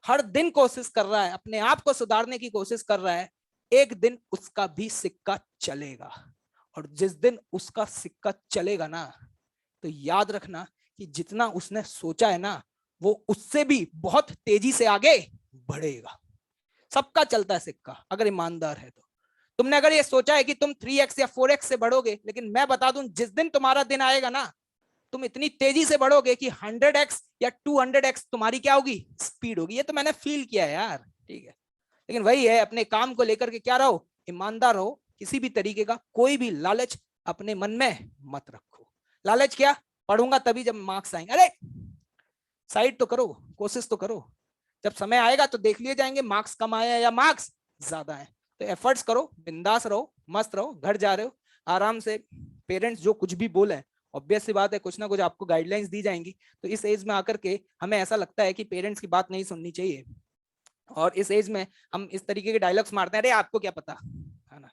हर दिन कोशिश कर रहा है, अपने आप को सुधारने की कोशिश कर रहा है, एक दिन उसका भी सिक्का चलेगा। और जिस दिन उसका सिक्का चलेगा ना, तो याद रखना कि जितना उसने सोचा है ना, वो उससे भी बहुत तेजी से आगे बढ़ेगा। सबका चलता है सिक्का, अगर ईमानदार है तो। तुमने अगर ये सोचा है कि तुम 3x या 4x से बढ़ोगे, लेकिन मैं बता दूं, जिस दिन तुम्हारा दिन आएगा ना, तुम इतनी तेजी से बढ़ोगे कि 100x या 200x तुम्हारी क्या होगी, स्पीड होगी। ये तो मैंने फील किया है यार, ठीक है। लेकिन वही है, अपने काम को लेकर के क्या रहो, ईमानदार रहो, किसी भी तरीके का कोई भी लालच अपने मन में मत रखो। लालच क्या, पढ़ूंगा तभी जब मार्क्स आएंगे, अरे साइड तो करो, कोशिश तो करो, जब समय आएगा तो देख लिए जाएंगे मार्क्स कम आए या मार्क्स ज्यादा है। तो एफर्ट्स करो, बिंदास रहो, मस्त रहो, घर जा रहे हो आराम से, पेरेंट्स जो कुछ भी बोले, ऑब्वियस सी बात है कुछ ना कुछ आपको गाइडलाइंस दी जाएंगी। तो इस एज में आकर के हमें ऐसा लगता है कि पेरेंट्स की बात नहीं सुननी चाहिए, और इस एज में हम इस तरीके के डायलॉग्स मारते हैं, अरे आपको क्या पता, है ना,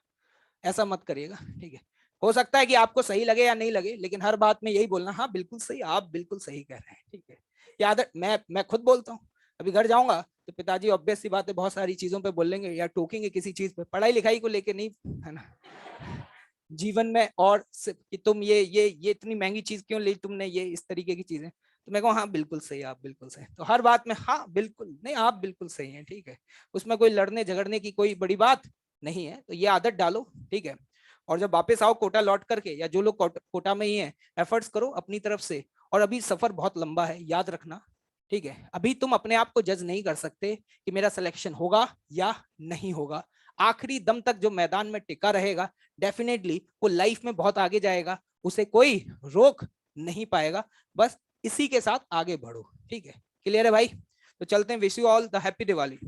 ऐसा मत करिएगा, ठीक है। हो सकता है कि आपको सही लगे या नहीं लगे, लेकिन हर बात में यही बोलना, हाँ बिल्कुल सही, आप बिल्कुल सही कह रहे हैं, ठीक है। याद, मैं खुद बोलता हूँ, अभी घर जाऊंगा तो पिताजी ऑब्वियस सी बात है बहुत सारी चीजों पे बोलेंगे या टोकेंगे किसी चीज पे, पढ़ाई लिखाई को लेके नहीं, है ना, जीवन में, और कि तुम ये इतनी महंगी चीज क्यों ली तुमने, ये इस तरीके की चीजें। तो मैं कहूँ हाँ बिल्कुल सही, आप बिल्कुल सही, तो हर बात में हाँ बिल्कुल नहीं, आप बिल्कुल सही हैं, ठीक है। उसमें कोई लड़ने झगड़ने की कोई बड़ी बात नहीं है, तो ये आदत डालो, ठीक है। और जब वापस आओ कोटा लौट करके, या जो लोग कोटा में ही है, एफर्ट्स करो अपनी तरफ से। और अभी सफर बहुत लंबा है, याद रखना, ठीक है। अभी तुम अपने आप को जज नहीं कर सकते कि मेरा सिलेक्शन होगा या नहीं होगा। आखिरी दम तक जो मैदान में टिका रहेगा, डेफिनेटली वो लाइफ में बहुत आगे जाएगा, उसे कोई रोक नहीं पाएगा। बस इसी के साथ आगे बढ़ो, ठीक है। क्लियर है भाई? तो चलते हैं, wish you all the happy Diwali.